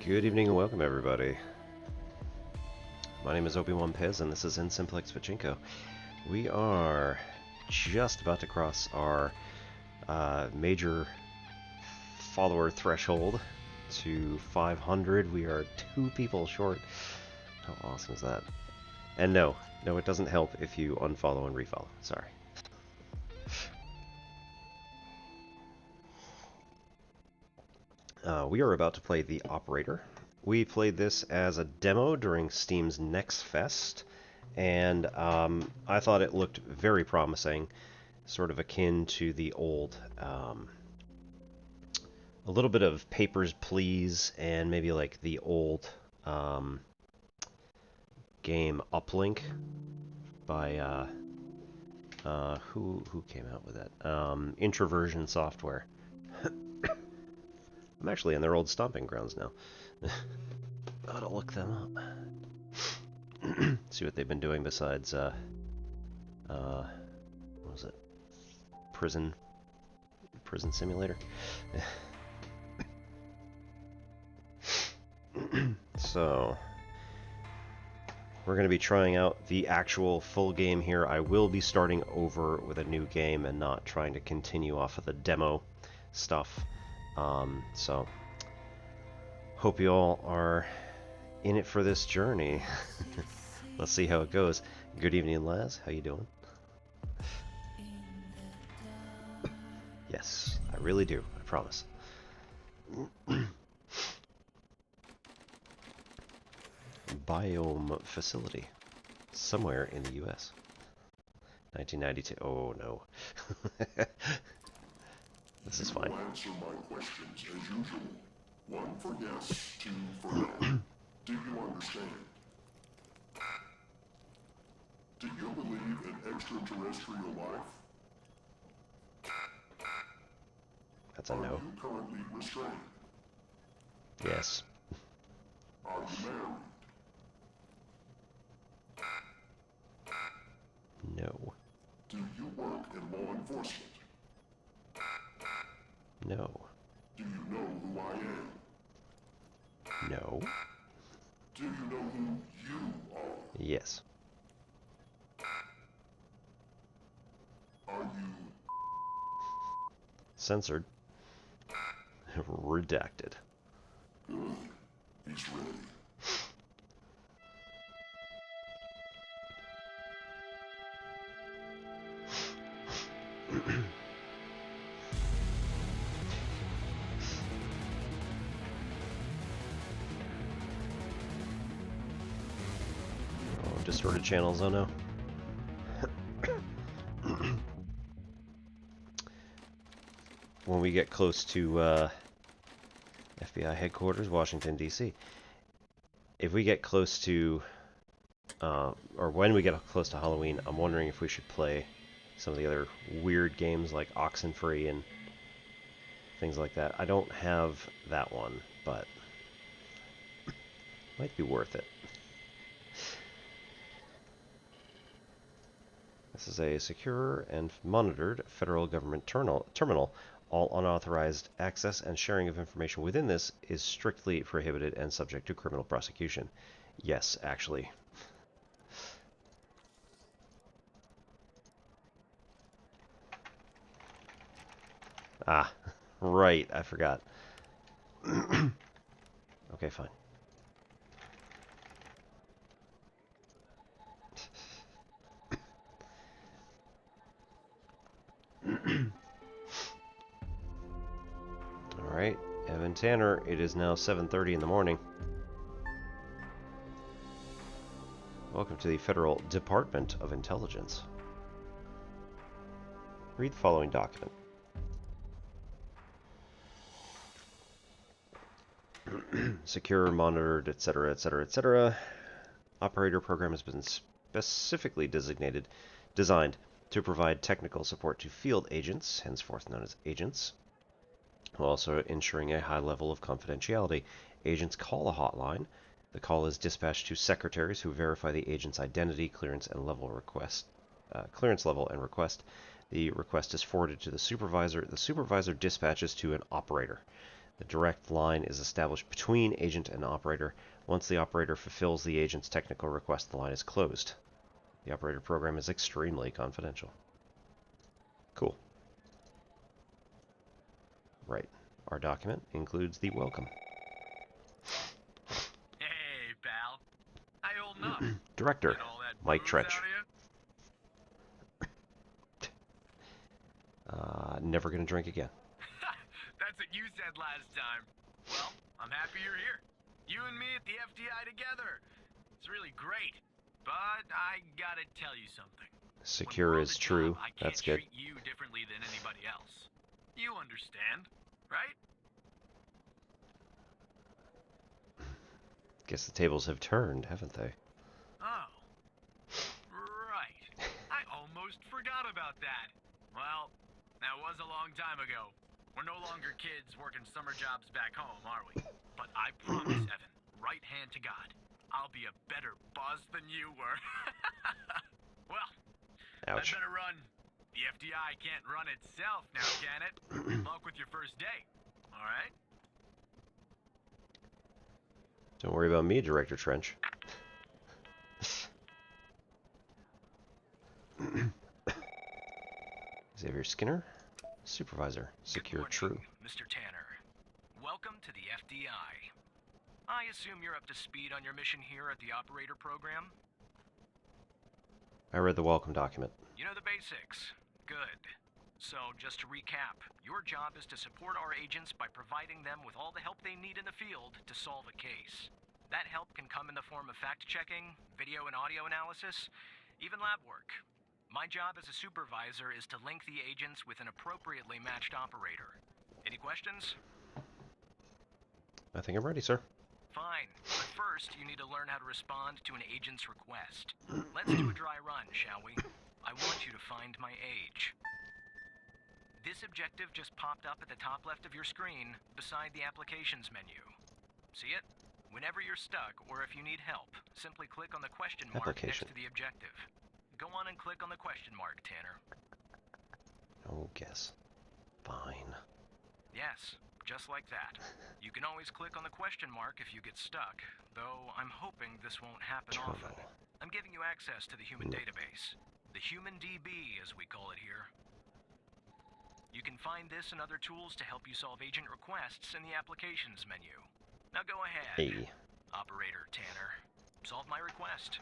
Good evening and welcome, everybody. My name is Obi-Wan Pez, and this is In Simplex Pachinko. We are just about to cross our major follower threshold to 500. We are 2 people short. How awesome is that? And no, it doesn't help if you unfollow and refollow. Sorry. We are about to play The Operator. We played this as a demo during Steam's Next Fest, and I thought it looked very promising, sort of akin to the old, a little bit of Papers, Please, and maybe like the old game Uplink by, who came out with that? Introversion Software. I'm actually in their old stomping grounds now. Ought to look them up. See what they've been doing besides, what was it? Prison Simulator? So, we're going to be trying out the actual full game here. I will be starting over with a new game and not trying to continue off of the demo stuff. So, hope you all are in it for this journey. Let's see how it goes. Good evening, Laz. How you doing? Yes, I really do. I promise. Biome facility. Somewhere in the U.S. 1992. Oh, no. This is fine. Answer my questions as usual. 1 for yes, 2 for no. Do you understand? Do you believe in extraterrestrial life? That's a no. Are you currently restrained? Yes. Are you married? No. Do you work in law enforcement? No. Do you know who I am? No. Do you know who you are? Yes. Are you Censored. Redacted. good? He's ready. Oh, distorted channels, oh no. When we get close to FBI headquarters, Washington, D.C. If we get close to, or when we get close to Halloween, I'm wondering if we should play some of the other weird games like Oxenfree and things like that. I don't have that one, but might be worth it. This is a secure and monitored federal government terminal. All unauthorized access and sharing of information within this is strictly prohibited and subject to criminal prosecution. Yes, actually. Ah, right, I forgot. Okay, fine. Alright, Evan Tanner, it is now 7:30 in the morning. Welcome to the Federal Department of Intelligence. Read the following document. Secure, monitored, etc., etc., etc. Operator program has been specifically designed to provide technical support to field agents, henceforth known as agents, while also ensuring a high level of confidentiality. Agents call a hotline. The call is dispatched to secretaries who verify the agent's identity, clearance level, and request. The request is forwarded to the supervisor. The supervisor dispatches to an operator. The direct line is established between agent and operator. Once the operator fulfills the agent's technical request, the line is closed. The operator program is extremely confidential. Cool. Right. Our document includes the welcome. Hey, pal. How you holding up? Director, Get all that Mike booze Trench. out of you? Never gonna drink again. That's what you said last time. Well, I'm happy you're here. You and me at the FDI together. It's really great. But I gotta tell you something. Secure When we're on is the true. job, I can't That's good. treat you differently than anybody else. You understand, right? Guess the tables have turned, haven't they? Oh. Right. I almost forgot about that. Well, that was a long time ago. We're no longer kids working summer jobs back home, are we? But I promise, Evan, right hand to God, I'll be a better boss than you were. Well, Ouch. I'd better run. The FDI can't run itself now, can it? Good luck with your first day. All right? Don't worry about me, Director Trench. Xavier Skinner, Supervisor, Secure Good True. morning, Mr. Tanner. Welcome to the FDI. I assume you're up to speed on your mission here at the operator program? I read the welcome document. You know the basics. Good. So, just to recap, your job is to support our agents by providing them with all the help they need in the field to solve a case. That help can come in the form of fact-checking, video and audio analysis, even lab work. My job as a supervisor is to link the agents with an appropriately matched operator. Any questions? I think I'm ready, sir. Fine, but first you need to learn how to respond to an agent's request. Let's do a dry run, shall we? I want you to find my age. This objective just popped up at the top left of your screen, beside the applications menu. See it? Whenever you're stuck, or if you need help, simply click on the question mark next Application. to the objective. Go on and click on the question mark, Tanner. Oh, guess. Fine. Yes, just like that. You can always click on the question mark if you get stuck, though I'm hoping this won't happen often. Terminal. I'm giving you access to the human No. database. The human DB, as we call it here. You can find this and other tools to help you solve agent requests in the applications menu. Now go ahead, Hey. Operator Tanner. Solve my request.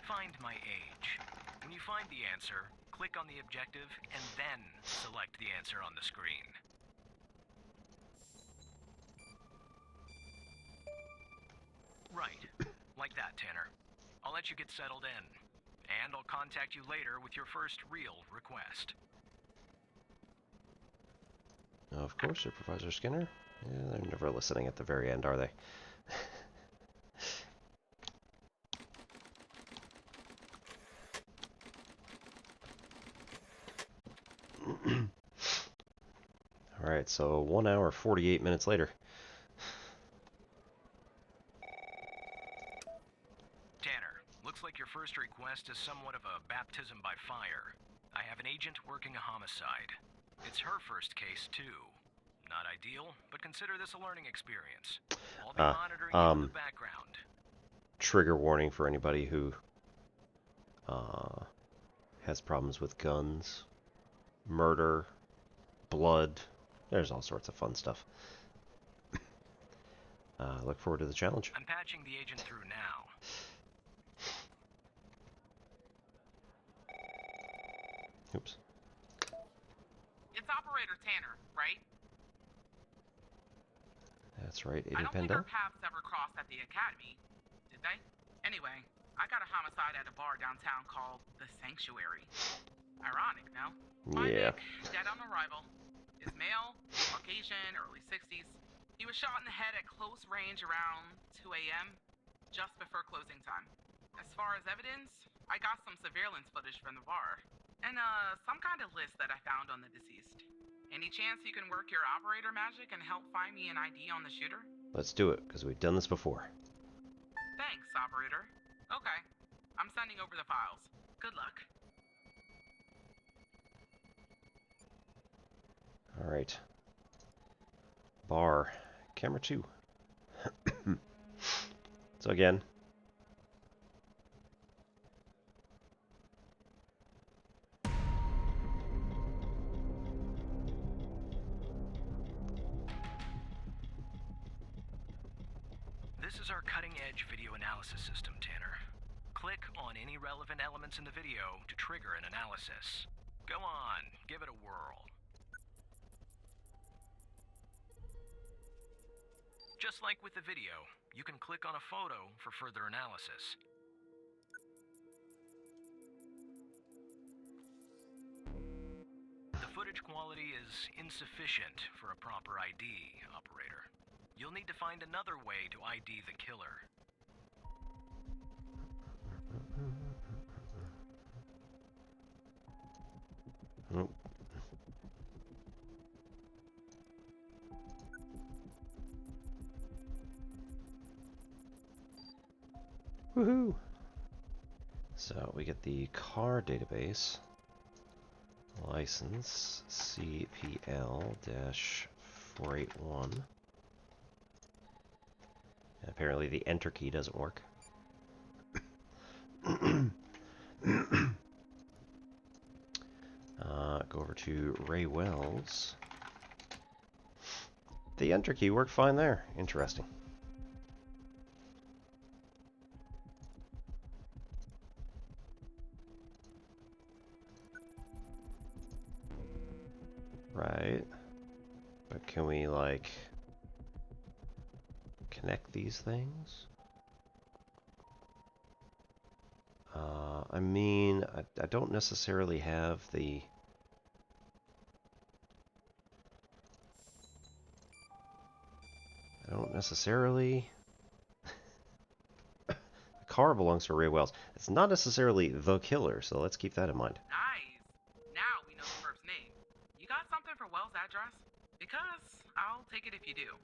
Find my age. When you find the answer, click on the objective and then select the answer on the screen. Right. Like that, Tanner. I'll let you get settled in. And I'll contact you later with your first real request. Of course, Supervisor Skinner. Yeah, they're never listening at the very end, are they? Alright, so 1 hour, 48 minutes later. Tanner, looks like your first request is somewhat of a baptism by fire. I have an agent working a homicide. It's her first case, too. Not ideal, but consider this a learning experience. I'll be monitoring you in the background. Trigger warning for anybody who has problems with guns, murder, blood. There's all sorts of fun stuff. Look forward to the challenge. I'm patching the agent through now. Oops. It's Operator Tanner, right? That's right, I Agent don't think Pendel. our paths ever crossed at the academy, did they? Anyway, I got a homicide at a bar downtown called The Sanctuary. Ironic, no? My Yeah. Nick, dead on arrival, is male, Caucasian, early 60s. He was shot in the head at close range around 2 a.m., just before closing time. As far as evidence, I got some surveillance footage from the bar, and some kind of list that I found on the deceased. Any chance you can work your operator magic and help find me an ID on the shooter? Let's do it, because we've done this before. Thanks, operator. Okay, I'm sending over the files. Good luck. Alright. bar. Camera 2. So again, This is our cutting-edge video analysis system, Tanner. Click on any relevant elements in the video to trigger an analysis. Go on, give it a whirl. Just like with the video, you can click on a photo for further analysis. The footage quality is insufficient for a proper ID, operator. You'll need to find another way to ID the killer. oh. Woohoo! So we get the car database. License CPL-481. Apparently the enter key doesn't work. Go over to Ray Wells. The enter key worked fine there. Interesting. Right. But can we, like, connect these things? I mean, I don't necessarily have the... I don't necessarily... The car belongs to Ray Wells. It's not necessarily the killer, so let's keep that in mind. Nice. Now we know the perp's name. You got something for Wells' address? Because I'll take it if you do.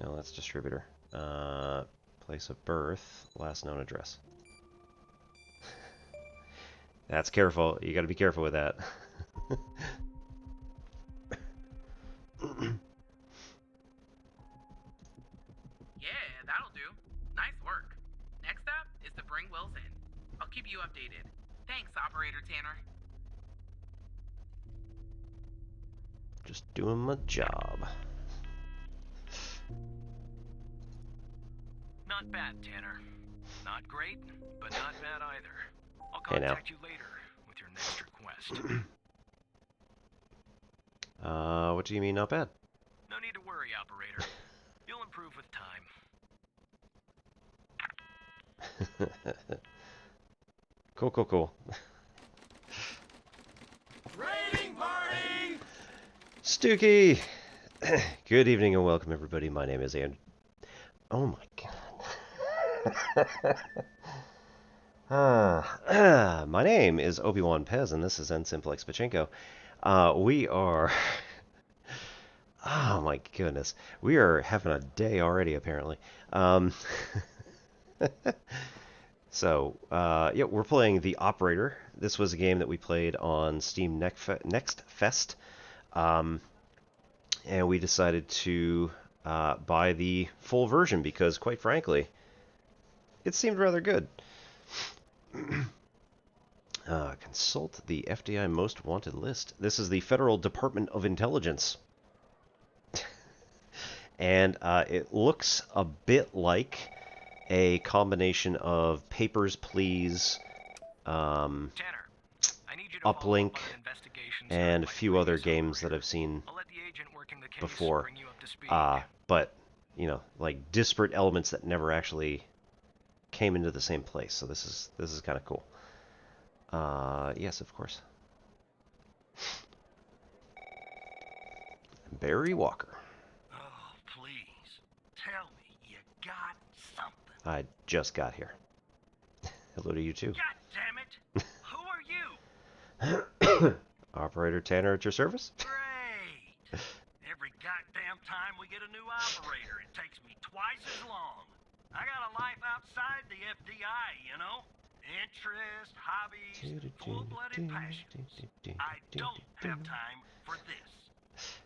No, that's distributor. Place of birth, last known address. That's careful. You gotta be careful with that. Yeah, that'll do. Nice work. Next up is to bring Wells in. I'll keep you updated. Thanks, Operator Tanner. Just doing my job. Not bad, Tanner. Not great, but not bad either. I'll Hey, now. contact you later with your next request. What do you mean not bad? No need to worry, operator. You'll improve with time. Cool. Raiding party! Stooky! Good evening and welcome everybody. My name is Andrew. Oh my god. My name is Obi-Wan Pez and this is N Simplex Pachinko. We are... Oh my goodness. We are having a day already apparently. So, yeah, we're playing The Operator. This was a game that we played on Steam Next Fest. And we decided to buy the full version because, quite frankly, it seemed rather good. Consult the FDI Most Wanted list. This is the Federal Department of Intelligence. And it looks a bit like a combination of Papers, Please, Tanner, I need you to Uplink, investigations and a by few other previous games that operator. I've seen I'll let the agent working the case before. bring you up to speed. But, you know, like disparate elements that never actually came into the same place. So this is kind of cool. Yes, of course. Barry Walker. Oh, please. Tell me you got something. I just got here. Hello to you too. God damn it! Who are you? Operator Tanner at your service? Great! Every goddamn time we get a new operator, it takes me twice as long. I got a life outside the FDI, you know? Interest, hobbies, full-blooded passions. I don't have time for this.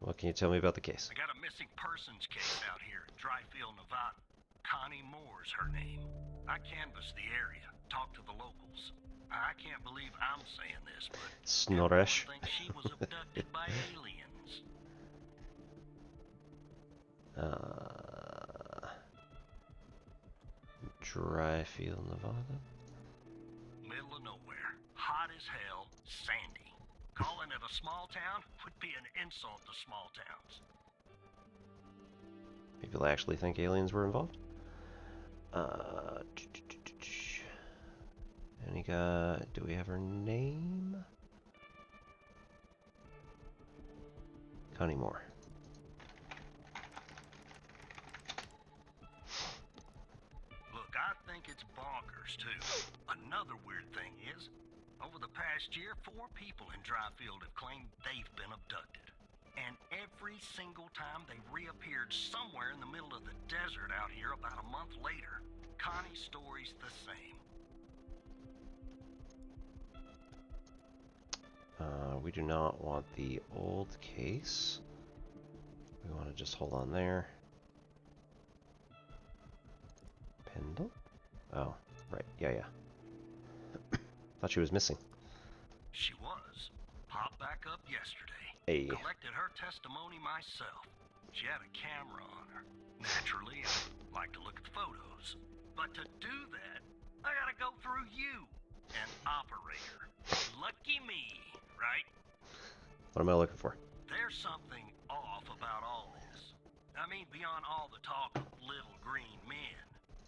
What can you tell me about the case? I got a missing persons case out here in Dryfield, Nevada. Connie Moore's her name. I canvassed the area, talked to the locals. I can't believe I'm saying this, but Snoresh. everyone thinks she was abducted by aliens. Dryfield, Nevada. Middle of nowhere, hot as hell, sandy. Calling it a small town would be an insult to small towns. People actually think aliens were involved? Any guy? Do we have her name? Connie Moore. Look, I think it's bonkers, too. Another weird thing is, over the past year, 4 people in Dryfield have claimed they've been abducted. And every single time they reappeared somewhere in the middle of the desert out here about a month later. Connie's story's the same. We do not want the old case. We want to just hold on there. Pendle? Oh, right. Yeah. Thought she was missing. She was. Popped back up yesterday. Hey. Collected her testimony myself. She had a camera on her. Naturally, I like to look at the photos. But to do that, I gotta go through you, an operator. Lucky me, right? What am I looking for? There's something off about all this. I mean, beyond all the talk of little green men.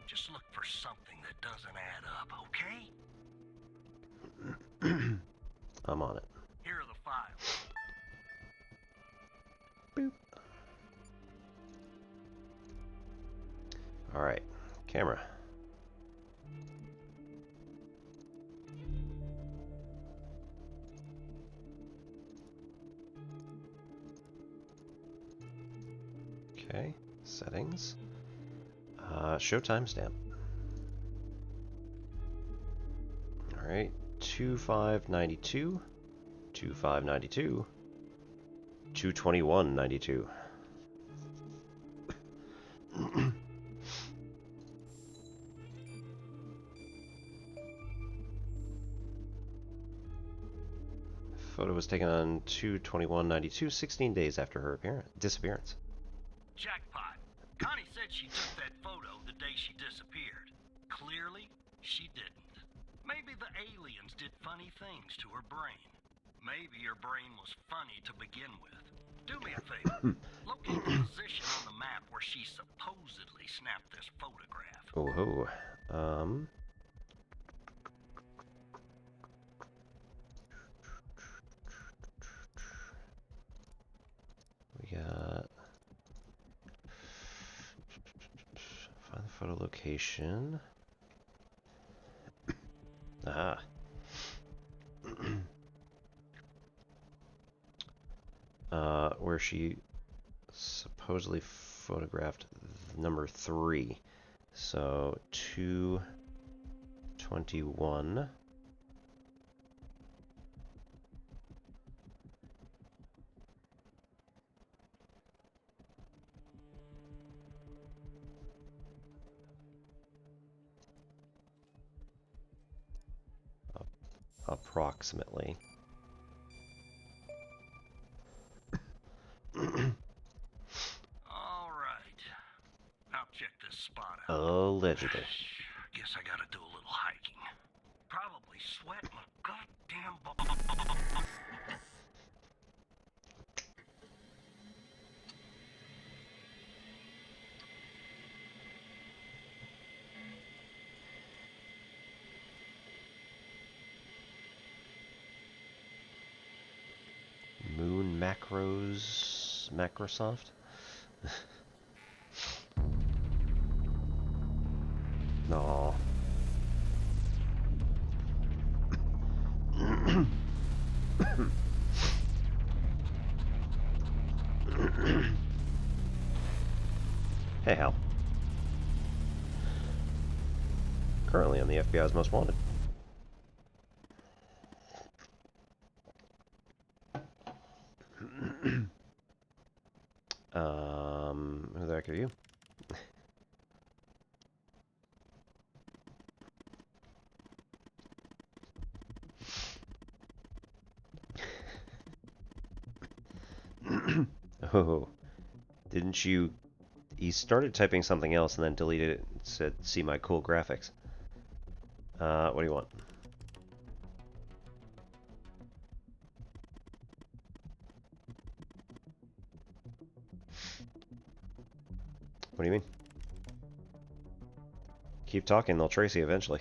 Just look for something that doesn't add up, okay? I'm on it. Here are the files. Boop. Alright, camera. Okay, settings. Show timestamp. Alright, 2592, 2592, 22192. Photo was taken on 2/21/92, 16 days after her disappearance. Jackpot. Connie said she took that photo the day she disappeared. Clearly, she didn't. Maybe the aliens did funny things to her brain. Maybe her brain was funny to begin with. Do me a favor. Locate the position on the map where she supposedly snapped this photograph. Oh ho. We got find the photo location. Aha. Where she supposedly photographed number 3. So 2/21. Approximately. All right. I'll check this spot out. Allegedly. Guess I gotta do a little hiking. Probably sweat my goddamn Moon macros, Macrosoft. No. Hey, Hal. currently on the FBI's most wanted. Who the heck are you? Oh, didn't you? He started typing something else and then deleted it and said, "See my cool graphics." What do you want? What do you mean? Keep talking, they'll trace you eventually.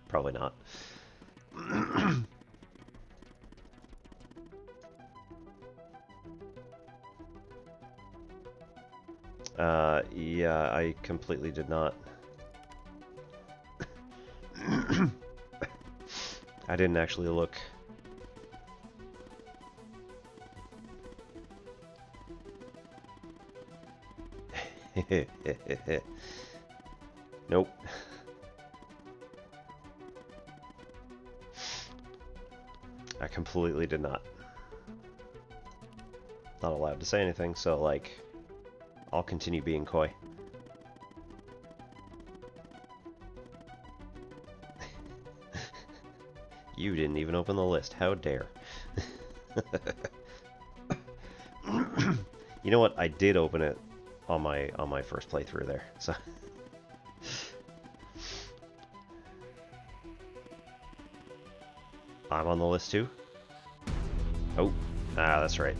Probably not. Yeah, I completely did not. I didn't actually look. Nope. I completely did not. Not allowed to say anything, so, like, I'll continue being coy. You didn't even open the list. How dare. You know what? I did open it on my first playthrough there. So I'm on the list too. Oh, that's right.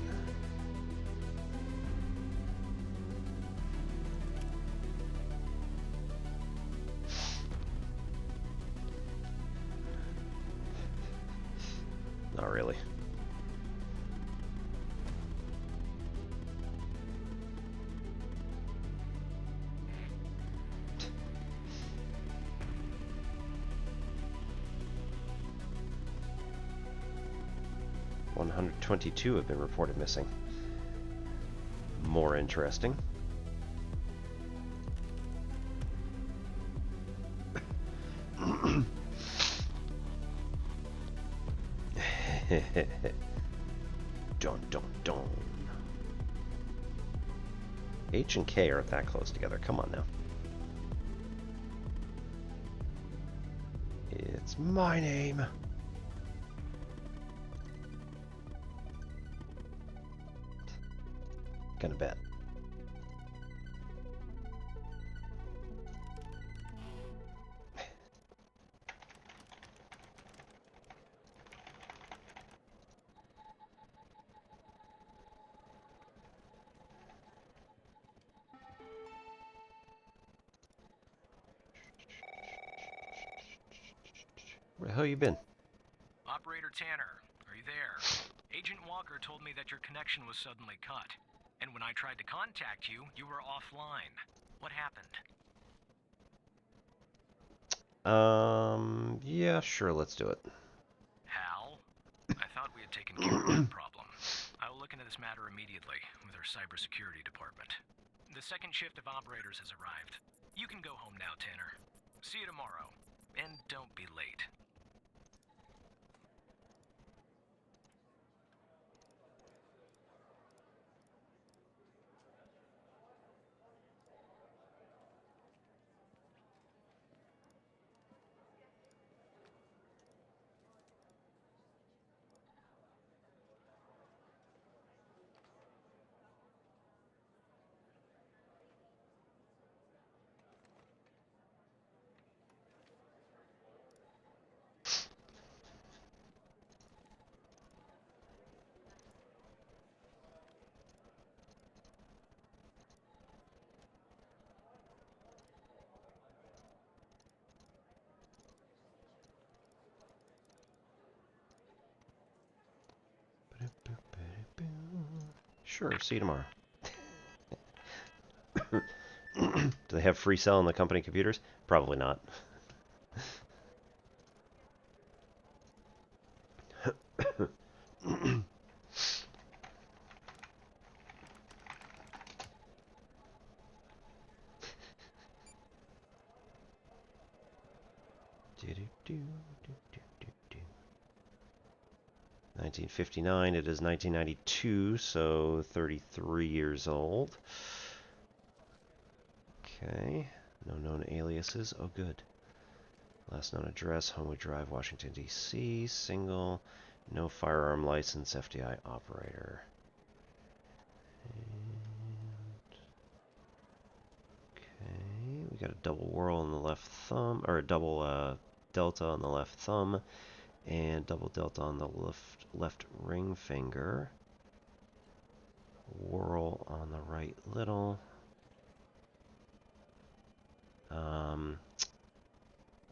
Not really. $122 have been reported missing. More interesting. Dun dun dun. H and K aren't that close together. Come on now. It's my name. Gonna bet. Where the hell you been? Operator Tanner, are you there? Agent Walker told me that your connection was suddenly cut. And when I tried to contact you, you were offline. What happened? Yeah, sure, let's do it. Hal? I thought we had taken care of that problem. I will look into this matter immediately with our cybersecurity department. The second shift of operators has arrived. You can go home now, Tanner. See you tomorrow. And don't be late. Sure, see you tomorrow. Do they have free cell on the company computers? Probably not. 1959. It is 1992, so 33 years old. Okay. No known aliases. Oh, good. Last known address, Homewood Drive, Washington, D.C. Single. No firearm license, FDI operator. Okay, we got a double whorl on the left thumb, or a double delta on the left thumb, and double delta on the left ring finger. Whorl on the right little.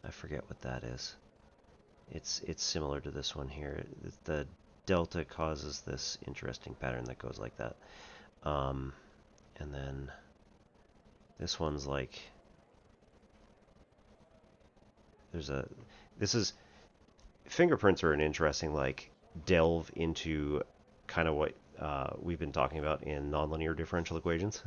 I forget what that is. It's similar to this one here. The delta causes this interesting pattern that goes like that. And then this one's like fingerprints are an interesting like delve into kind of what we've been talking about in nonlinear differential equations.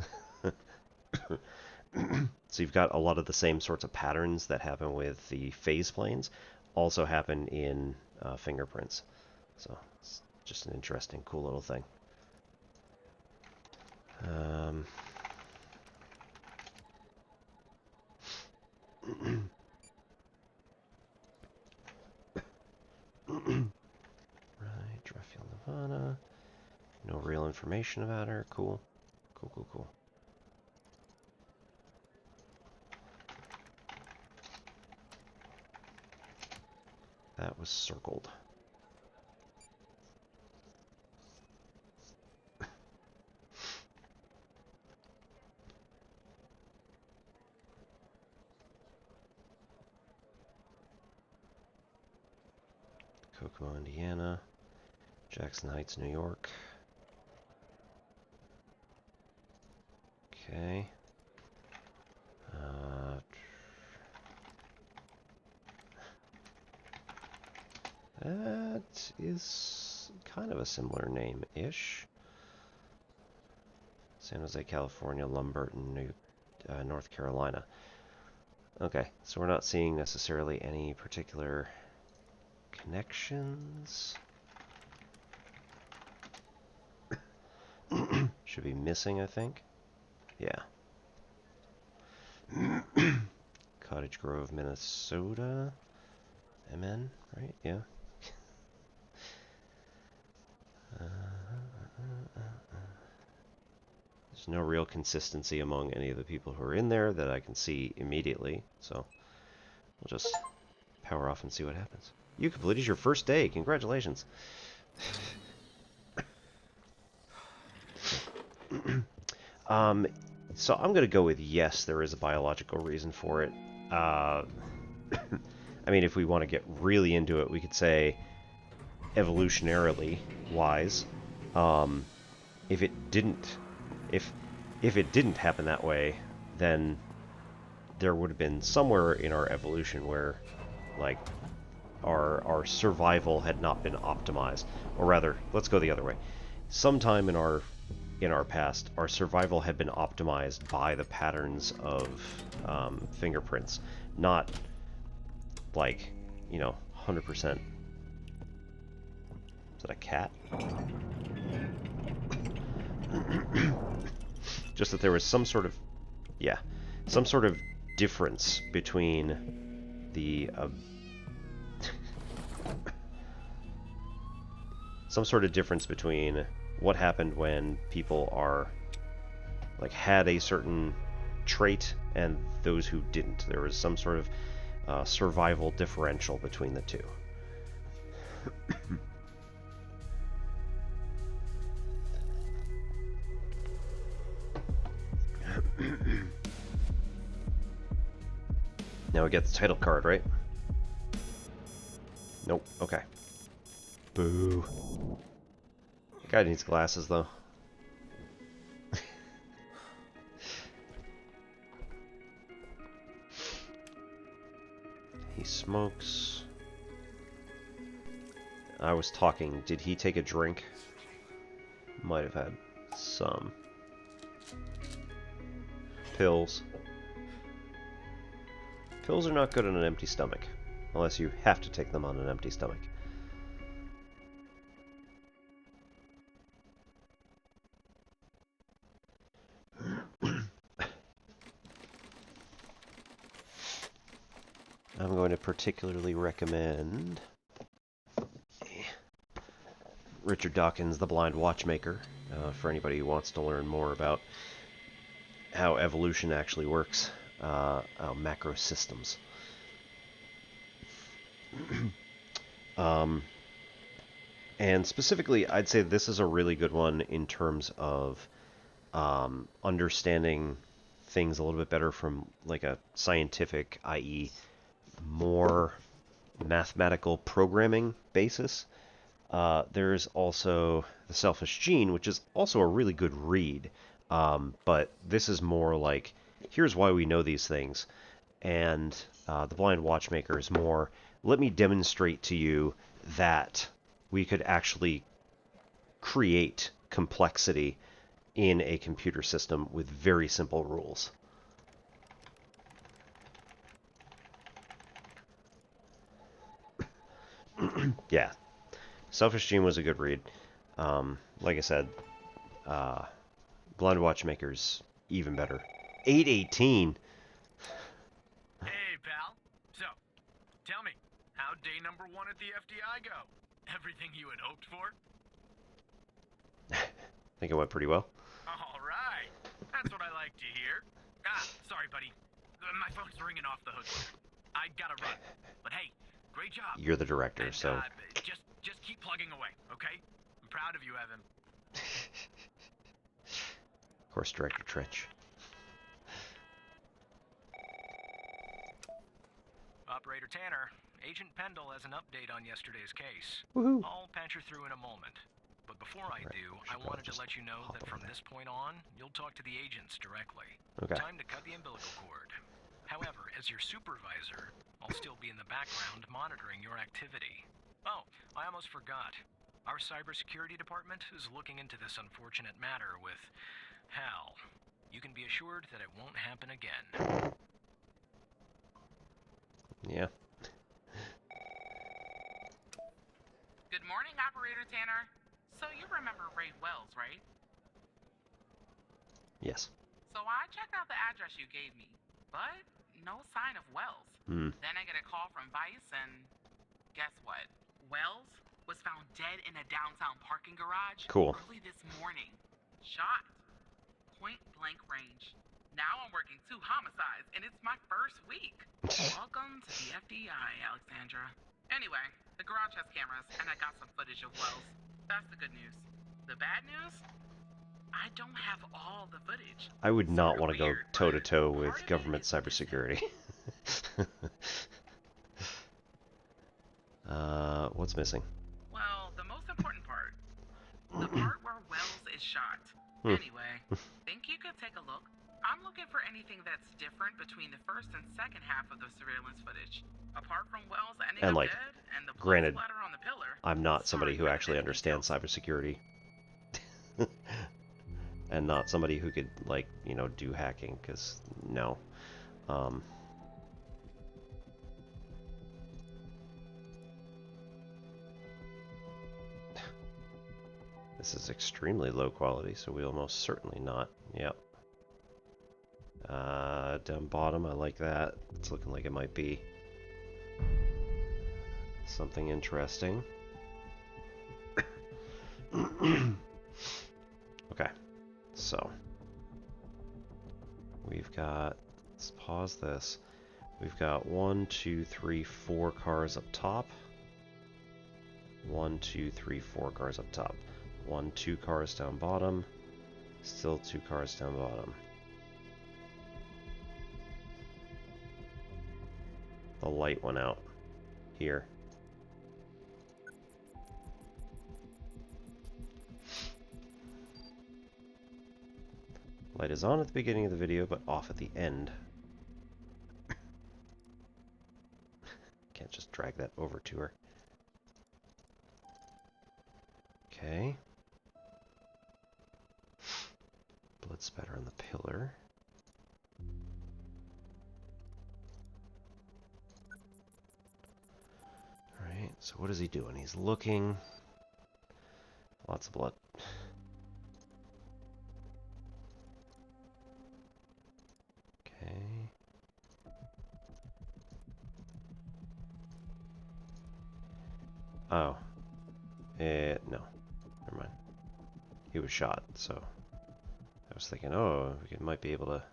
So you've got a lot of the same sorts of patterns that happen with the phase planes also happen in fingerprints. So it's just an interesting, cool little thing. Right, Dreffield, Nevada. No real information about her. Cool. Cool. That was circled. Kokomo, Indiana. Jackson Heights, New York. Okay. That is kind of a similar name-ish. San Jose, California, Lumberton, North Carolina. Okay, so we're not seeing necessarily any particular connections. Should be missing, I think. Yeah. Cottage Grove, Minnesota. MN, right? Yeah. There's no real consistency among any of the people who are in there that I can see immediately, so we'll just power off and see what happens. You completed your first day. Congratulations. So I'm going to go with yes, there is a biological reason for it. I mean, if we want to get really into it, we could say evolutionarily wise. If it didn't happen that way, then there would have been somewhere in our evolution where, like, our survival had not been optimized. Or rather, let's go the other way. Sometime in our past, our survival had been optimized by the patterns of fingerprints, not like, 100%. Is that a cat? Just that there was some sort of difference between the some sort of difference between what happened when people had a certain trait and those who didn't. There was some sort of survival differential between the two. Now we get the title card, right? Nope. Okay. Boo. Guy needs glasses, though. He smokes. I was talking. Did he take a drink? Might have had some. Pills. Pills are not good on an empty stomach. Unless you have to take them on an empty stomach. I'm going to particularly recommend Richard Dawkins' The Blind Watchmaker, for anybody who wants to learn more about how evolution actually works, macro systems. And specifically, I'd say this is a really good one in terms of understanding things a little bit better from like a scientific, i.e., more mathematical programming basis. There's also The Selfish Gene, which is also a really good read, but this is more like, here's why we know these things. And The Blind Watchmaker is more, let me demonstrate to you that we could actually create complexity in a computer system with very simple rules. Yeah, Selfish Gene was a good read. Like I said, Blind Watchmaker's even better. 818. Hey, pal. So, tell me, how'd day number 1 at the FDI go? Everything you had hoped for? I think it went pretty well. All right. That's what I like to hear. Sorry, buddy. My phone's ringing off the hook. I gotta run. But hey, great job. You're the director, And, so... just keep plugging away, okay? I'm proud of you, Evan. Of course, Director Tretch. Operator Tanner, Agent Pendle has an update on yesterday's case. Woohoo! I'll patch her through in a moment. But before I do, I wanted to let you know that from this point on, you'll talk to the agents directly. Okay. Time to cut the umbilical cord. However, as your supervisor, I'll still be in the background monitoring your activity. Oh, I almost forgot. Our cybersecurity department is looking into this unfortunate matter with Hal. You can be assured that it won't happen again. Yeah. Good morning, Operator Tanner. So you remember Ray Wells, right? Yes. So I checked out the address you gave me, but no sign of Wells. Hmm. Then I get a call from Vice, and guess what? Wells was found dead in a downtown parking garage Cool. early this morning. Shot. Point blank range. Now I'm working 2 homicides, and it's my first week. Welcome to the FDI, Alexandra. Anyway, the garage has cameras, and I got some footage of Wells. That's the good news. The bad news? I don't have all the footage. I would not Sorta want to go weird, toe-to-toe but with part of it government is missing. cybersecurity. What's missing? Well, the most important part. The part where Wells is shot. Hmm. Anyway, think you could take a look? I'm looking for anything that's different between the first and second half of the surveillance footage. Apart from Wells ending And, up like, dead and the blood granted, splatter on the pillar. I'm not somebody Sorry who for the actually many understands details. cybersecurity. And not somebody who could, like, you know, do hacking, because, no. This is extremely low quality, so we'll most certainly not. Yep. Down bottom, I like that. It's looking like it might be something interesting. Okay, so we've got, let's pause this. We've got 1, 2, 3, 4 cars up top. 1, 2, 3, 4 cars up top. 1, 2 cars down bottom. Still 2 cars down bottom. The light went out here. Light is on at the beginning of the video, but off at the end. Can't just drag that over to her. Okay. Blood spatter on the pillar. Alright, so what is he doing? He's looking. Lots of blood. Okay. No. Never mind. He was shot, so I was thinking, oh, we might be able to...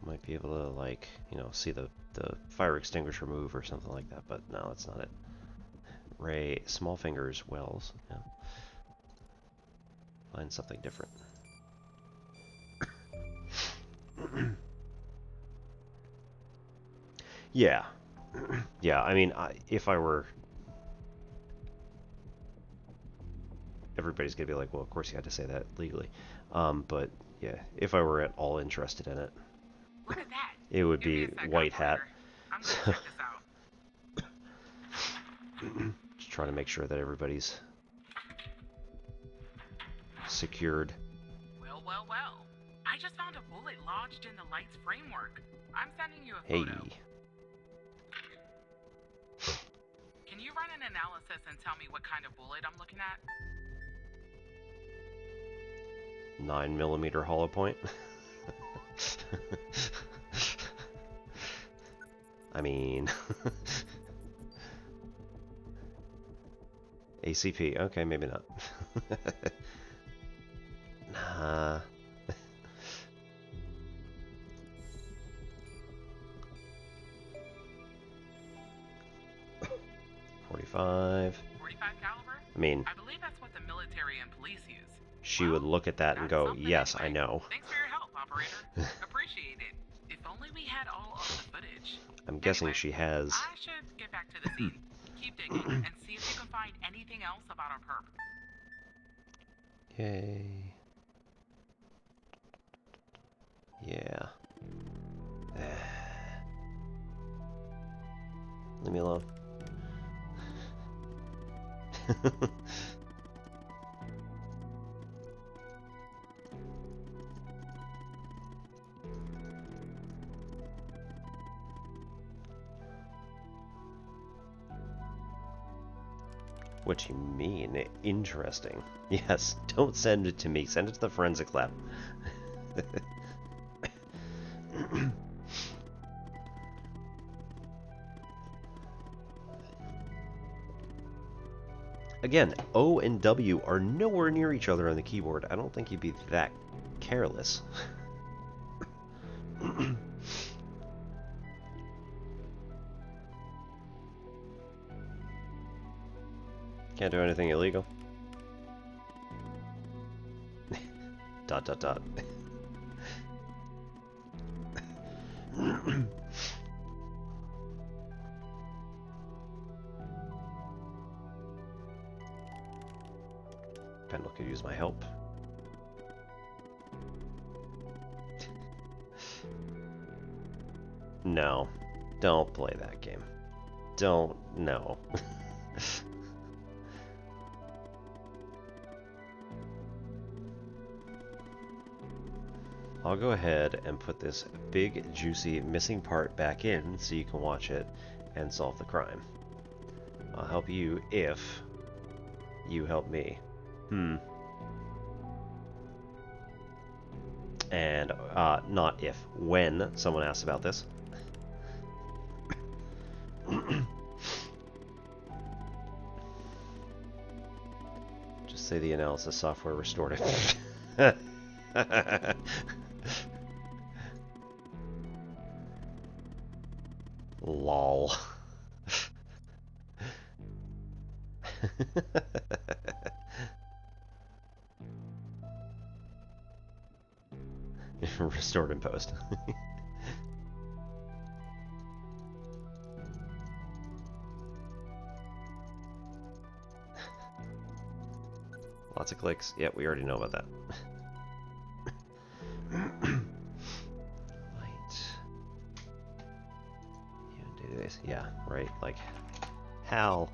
Might be able to, like, you know, see the fire extinguisher move or something like that, but no, that's not it. Ray, small fingers, wells, yeah. Find something different. Yeah. Yeah, I mean, if I were... Everybody's gonna be like, well, of course you had to say that legally. But, yeah, if I were at all interested in it, Look at that. it would Give me be a sec, white hat. operator. I'm gonna check this out. Just trying to make sure that everybody's secured. Well, well, well. I just found a bullet lodged in the light's framework. I'm sending you a Hey. photo. Can you run an analysis and tell me what kind of bullet I'm looking at? 9mm hollow point. I mean... ACP, okay, maybe not. Nah. 45. 45 caliber? I mean, I believe that's what the military and police use. she would look at that and That's go, something yes, I anyway. know. Thanks for your help, operator. Appreciate it. If only we had all of the footage. I'm guessing Anyway, she has. I should get back to the scene. Keep digging and see if you can find anything else about our perp. Yay. Yeah. Leave me alone. What you mean? Interesting. Yes, don't send it to me. Send it to the forensic lab. Again, O and W are nowhere near each other on the keyboard. I don't think you'd be that careless. Can't do anything illegal. Dot dot dot. Pendle could use my help. No. Don't play that game. Don't. No. I'll go ahead and put this big, juicy, missing part back in so you can watch it and solve the crime. I'll help you if you help me. And, not if, when someone asks about this. Just say the analysis software restored it. Lol. Restored in post. Lots of clicks. Yeah, we already know about that. Database. Yeah, right. Like, Hal.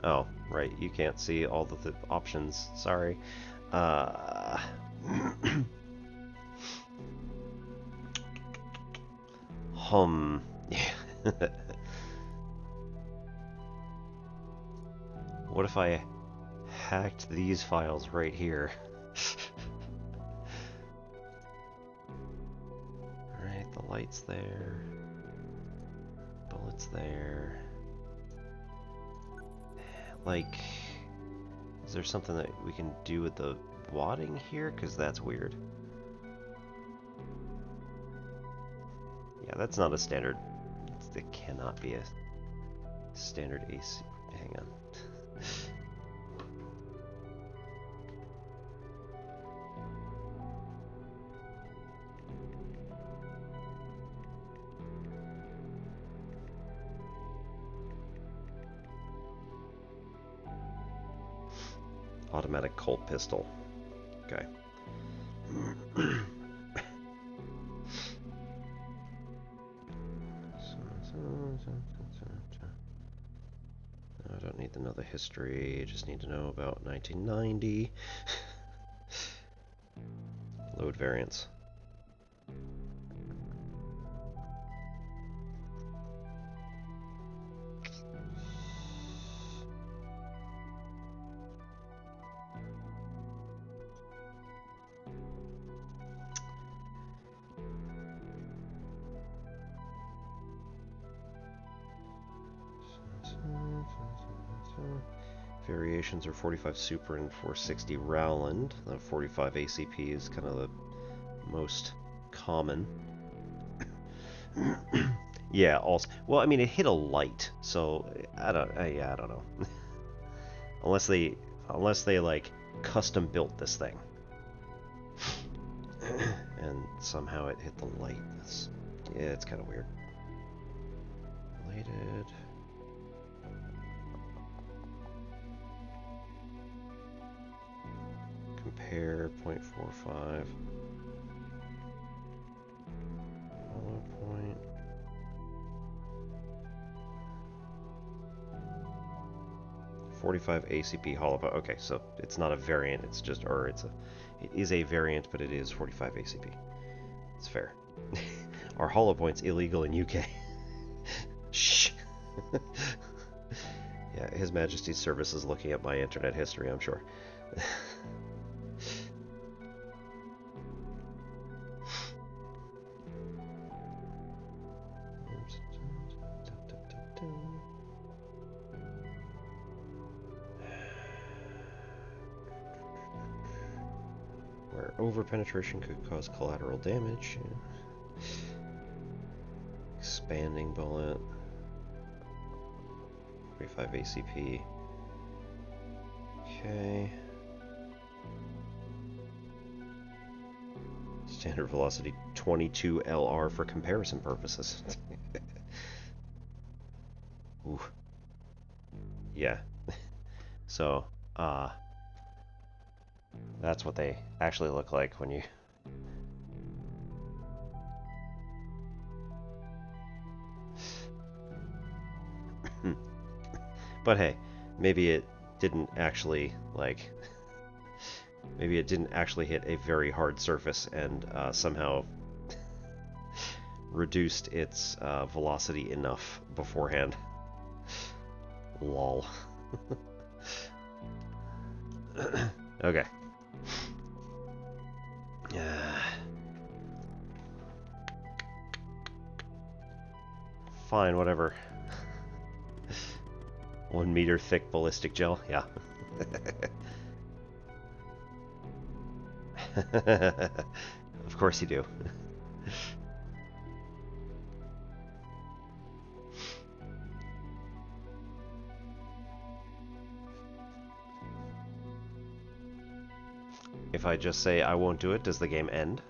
Oh, right, you can't see all the options. Sorry. Hum. What if I hacked these files right here? Alright, the light's there. Bullets there. Like, is there something that we can do with the wadding here? Because that's weird. Yeah, that's not a standard. It cannot be a standard AC. Hang on. Automatic Colt pistol. Okay. I don't need to know the history, I just need to know about 1990. Load variants. Variations are 45 Super and 460 Rowland. The 45 ACP is kind of the most common. Yeah, also, well, I mean, it hit a light, so I don't know. unless they like custom built this thing, and somehow it hit the light. Yeah, it's kind of weird. Related. Compare 0.45. Hollow point. .45 ACP hollow point. Okay, so it's not a variant. It's just, or it is a variant, but it is 45 ACP. It's fair. Are hollow points illegal in UK? Shh. Yeah, His Majesty's Service is looking at my internet history, I'm sure. Where overpenetration could cause collateral damage. Yeah. Expanding bullet. 45 ACP. Okay. Standard velocity 22 LR for comparison purposes. Ooh. Yeah. So, that's what they actually look like when you... But hey, maybe it didn't actually, like... Maybe it didn't actually hit a very hard surface and somehow reduced its velocity enough beforehand. Lol. Okay. Fine, whatever. 1 meter thick ballistic gel, yeah. Of course you do. If I just say I won't do it, does the game end?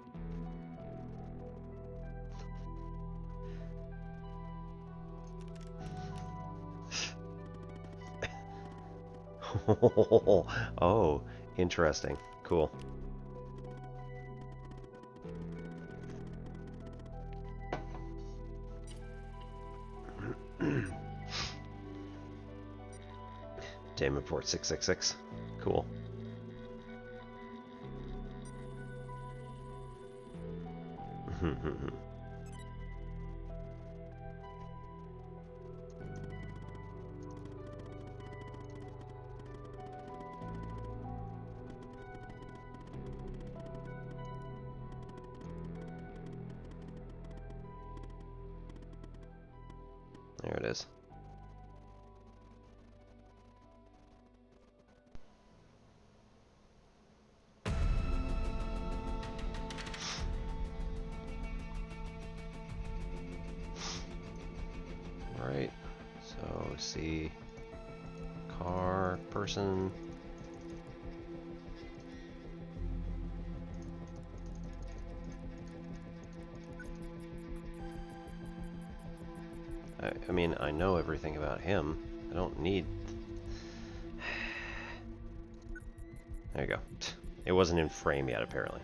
Oh, interesting. Cool. Damon Port 666. Cool. There it is. Right. So see car, person. I mean, I know everything about him. I don't need... There you go. It wasn't in frame yet, apparently.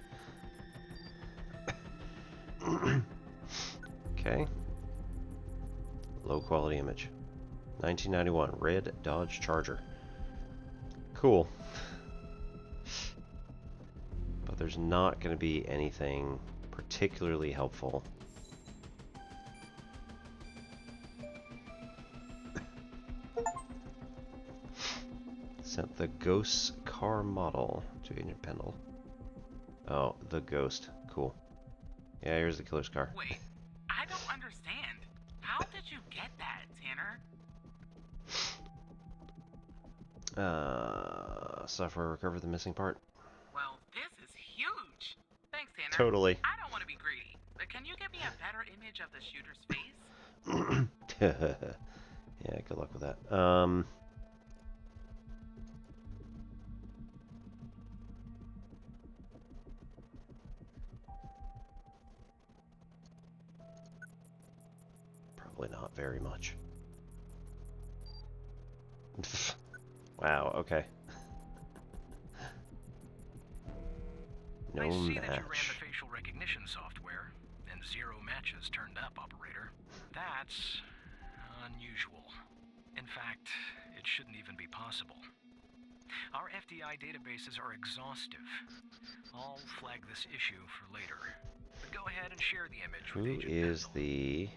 Okay. Low quality image. 1991, red Dodge Charger. Cool. But there's not going to be anything particularly helpful. Sent the Ghost car model to Agent Pendle. Oh, the Ghost. Cool. Yeah, here's the killer's car. Wait, I don't understand. How did you get that, Tanner? Software recovered the missing part. Well, this is huge. Thanks, Tanner. Totally. I don't want to be greedy, but can you give me a better image of the shooter's face? Yeah, good luck with that. Probably not very much. Wow, okay. No I see match. that you ran the facial recognition software, and 0 matches turned up, operator. That's unusual. In fact, it shouldn't even be possible. Our FDI databases are exhaustive. I'll flag this issue for later. But go ahead and share the image with Who Agent is Pendle. the...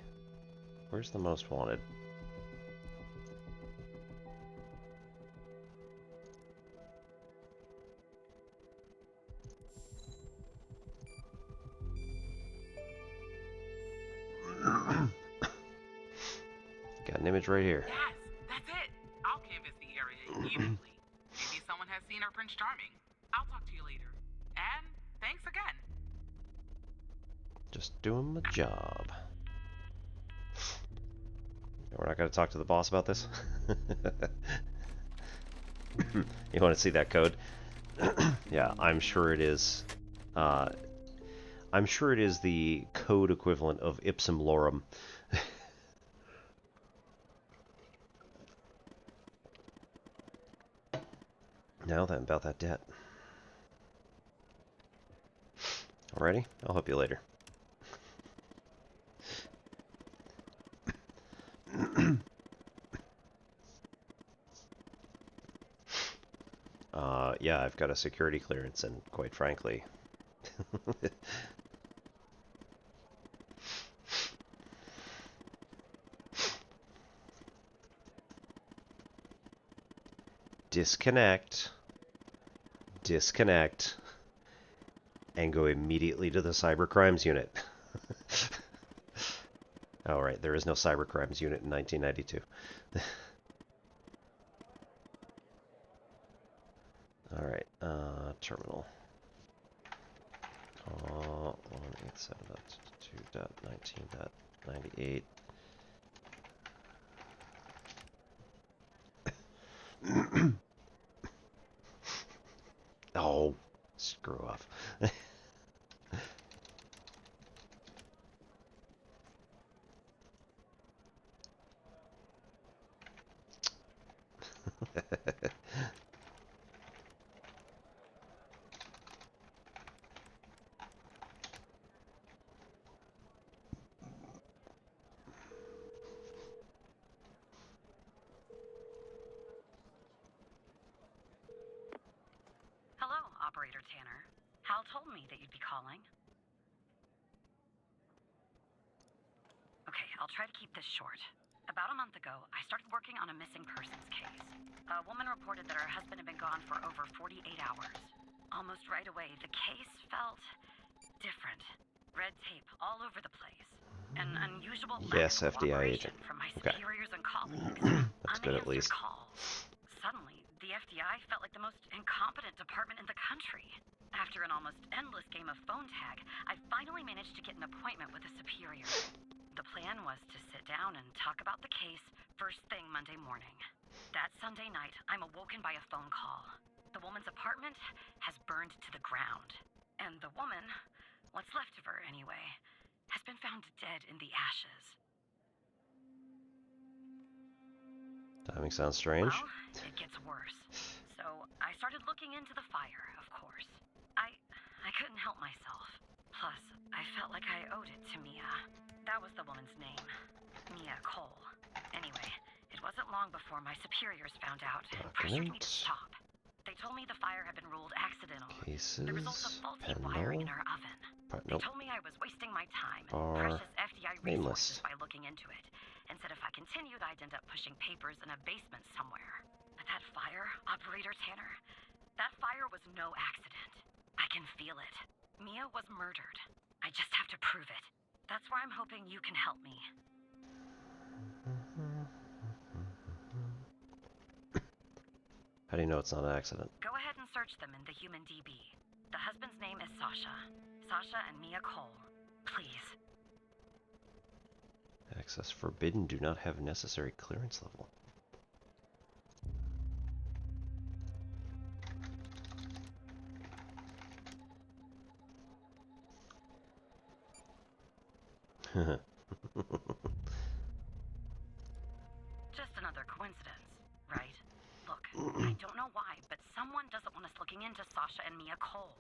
Where's the most wanted? Got an image right here. Yes, that's it. I'll canvass the area immediately. Maybe someone has seen our Prince Charming. I'll talk to you later. And thanks again. Just doing my job. We're not going to talk to the boss about this? You want to see that code? Yeah, I'm sure it is. I'm sure it is the code equivalent of ipsum lorem. Now then, about that debt. Alrighty, I'll help you later. Yeah, I've got a security clearance, and quite frankly... Disconnect, and go immediately to the cybercrimes unit. Oh, right, there is no cybercrimes unit in 1992. All right, terminal. 187.2.19.98. Oh, screw off. Mr. Tanner. Hal told me that you'd be calling. Okay, I'll try to keep this short. About a month ago, I started working on a missing persons case. A woman reported that her husband had been gone for over 48 hours. Almost right away, the case felt different. Red tape all over the place. An unusual lack Yes, of FBI cooperation agent. from my Okay. superiors and colleagues. That's good at Unanswered least. calls. Suddenly, the FBI felt like the most incompetent department in the country. After an almost endless game of phone tag, I finally managed to get an appointment with a superior. The plan was to sit down and talk about the case first thing Monday morning. That Sunday night, I'm awoken by a phone call. The woman's apartment has burned to the ground. And the woman, what's left of her anyway, has been found dead in the ashes. Timing sounds strange. Well, it gets worse. So I started looking into the fire, of course. I couldn't help myself. Plus, I felt like I owed it to Mia. That was the woman's name. Mia Cole. Anyway, it wasn't long before my superiors found out and pressured me to stop. They told me the fire had been ruled accidental. Cases. There was also faulty wiring in her oven. They Nope. told me I was wasting my time and Are precious FDI resources nameless. by looking into it, and said if I continued, I'd end up pushing papers in a basement somewhere. But that fire, Operator Tanner, that fire was no accident. I can feel it. Mia was murdered. I just have to prove it. That's where I'm hoping you can help me. How do you know it's not an accident? Go ahead and search them in the human DB. The husband's name is Sasha. Sasha and Mia Cole. Please. Access forbidden. Do not have necessary clearance level. Just another coincidence, right? Look, I don't know why, but someone doesn't want us looking into Sasha and Mia Cole.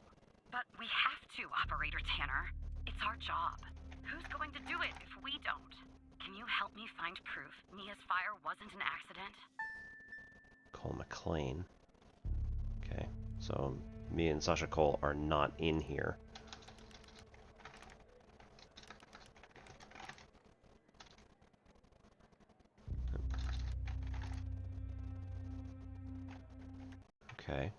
But we have to, Operator Tanner. It's our job. Who's going to do it if we don't? Can you help me find proof Mia's fire wasn't an accident? Cole McLean. Okay, so me and Sasha Cole are not in here. Okay.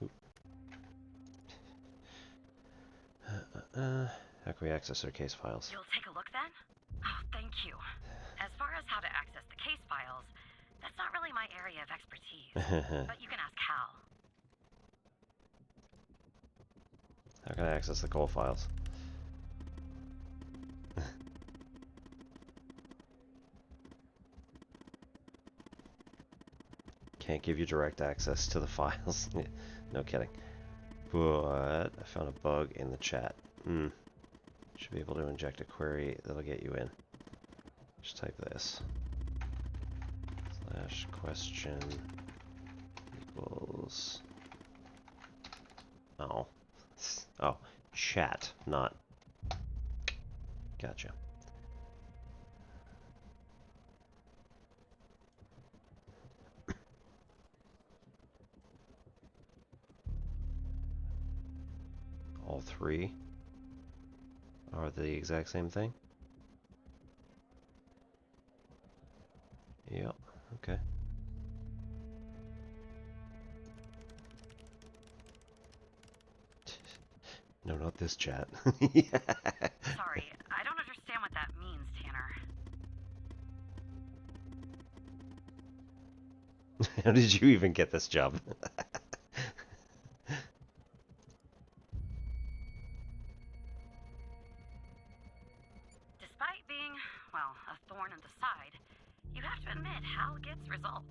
How can we access their case files? You'll take a look then? Oh, thank you. As far as how to access the case files, that's not really my area of expertise. But you can ask Hal. How can I access the Cole files? Can't give you direct access to the files. No kidding. But I found a bug in the chat. Should be able to inject a query that'll get you in. Just type this. /question equals... Oh. Oh, chat, not... Gotcha. All three are the exact same thing? Yep, okay. No, not this chat. Yeah. Sorry, I don't understand what that means, Tanner. How did you even get this job? Despite being, well, a thorn in the side, you have to admit Hal gets results.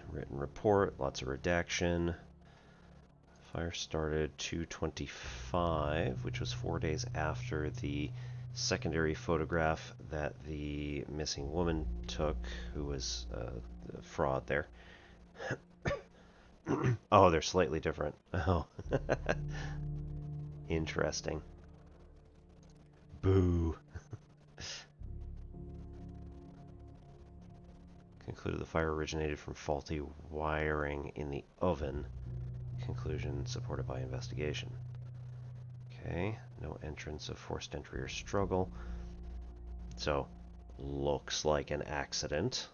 Written report, lots of redaction. Fire started 2:25, which was 4 days after the secondary photograph that the missing woman took, who was a fraud there. Oh, they're slightly different. Oh. Interesting. Boo. concluded the fire originated from faulty wiring in the oven. Conclusion supported by investigation. Okay, no entrance of forced entry or struggle. So, looks like an accident.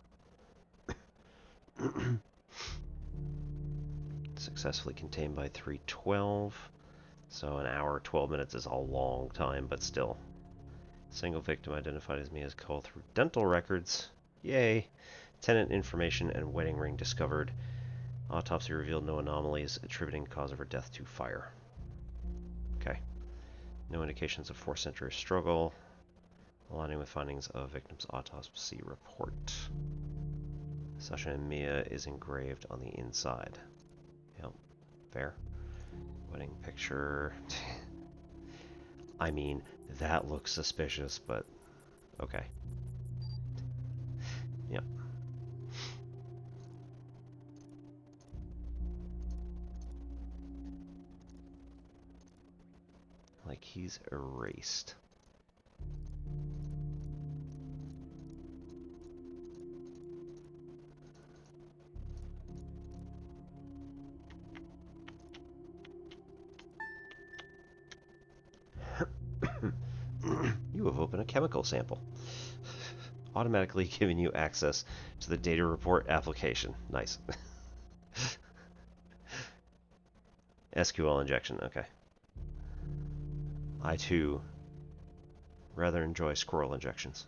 Successfully contained by 312. So an hour, 12 minutes is a long time, but still. Single victim identified as Mia's call through dental records. Yay! Tenant information and wedding ring discovered. Autopsy revealed no anomalies attributing cause of her death to fire. Okay. No indications of forced entry or struggle. Aligning with findings of victim's autopsy report. Sasha and Mia is engraved on the inside. Yep. Fair. Wedding picture. I mean, that looks suspicious, but okay. Yep. Like he's erased. You have opened a chemical sample. Automatically giving you access to the data report application. Nice. SQL injection, okay. I too rather enjoy squirrel injections.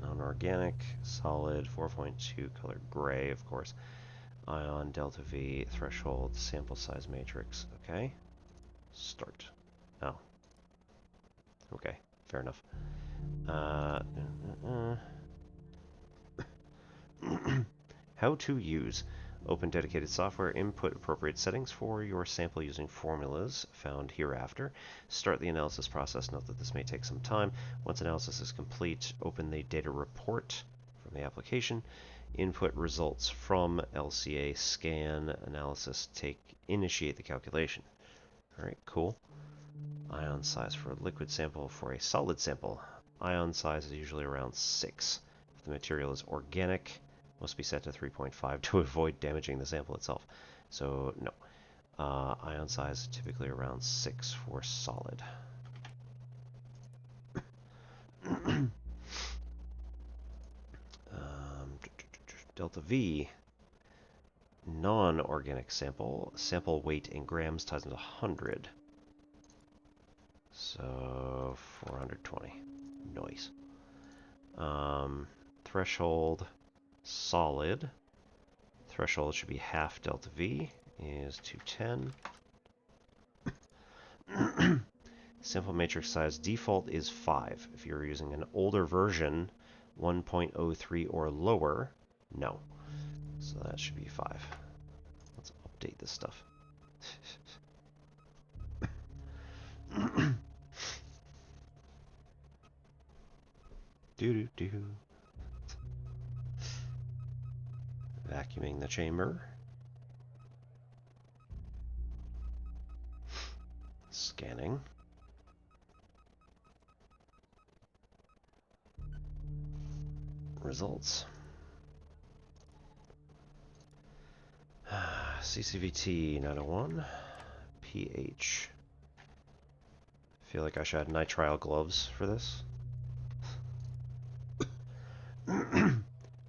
Non-organic, solid, 4.2, colored gray, of course. Ion, delta V, threshold, sample size matrix. Okay. Start. Oh. Okay, fair enough. How to use. Open dedicated software, input appropriate settings for your sample using formulas found hereafter. Start the analysis process. Note that this may take some time. Once analysis is complete, open the data report from the application. Input results from LCA scan analysis. Initiate the calculation. Alright, cool. Ion size for a liquid sample. For a solid sample, ion size is usually around 6. If the material is organic, must be set to 3.5 to avoid damaging the sample itself. So, no. Ion size is typically around 6 for solid. Delta V, non-organic sample. Sample weight in grams times 100. So, 420. Nice. Threshold, solid. Threshold should be half delta V, is 210. Sample matrix size default is 5. If you're using an older version, 1.03 or lower, no. So that should be 5. Let's update this stuff. Do. Vacuuming the chamber. Scanning. Results. CCVT 901. pH. Feel like I should have nitrile gloves for this.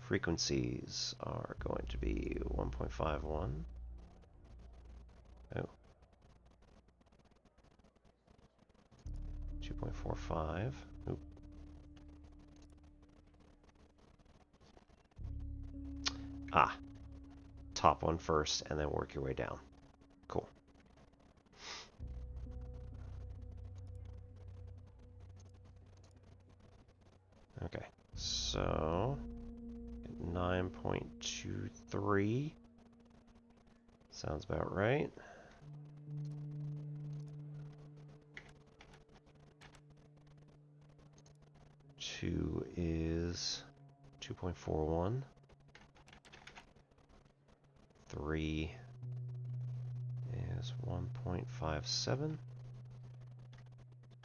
Frequencies are going to be 1.51. Oh. 2.45. Oop. Ah. Top one first and then work your way down. Cool. Okay. So 9.23 sounds about right. Two is 2.41. 3 is 1.57.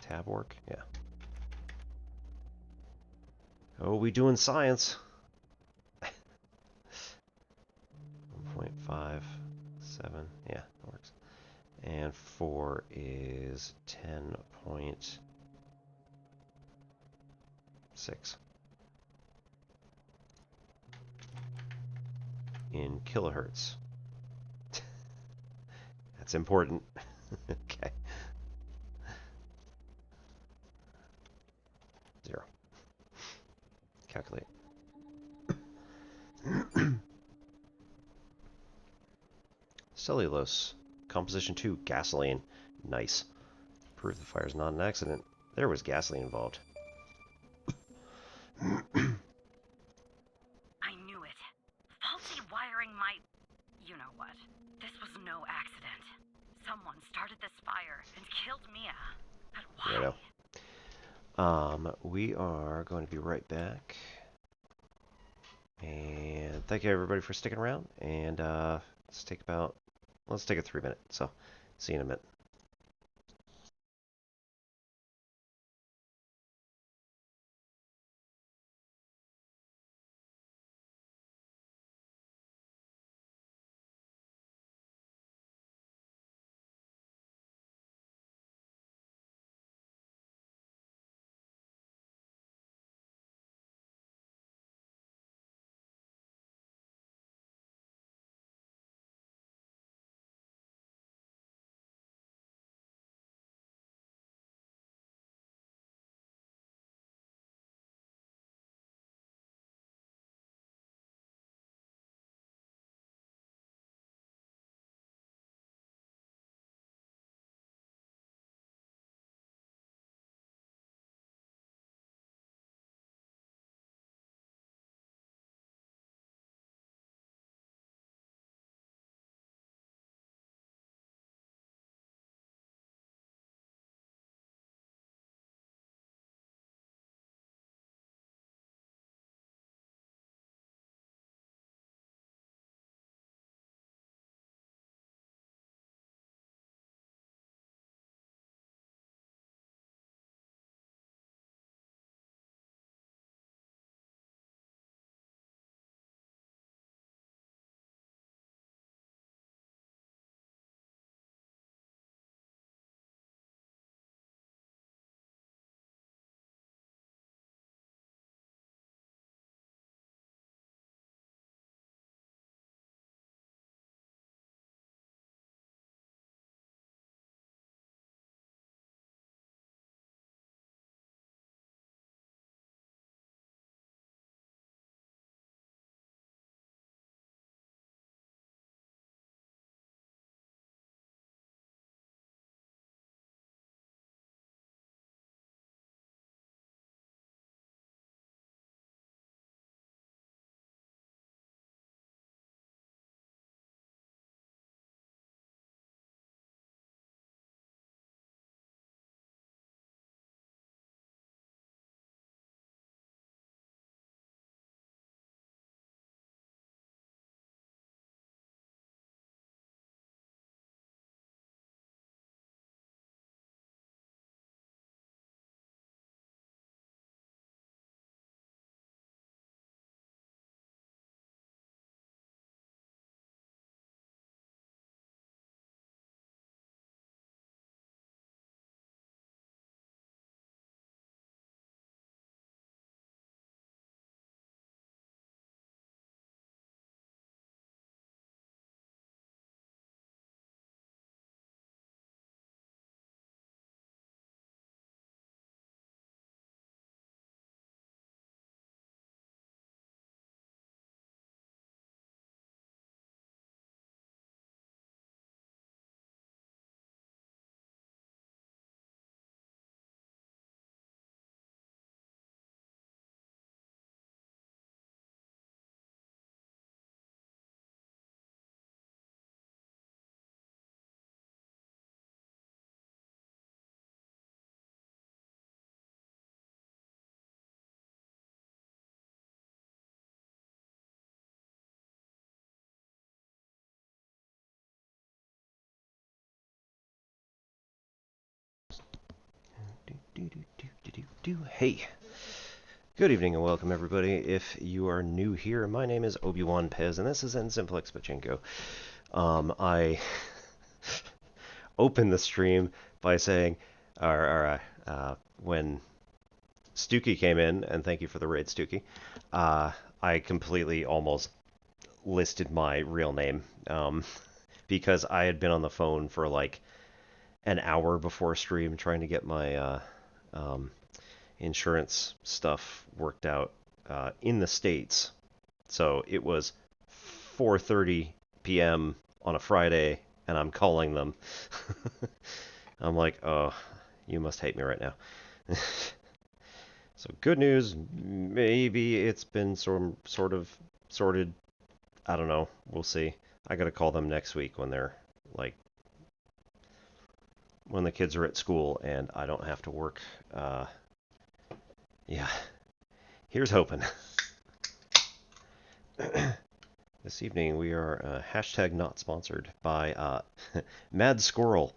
tab work? Yeah. Oh, we doing science. 1.57. Yeah, that works. And 4 is 10.6 in kilohertz. That's important. Okay. 0. Calculate. Cellulose. Composition 2, gasoline. Nice. Prove the fire's not an accident. There was gasoline involved. I knew it. Faulty wiring might... You know what. This was no accident. Someone started this fire and killed Mia. But why? Righto. We are going to be right back. And thank you everybody for sticking around. And let's take a 3-minute. So, see you in a minute. Hey, good evening and welcome everybody. If you are new here, my name is Obi-Wan Pez and this is N-Simplex Pachinko. I opened the stream by saying, when Stookie came in, and thank you for the raid, Stookie, I completely almost listed my real name, because I had been on the phone for like an hour before stream trying to get my insurance stuff worked out in the States. So it was 4:30 p.m. on a Friday, and I'm calling them. I'm like, oh, you must hate me right now. So good news, maybe it's been sort of sorted. I don't know. We'll see. I gotta call them next week when they're like when the kids are at school and I don't have to work. Yeah. Here's hoping. This evening we are hashtag not sponsored by Mad Squirrel,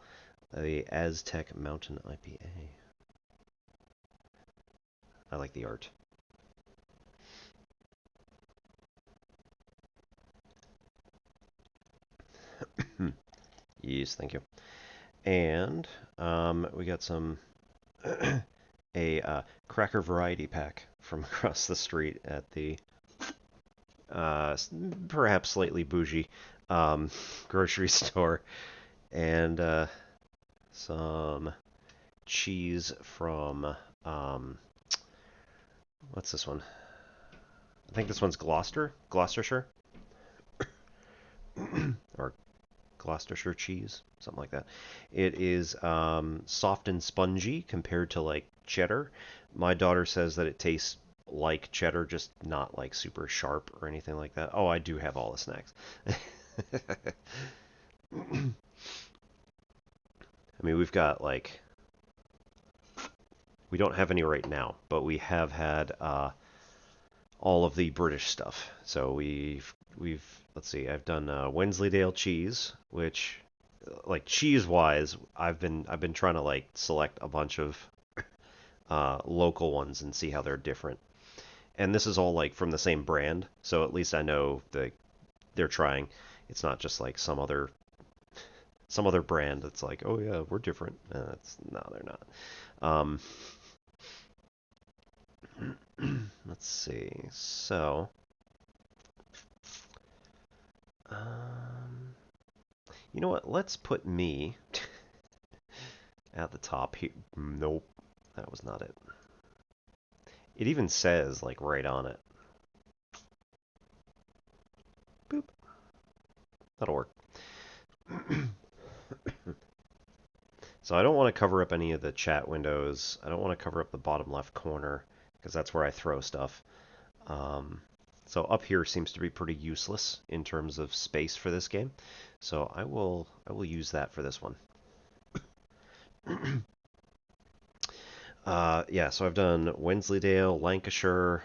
the Aztec Mountain IPA. I like the art. Yes, thank you. And we got some a cracker variety pack from across the street at the perhaps slightly bougie grocery store, and some cheese from what's this one? I think this one's Gloucestershire, or Gloucestershire cheese, something like that. It is soft and spongy compared to like cheddar. My daughter says that it tastes like cheddar, just not like super sharp or anything like that. Oh, I do have all the snacks. I mean, we've got like, we don't have any right now, but we have had all of the British stuff. So we've let's see, I've done Wensleydale cheese, which like cheese wise, I've been trying to like select a bunch of local ones and see how they're different. And this is all like from the same brand, so at least I know that they're trying. It's not just like some other brand that's like, oh yeah, we're different. No, they're not. Let's see. So, you know what? Let's put me at the top here. Nope, that was not it. It even says like right on it. Boop. That'll work. So I don't want to cover up any of the chat windows. I don't want to cover up the bottom left corner because that's where I throw stuff. So up here seems to be pretty useless in terms of space for this game. So I will use that for this one. Yeah, so I've done Wensleydale, Lancashire,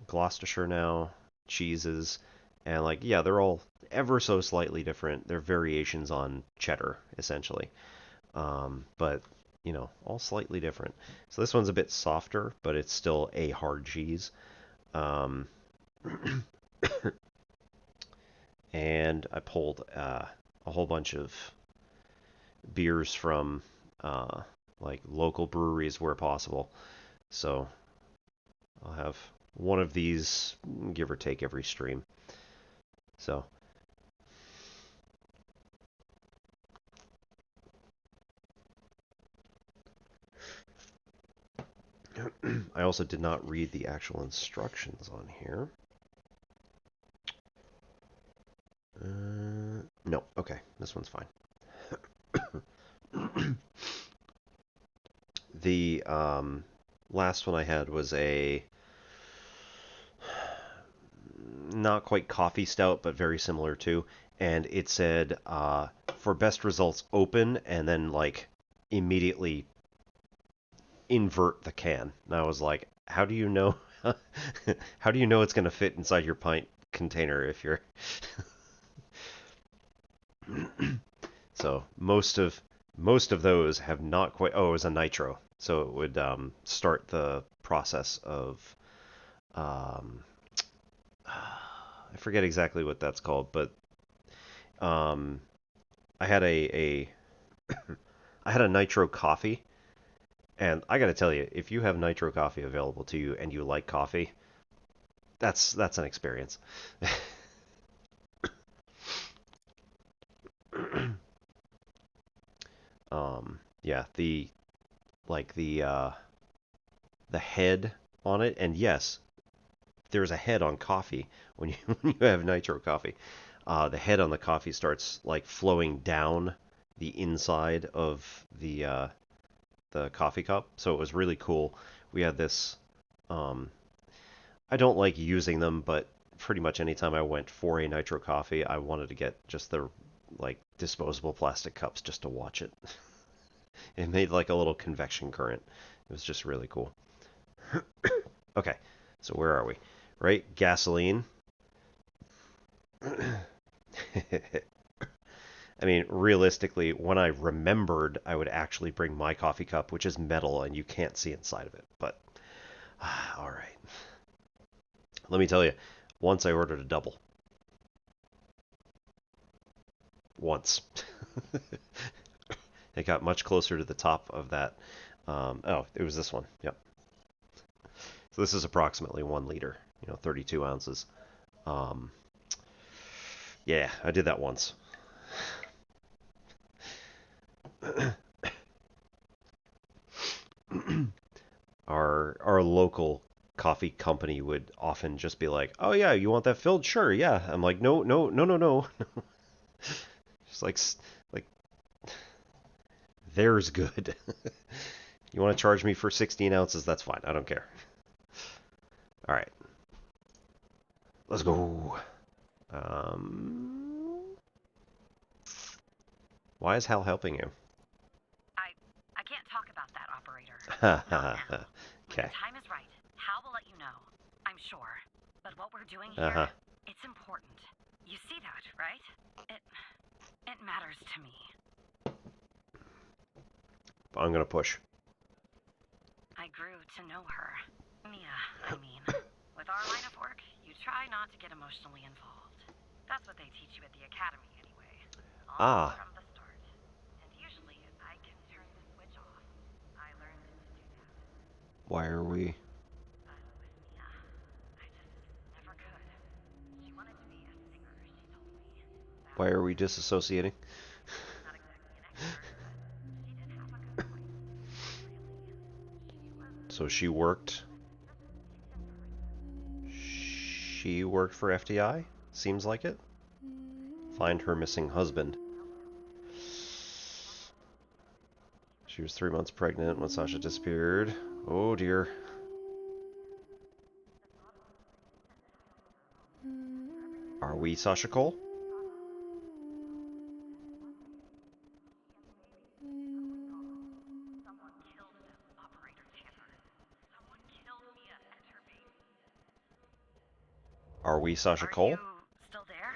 Gloucestershire now, cheeses, and like, yeah, they're all ever so slightly different. They're variations on cheddar, essentially. But, you know, all slightly different. So this one's a bit softer, but it's still a hard cheese. And I pulled a whole bunch of beers from like local breweries where possible. So I'll have one of these, give or take, every stream. So I also did not read the actual instructions on here. No, okay, this one's fine. The last one I had was a not quite coffee stout, but very similar to, and it said for best results open and then like immediately invert the can. And I was like, how do you know how do you know it's going to fit inside your pint container if you're So most of Most of those have not quite. Oh, it was a nitro, so it would start the process of. Um, I forget exactly what that's called, but um, I had a I had a nitro coffee, and I gotta tell you, if you have nitro coffee available to you and you like coffee, that's an experience. Yeah, the head on it, and yes, there's a head on coffee when you when you have nitro coffee. The head on the coffee starts like flowing down the inside of the coffee cup, so it was really cool. We had this. Um, I don't like using them, but pretty much anytime I went for a nitro coffee, I wanted to get just the like disposable plastic cups just to watch it. It made like a little convection current. It was just really cool. Okay, so where are we? Right, gasoline. I mean, realistically, when I remembered, I would actually bring my coffee cup, which is metal and you can't see inside of it. But, all right. Let me tell you, once I ordered a double. Once. It got much closer to the top of that. Oh, it was this one. Yep. So this is approximately 1 liter, 32 ounces. Um, yeah, I did that once. Our local coffee company would often just be like, "Oh yeah, you want that filled? Sure, yeah." I'm like, "No, no, no, no, no." Just like there's good. You want to charge me for 16 ounces? That's fine. I don't care. All right, let's go. Why is Hal helping you? I can't talk about that, operator. Ha Not ha now. ha. When Okay. the time is right, Hal will let you know. I'm sure. But what we're doing Uh huh. here, it's important. You see that, right? It matters to me. I'm gonna push. I grew to know her. Mia, I mean. With our line of work, you try not to get emotionally involved. That's what they teach you at the academy anyway. Almost Ah, from the start. And usually, I can turn the switch off. I learned to do that. why are we? But with Mia, I just never could. She wanted to be a singer, she told me. That Why are we was her. disassociating? Not exactly an expert, but she did have a good voice. Really. She was So she worked. She worked for FDI. Seems like it. Find her missing husband. She was 3 months pregnant when Sasha disappeared. Oh dear. Are we Sasha Cole? someone killed them, Operator Tanner. Someone killed Mia and her baby. Are we Sasha Are you Cole? still there?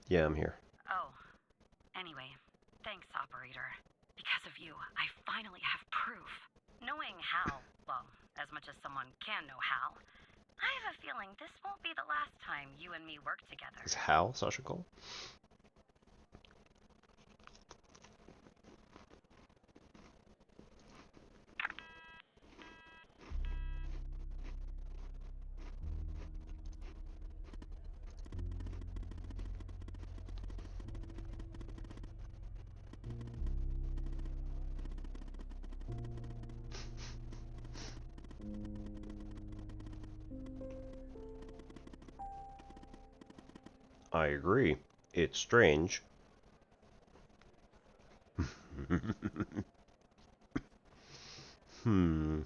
Yeah, I'm here. Oh. Anyway, thanks, Operator. Because of you, I finally have proof. Knowing Hal, well, as much as someone can know Hal, I have a feeling this won't be the last time you and me work together. Is Hal Sasha Cole? I agree. It's strange. Hmm.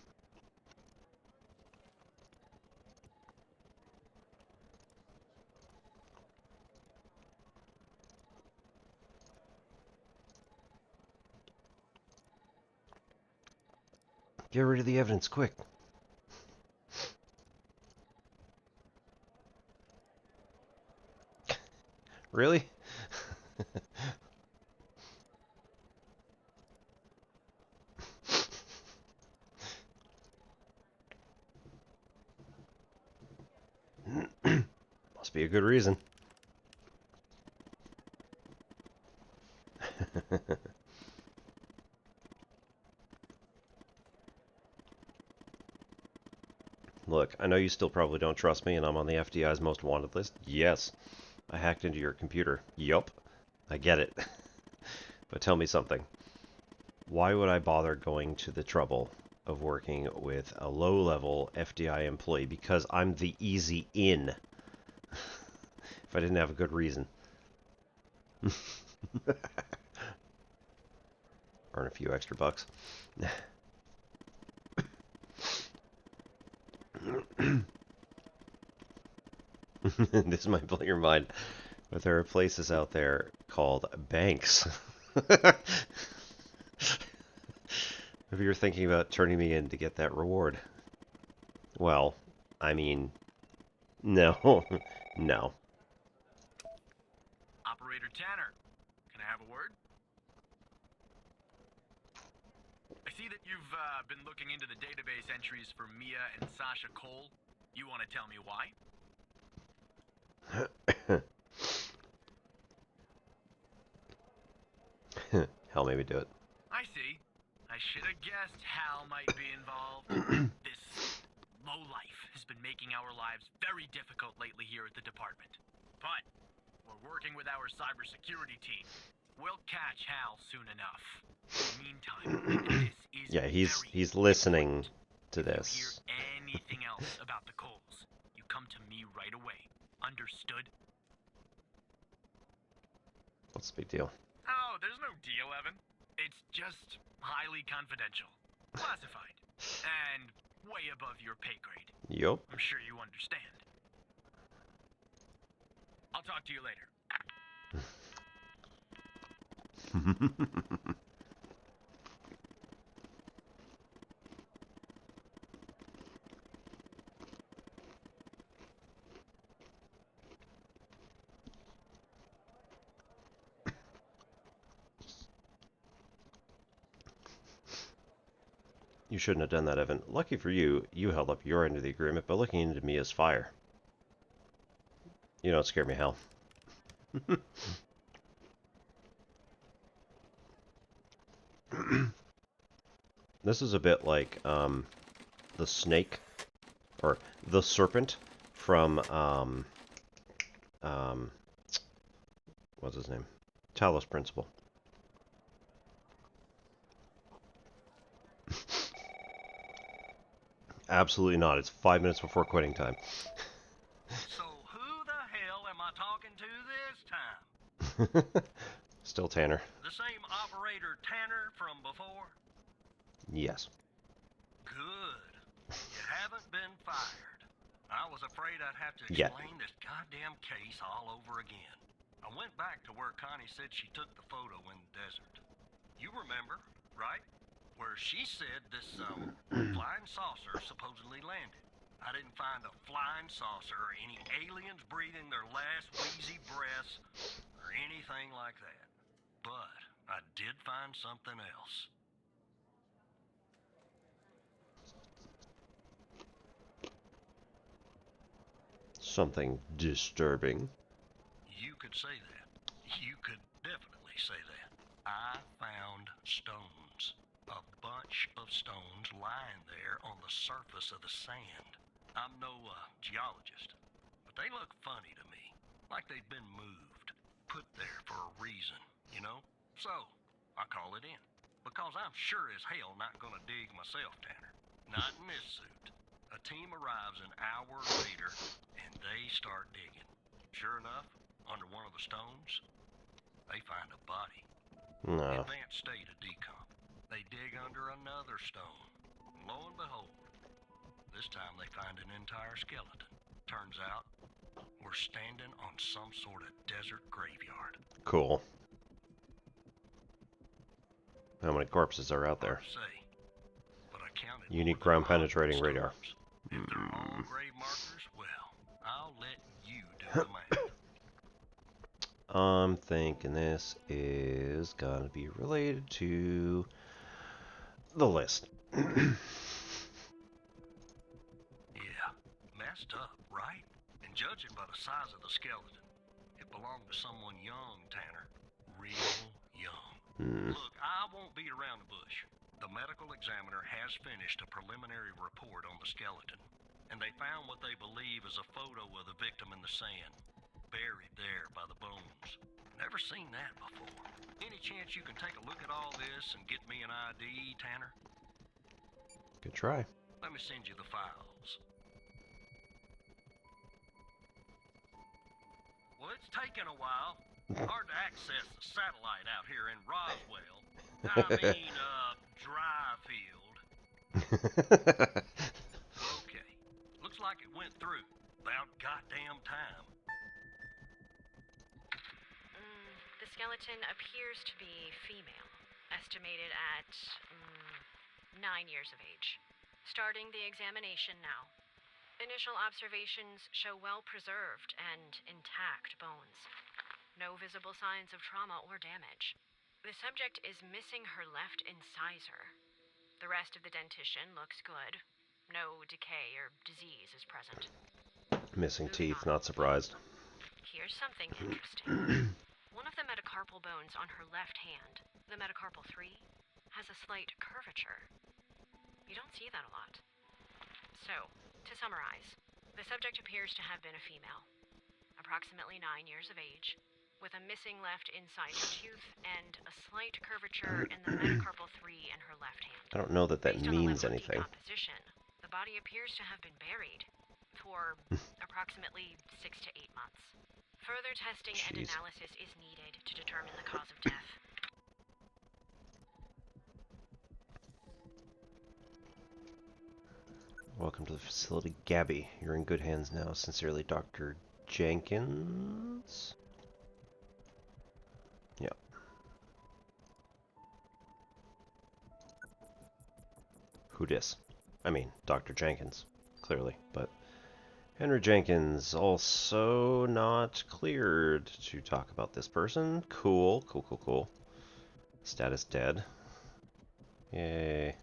Get rid of the evidence, quick. Really? Must be a good reason. Look, I know you still probably don't trust me and I'm on the FDI's most wanted list. Yes, I hacked into your computer. Yup, I get it. But tell me something. Why would I bother going to the trouble of working with a low-level FDI employee? Because I'm the easy in. If I didn't have a good reason. Earn a few extra bucks. This might blow your mind, but there are places out there called banks. If you're thinking about turning me in to get that reward, well, I mean, no, no. Operator Tanner, can I have a word? I see that you've been looking into the database entries for Mia and Sasha Cole. You want to tell me why? Hell, maybe do it. I see. I should have guessed Hal might be involved. This lowlife has been making our lives very difficult lately here at the department. But we're working with our cybersecurity team. We'll catch Hal soon enough. In the meantime, this is Yeah, he's very listening important. to If you this. hear anything else about the Coles, you come to me right away. Understood? What's the big deal? Oh, there's no deal, Evan. It's just highly confidential, classified, and way above your pay grade. Yup. I'm sure you understand. I'll talk to you later. You shouldn't have done that, Evan. Lucky for you, you held up your end of the agreement by looking into Mia's fire. You don't scare me, Hal. This is a bit like the snake, or the serpent from what's his name? Talos Principle. Absolutely not. It's 5 minutes before quitting time. So who the hell am I talking to this time? Still Tanner. The same operator Tanner from before? Yes. Good. You haven't been fired. I was afraid I'd have to Yeah. explain this goddamn case all over again. I went back to where Connie said she took the photo in the desert. You remember, right? Where she said this, flying saucer supposedly landed. I didn't find a flying saucer or any aliens breathing their last wheezy breaths or anything like that. But I did find something else. Something disturbing. You could say that. You could definitely say that. I found stones. A bunch of stones lying there on the surface of the sand. I'm no geologist, but they look funny to me. Like they've been moved. Put there for a reason, you know? So, I call it in. Because I'm sure as hell not gonna dig myself, Tanner. Not in this suit. A team arrives an hour later, and they start digging. Sure enough, under one of the stones, they find a body. No. Advanced state of decomp. They dig under another stone. And lo and behold, this time they find an entire skeleton. Turns out, we're standing on some sort of desert graveyard. Cool. How many corpses are out there? Hard to say, but I counted You need more than 100 ground-penetrating radar. stones. If they're all grave markers, well, I'll let you do the math. I'm thinking this is gonna be related to the list. Yeah, messed up, right? And judging by the size of the skeleton, it belonged to someone young, Tanner. Real young. Look, I won't beat around the bush. The medical examiner has finished a preliminary report on the skeleton, and they found what they believe is a photo of the victim in the sand, buried there by the bones. Never seen that before. Any chance you can take a look at all this and get me an ID, Tanner? Good try. Let me send you the files. Well, it's taken a while. Hard to access the satellite out here in Roswell. Dry field. Okay. Looks like it went through. About goddamn time. The skeleton appears to be female, estimated at 9 years of age. Starting the examination now. Initial observations show well-preserved and intact bones. No visible signs of trauma or damage. The subject is missing her left incisor. The rest of the dentition looks good. No decay or disease is present. Missing teeth, not surprised. Here's something interesting. One of the metacarpal bones on her left hand, the metacarpal 3, has a slight curvature. You don't see that a lot. So, to summarize, the subject appears to have been a female, approximately 9 years of age, with a missing left incisor tooth and a slight curvature in the metacarpal 3 in her left hand. I don't know that that Based on the means level of anything. decomposition, the body appears to have been buried for approximately 6 to 8 months. Further testing and Jeez. analysis is needed to determine the cause of death. Welcome to the facility, Gabby. You're in good hands now. Sincerely, Dr. Jenkins? Yep. Who dis? I mean, Dr. Jenkins, clearly, but Henry Jenkins also not cleared to talk about this person. Cool. Status dead. Yay.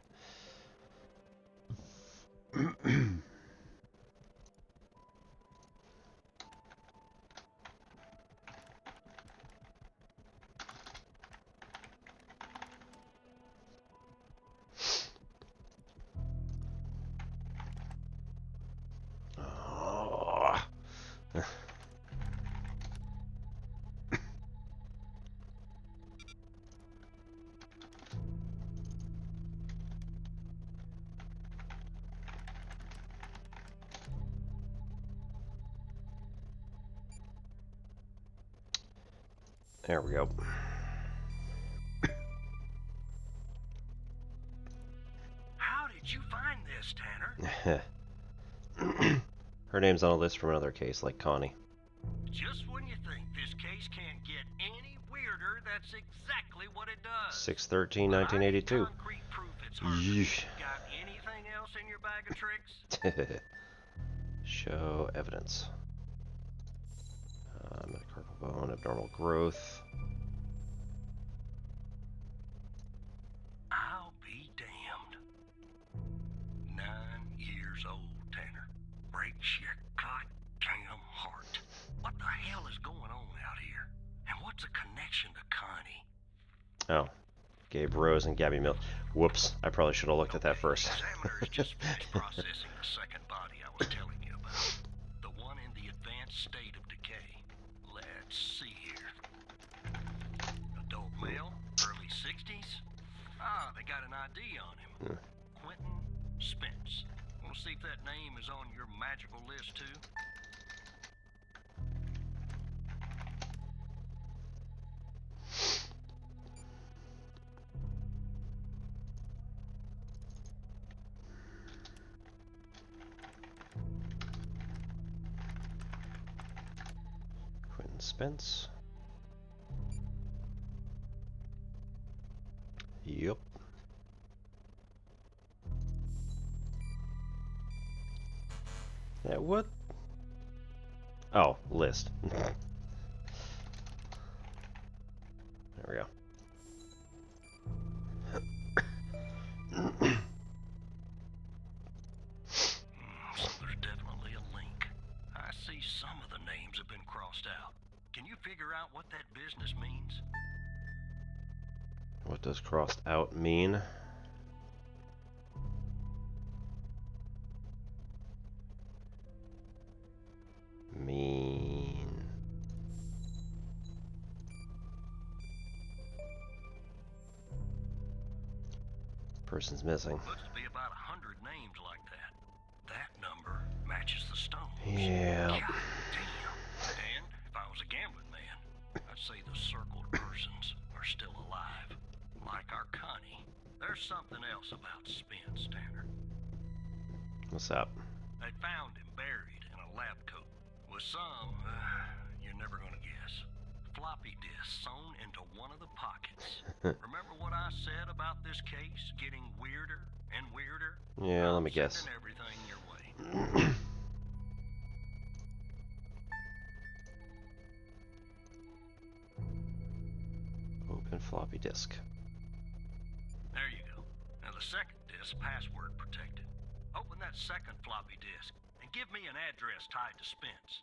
Oh. There we go. How did you find this, Tanner? Her name's on a list from another case, like Connie. Just when you think this case can't get any weirder, that's exactly what it does. 6/13, But I need 1982. concrete proof it's her. Yeesh. Got anything else in your bag of tricks? Show evidence. Metacarpal bone, abnormal growth. I'll be damned. 9 years old, Tanner. Breaks your goddamn heart. What the hell is going on out here? And what's the connection to Connie? Oh, Gabe Rose and Gabby Mill. Whoops, I probably should have looked at that first. The examiner has just finished processing the second body I was telling you about. The one in the advanced state of decay. Let's see here. Adult male, early 60s. Ah, they got an ID on him. Quentin Spence. Want to see if that name is on your magical list too? Quentin Spence. Yep. Yeah, what? Oh, list. we go. So there's definitely a link. I see some of the names have been crossed out. Can you figure out what that business means? What does crossed out mean? Person's missing. Looks to be about 100 names like that. That number matches the stones. Yeah. God damn. And if I was a gambling man, I'd say the circled persons are still alive. Like our Connie. There's something else about Spence, Tanner. What's up? They found him buried in a lab coat. With some, you're never gonna guess. Floppy disk sewn into one of the pockets. Remember what I said about this case getting weirder and weirder? Yeah, let me guess. Sending everything your way. Open floppy disk. There you go. Now the second disk, password protected. Open that second floppy disk and give me an address tied to Spence.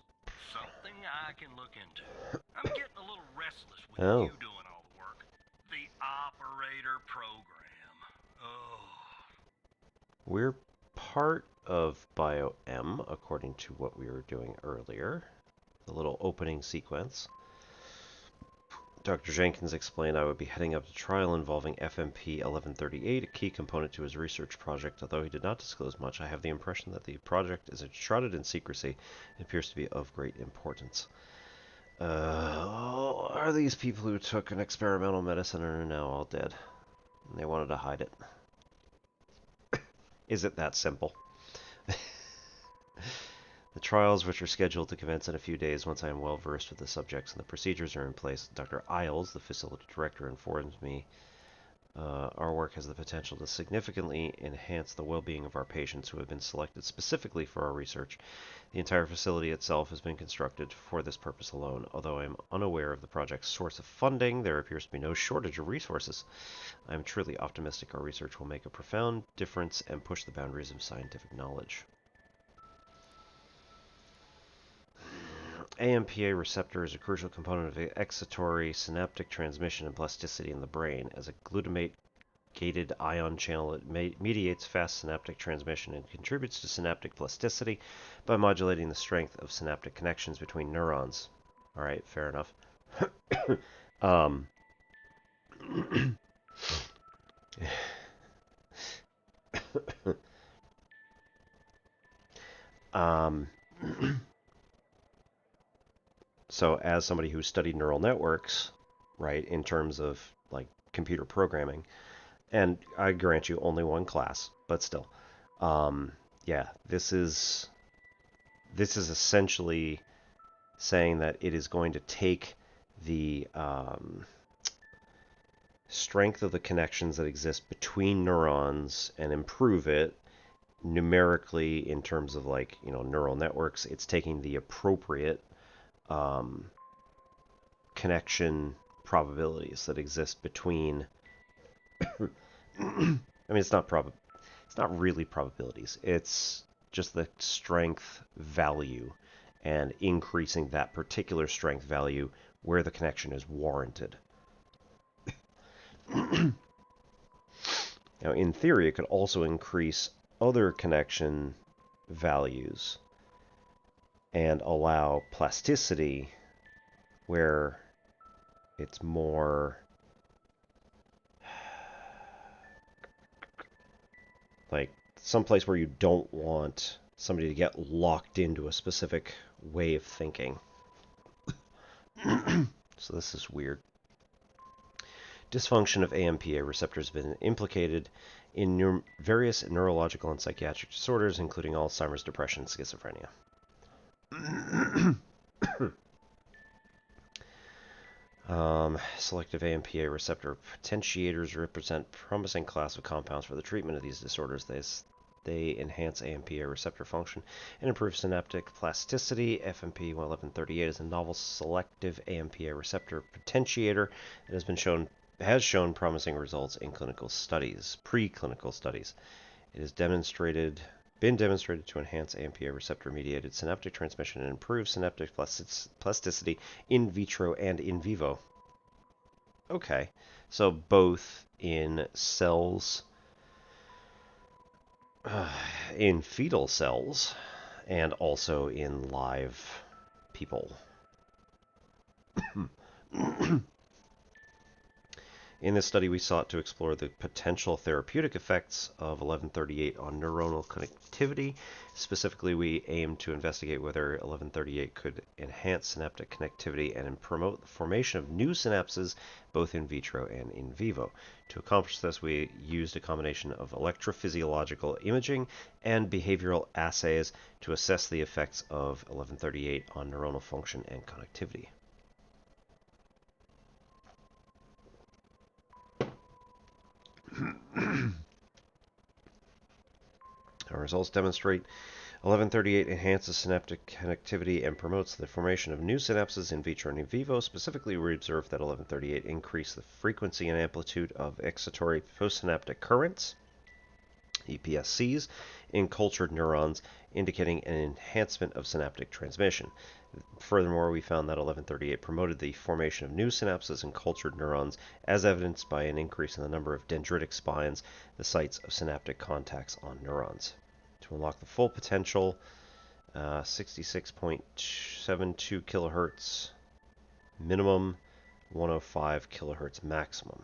Something I can look into. I'm getting a little restless with you doing all the work. The operator program. Oh. We're part of Bio-M, according to what we were doing earlier. The little opening sequence. Dr. Jenkins explained I would be heading up a trial involving FMP 1138, a key component to his research project. Although he did not disclose much, I have the impression that the project is shrouded in secrecy and appears to be of great importance. Are these people who took an experimental medicine and are now all dead? And they wanted to hide it. Is it that simple? The trials, which are scheduled to commence in a few days once I am well versed with the subjects and the procedures are in place. Dr. Isles, the facility director, informs me our work has the potential to significantly enhance the well-being of our patients who have been selected specifically for our research. The entire facility itself has been constructed for this purpose alone. Although I am unaware of the project's source of funding, there appears to be no shortage of resources. I am truly optimistic our research will make a profound difference and push the boundaries of scientific knowledge. AMPA receptor is a crucial component of excitatory synaptic transmission and plasticity in the brain. As a glutamate-gated ion channel, it mediates fast synaptic transmission and contributes to synaptic plasticity by modulating the strength of synaptic connections between neurons. All right, fair enough. So as somebody who studied neural networks, right, in terms of like computer programming, and I grant you only one class, but still, yeah, this is essentially saying that it is going to take the strength of the connections that exist between neurons and improve it numerically in terms of like, you know, neural networks. It's taking the appropriate connection probabilities that exist between I mean, it's not really probabilities. It's just the strength value and increasing that particular strength value where the connection is warranted. Now, in theory, it could also increase other connection values and allow plasticity where it's more like someplace where you don't want somebody to get locked into a specific way of thinking. So this is weird. Dysfunction of AMPA receptors has been implicated in various neurological and psychiatric disorders, including Alzheimer's, depression, and schizophrenia. Selective AMPA receptor potentiators represent a promising class of compounds for the treatment of these disorders. They enhance AMPA receptor function and improve synaptic plasticity. FMP 1138 is a novel selective AMPA receptor potentiator that has shown promising results in preclinical studies. It has been demonstrated to enhance AMPA receptor-mediated synaptic transmission and improve synaptic plasticity in vitro and in vivo. Okay, so both in cells, in fetal cells, and also in live people. In this study, we sought to explore the potential therapeutic effects of 1138 on neuronal connectivity. Specifically, we aimed to investigate whether 1138 could enhance synaptic connectivity and promote the formation of new synapses, both in vitro and in vivo. To accomplish this, we used a combination of electrophysiological imaging and behavioral assays to assess the effects of 1138 on neuronal function and connectivity. Our results demonstrate 1138 enhances synaptic connectivity and promotes the formation of new synapses in vitro and in vivo. Specifically, we observed that 1138 increased the frequency and amplitude of excitatory postsynaptic currents, EPSCs, in cultured neurons, indicating an enhancement of synaptic transmission. Furthermore, we found that 1138 promoted the formation of new synapses in cultured neurons, as evidenced by an increase in the number of dendritic spines, the sites of synaptic contacts on neurons. To unlock the full potential, 66.72 kilohertz minimum, 105 kilohertz maximum.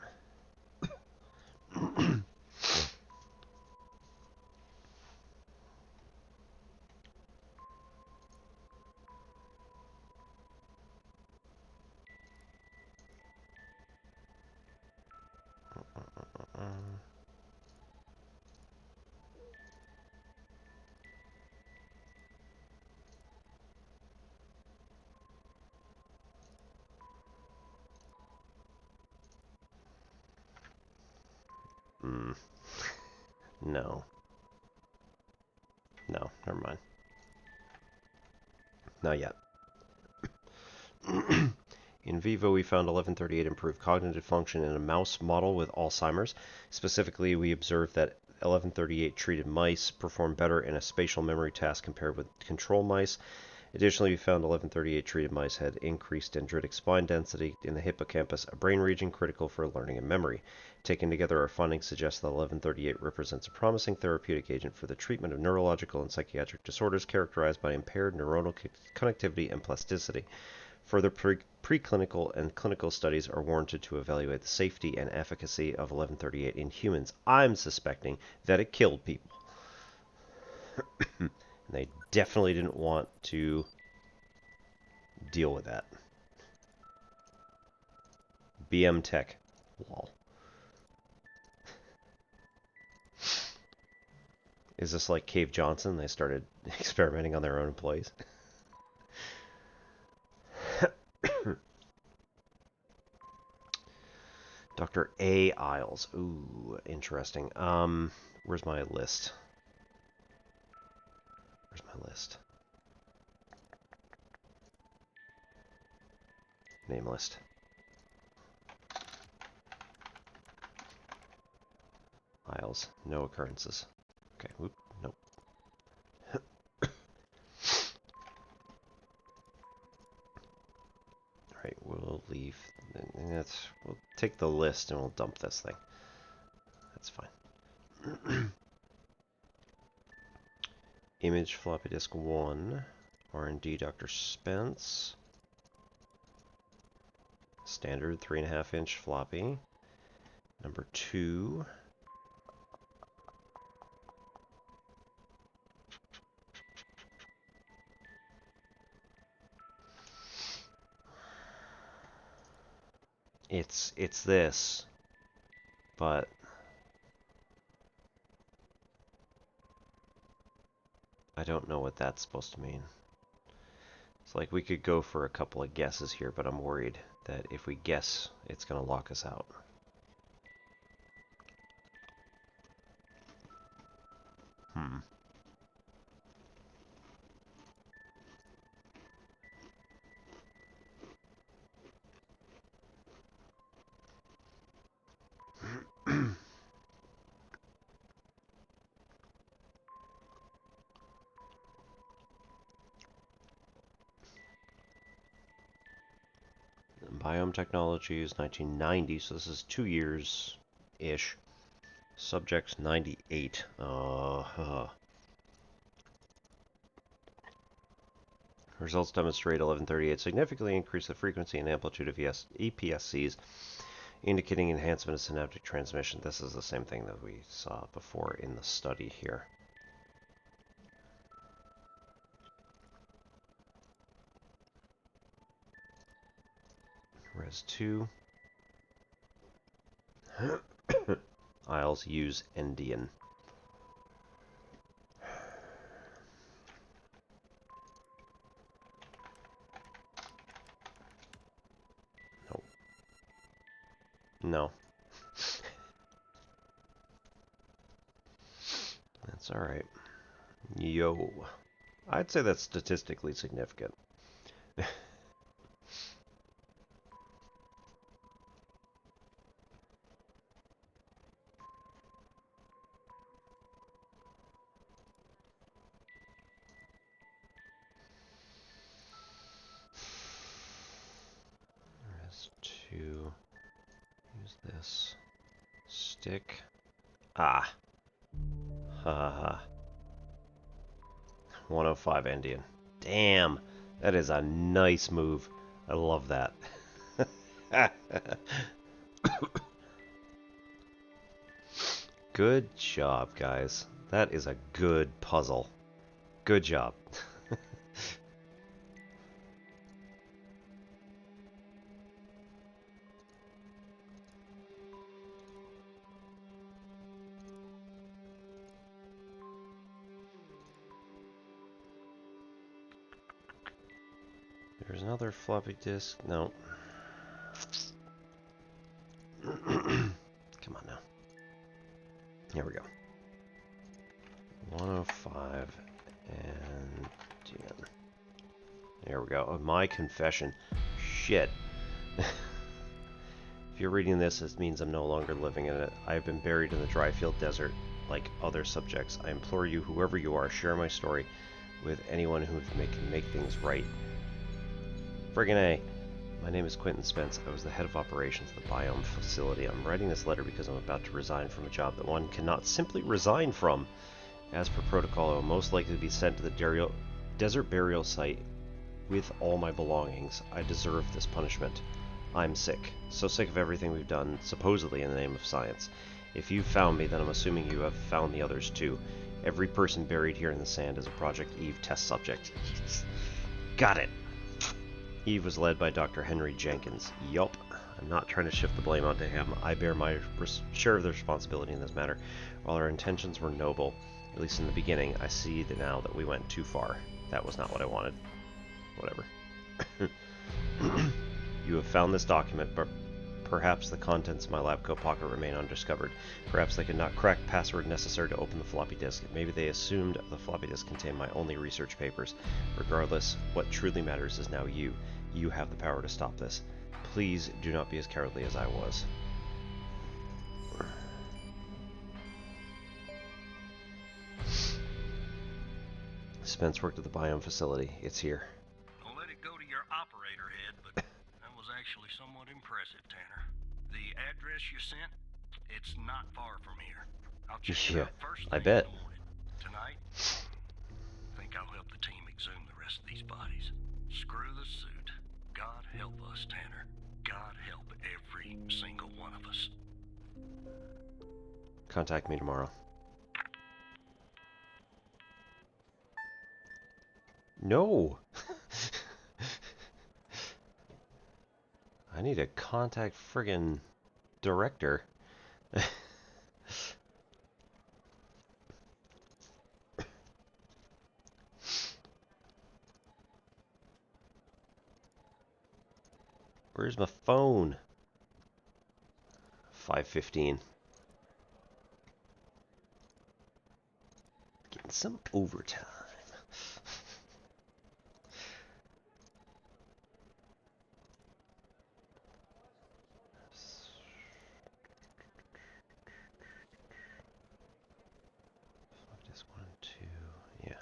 No. No, never mind. Not yet. In vivo, we found 1138 improved cognitive function in a mouse model with Alzheimer's. Specifically, we observed that 1138 treated mice performed better in a spatial memory task compared with control mice. Additionally, we found 1138 treated mice had increased dendritic spine density in the hippocampus, a brain region critical for learning and memory. Taken together, our findings suggest that 1138 represents a promising therapeutic agent for the treatment of neurological and psychiatric disorders characterized by impaired neuronal connectivity and plasticity. Further preclinical and clinical studies are warranted to evaluate the safety and efficacy of 1138 in humans. I'm suspecting that it killed people. They definitely didn't want to deal with that. BM Tech. Lol. Is this like Cave Johnson? They started experimenting on their own employees? Dr. A. Isles. Ooh, interesting. Where's my list? Where's my list? Name list. Isles. No occurrences. Okay, whoop, nope. Alright, we'll leave. We'll take the list and we'll dump this thing. That's fine. Image floppy disk 1. R&D Dr. Spence. Standard 3.5 inch floppy. Number 2. It's this, but I don't know what that's supposed to mean. It's like we could go for a couple of guesses here, but I'm worried that if we guess, it's going to lock us out. Biome technology is 1990, so this is 2 years-ish. Subjects 98. Results demonstrate 1138 significantly increase the frequency and amplitude of EPSCs, indicating enhancement of synaptic transmission. This is the same thing that we saw before in the study here. Res 2. Isles use Endian. Nope. No. That's alright. Yo. I'd say that's statistically significant. To use this stick. Ah. Ha ha ha. 105 Indian. Damn. That is a nice move. I love that. Good job, guys. That is a good puzzle. Good job. There's another floppy disk. No. Come on now. Here we go. 105 and 10. There we go. Oh, my confession. Shit. If you're reading this, it means I'm no longer living in it. I have been buried in the dry-field desert like other subjects. I implore you, whoever you are, share my story with anyone who can make things right. Friggin' A. My name is Quentin Spence. I was the head of operations at the Biome facility. I'm writing this letter because I'm about to resign from a job that one cannot simply resign from. As per protocol, I will most likely be sent to the desert burial site with all my belongings. I deserve this punishment. I'm sick. So sick of everything we've done, supposedly in the name of science. If you've found me, then I'm assuming you have found the others too. Every person buried here in the sand is a Project Eve test subject. Got it! Eve was led by Dr. Henry Jenkins. Yup. I'm not trying to shift the blame onto him. I bear my share of the responsibility in this matter. While our intentions were noble, at least in the beginning, I see that now that we went too far. That was not what I wanted. Whatever. You have found this document, but perhaps the contents of my lab coat pocket remain undiscovered. Perhaps they could not crack the password necessary to open the floppy disk. Maybe they assumed the floppy disk contained my only research papers. Regardless, what truly matters is now you. You have the power to stop this. Please do not be as cowardly as I was. Spence worked at the Biome facility. It's here. I'll let it go to your operator head, but that was actually somewhat impressive, Tanner. The address you sent, it's not far from here. I'll check it out first I thing bet. in the morning. Tonight, I think I'll help the team exhume the rest of these bodies. Screw the suit. God help us, Tanner. God help every single one of us. Contact me tomorrow. No! I need to contact friggin' director. Where's my phone? 5:15. Getting some overtime. Disk 1, 2. Yeah,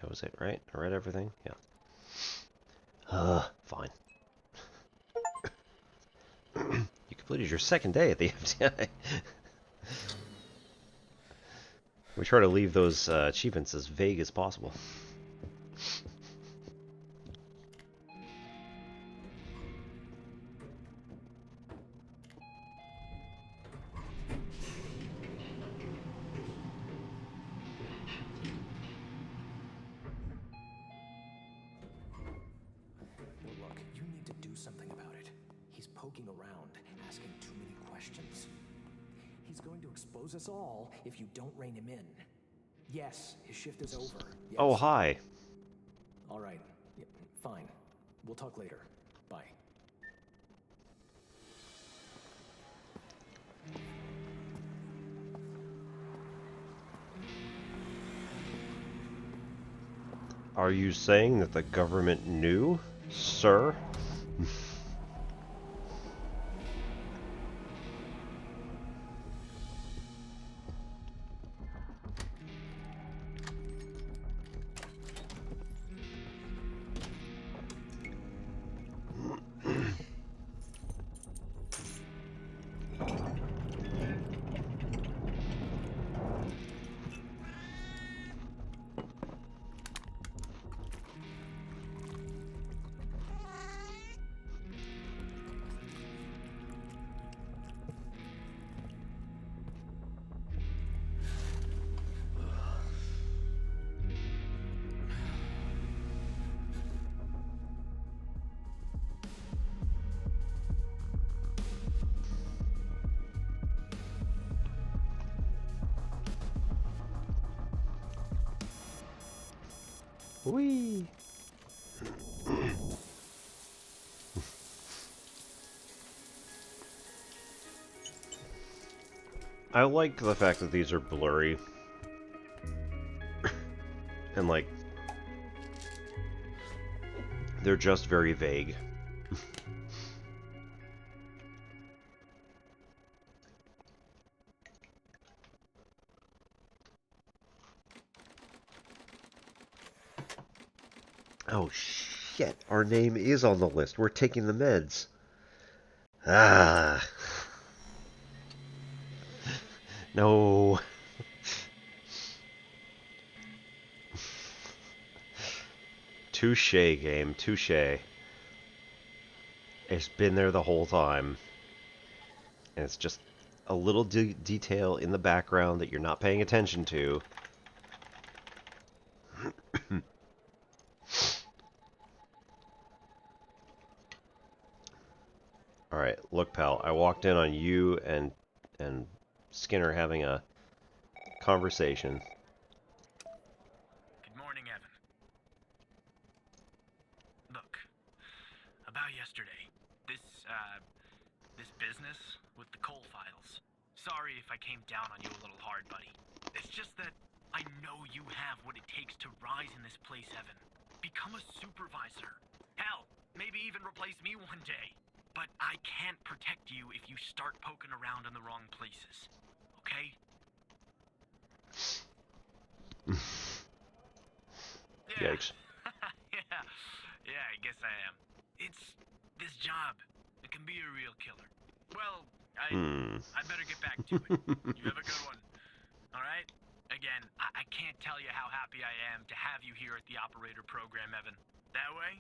that was it, right? I read everything? Yeah. Fine. Today's your second day at the FTI. We try to leave those achievements as vague as possible. Look, you need to do something about it. He's poking around, asking too many questions. He's going to expose us all if you don't rein him in. Yes, his shift is over. Yes. Oh, hi. All right. Yeah, fine. We'll talk later. Bye. Are you saying that the government knew, sir? Whee! I like the fact that these are blurry. And like, they're just very vague. Oh shit, our name is on the list. We're taking the meds. Ah. No. Touche, game. Touche. It's been there the whole time. And it's just a little detail in the background that you're not paying attention to. Alright, look pal, I walked in on you and Skinner having a conversation. Good morning, Evan. Look, about yesterday, this business with the coal files. Sorry if I came down on you a little hard, buddy. It's just that I know you have what it takes to rise in this place, Evan. Become a supervisor. Hell, maybe even replace me one day. But I can't protect you if you start poking around in the wrong places. Okay? Yikes. Yeah, I guess I am. It's this job. It can be a real killer. Well, I better get back to it. You have a good one. All right? Again, I can't tell you how happy I am to have you here at the operator program, Evan. That way,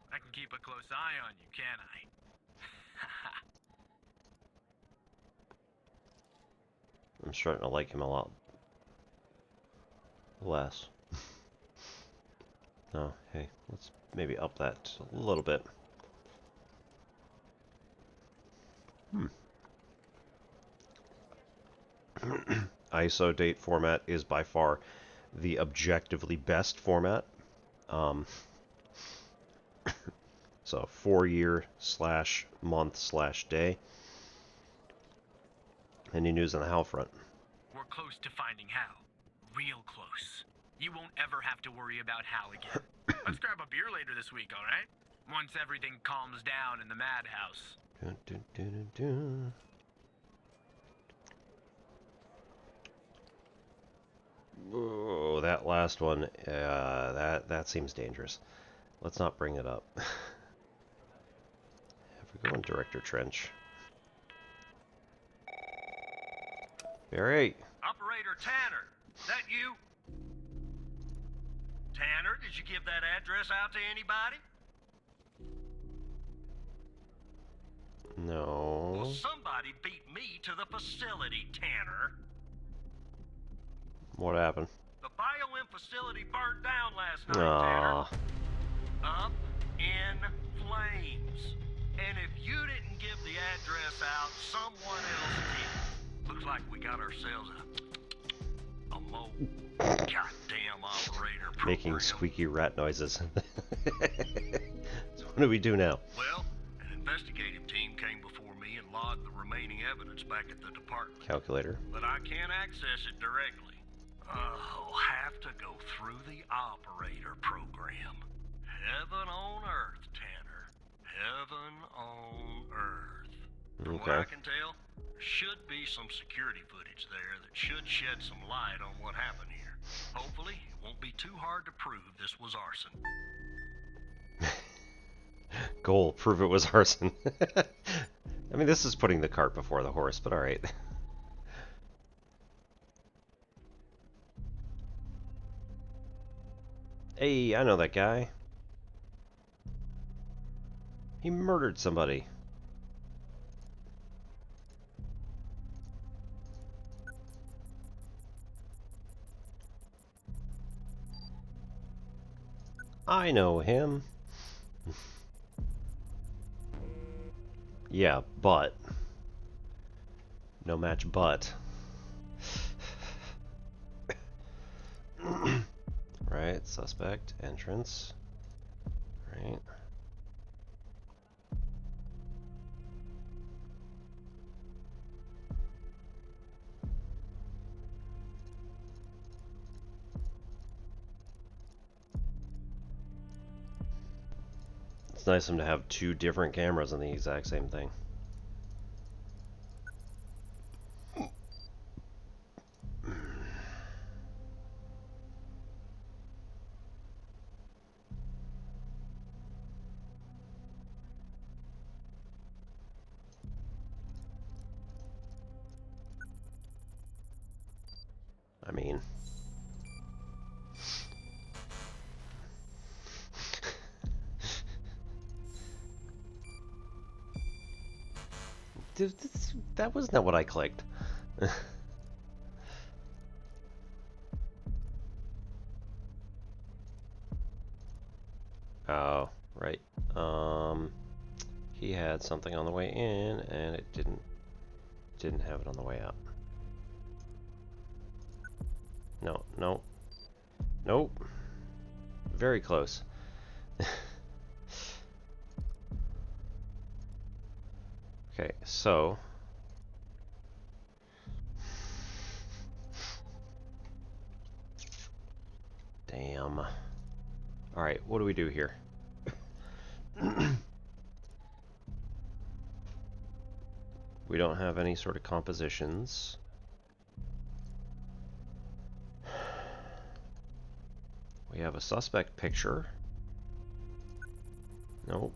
I can keep a close eye on you, can't I? I'm starting to like him a lot less. Oh, hey, let's maybe up that a little bit. ISO date format is by far the objectively best format. So 4-year/month/day. Any news on the Hal front? We're close to finding Hal. Real close. You won't ever have to worry about Hal again. Let's grab a beer later this week, alright? Once everything calms down in the madhouse. Dun, dun, dun, dun, dun. Whoa, that last one, that seems dangerous. Let's not bring it up. Have we go on Director Trench? Barry. Operator Tanner, that you? Tanner, did you give that address out to anybody? No. Well, somebody beat me to the facility, Tanner. What happened? The BioM facility burned down last night, Ah. Tanner. Up in flames. And if you didn't give the address out, someone else did. Looks like we got ourselves a goddamn operator program. Making squeaky rat noises. So what do we do now? Well, an investigative team came before me and logged the remaining evidence back at the department. Calculator. But I can't access it directly. I'll have to go through the operator program. Heaven on earth, Tanner. Heaven on earth. From what I Okay. can tell, there should be some security footage there that should shed some light on what happened here. Hopefully, it won't be too hard to prove this was arson. Goal, prove it was arson. I mean, this is putting the cart before the horse, but alright. Hey, I know that guy. He murdered somebody. I know him. Yeah, but. No match, but. Right, suspect, entrance. Right. It's nice of them to have two different cameras on the exact same thing. I mean... that was not what I clicked. Oh, right. He had something on the way in, and it didn't have it on the way out. No, no. Nope. Very close. Okay, so... Damn. Alright, what do we do here? We don't have any sort of compositions. We have a suspect picture. Nope.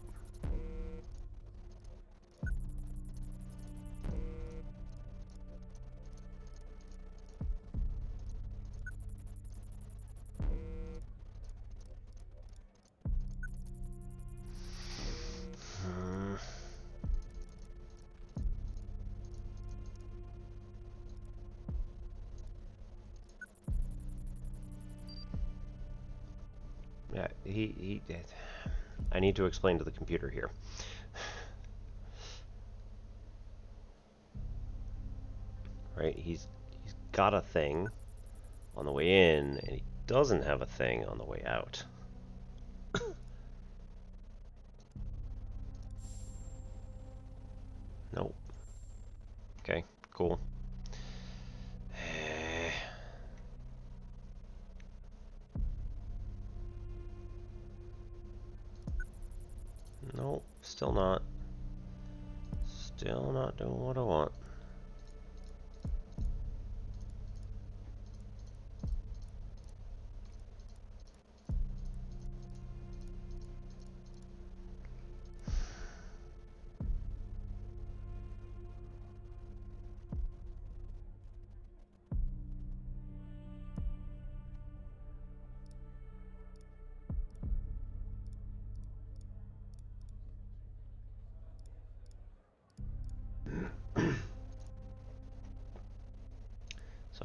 Yeah, he did. I need to explain to the computer here. Right, he's got a thing on the way in, and he doesn't have a thing on the way out. Nope. Okay, cool. Nope, still not. Still not doing what I want.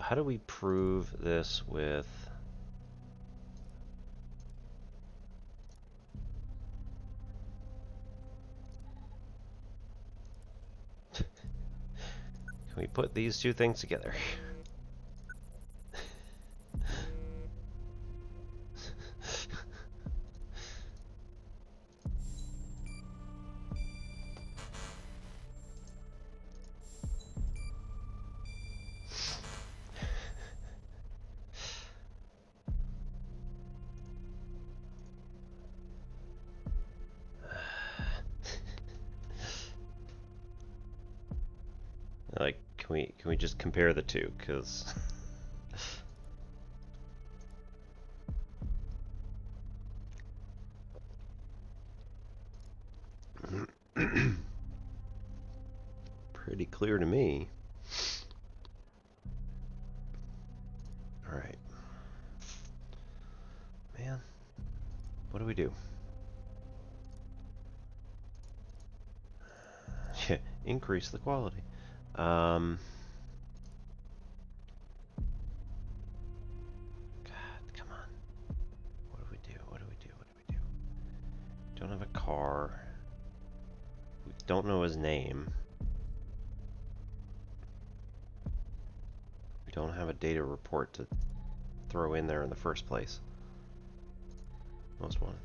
how do we prove this with... Can we put these two things together? Like, can we just compare the two? Because pretty clear to me. All right, man. What do we do? Yeah, increase the quality. God, come on. What do we do? What do we do? What do we do? Don't have a car. We don't know his name. We don't have a data report to throw in there in the first place. Most wanted.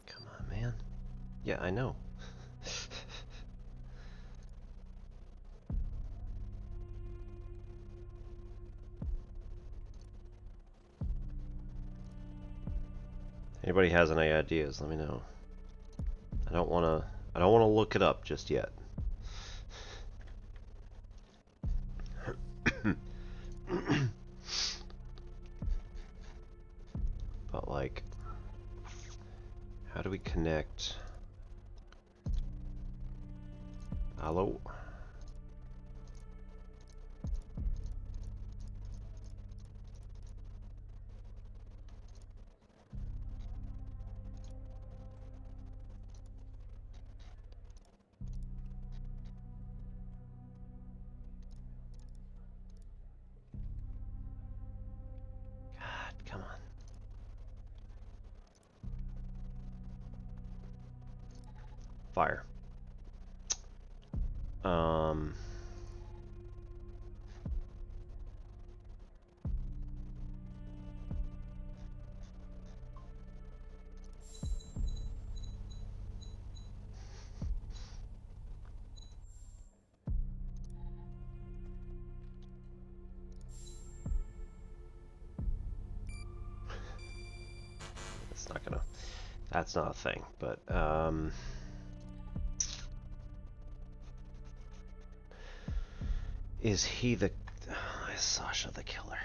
Come on, man. Yeah, I know. Anybody has any ideas, let me know. I don't wanna look it up just yet. But like, how do we connect? Hello? God, come on. Fire. It's not gonna, that's not a thing, but, is he the, is Sasha the killer?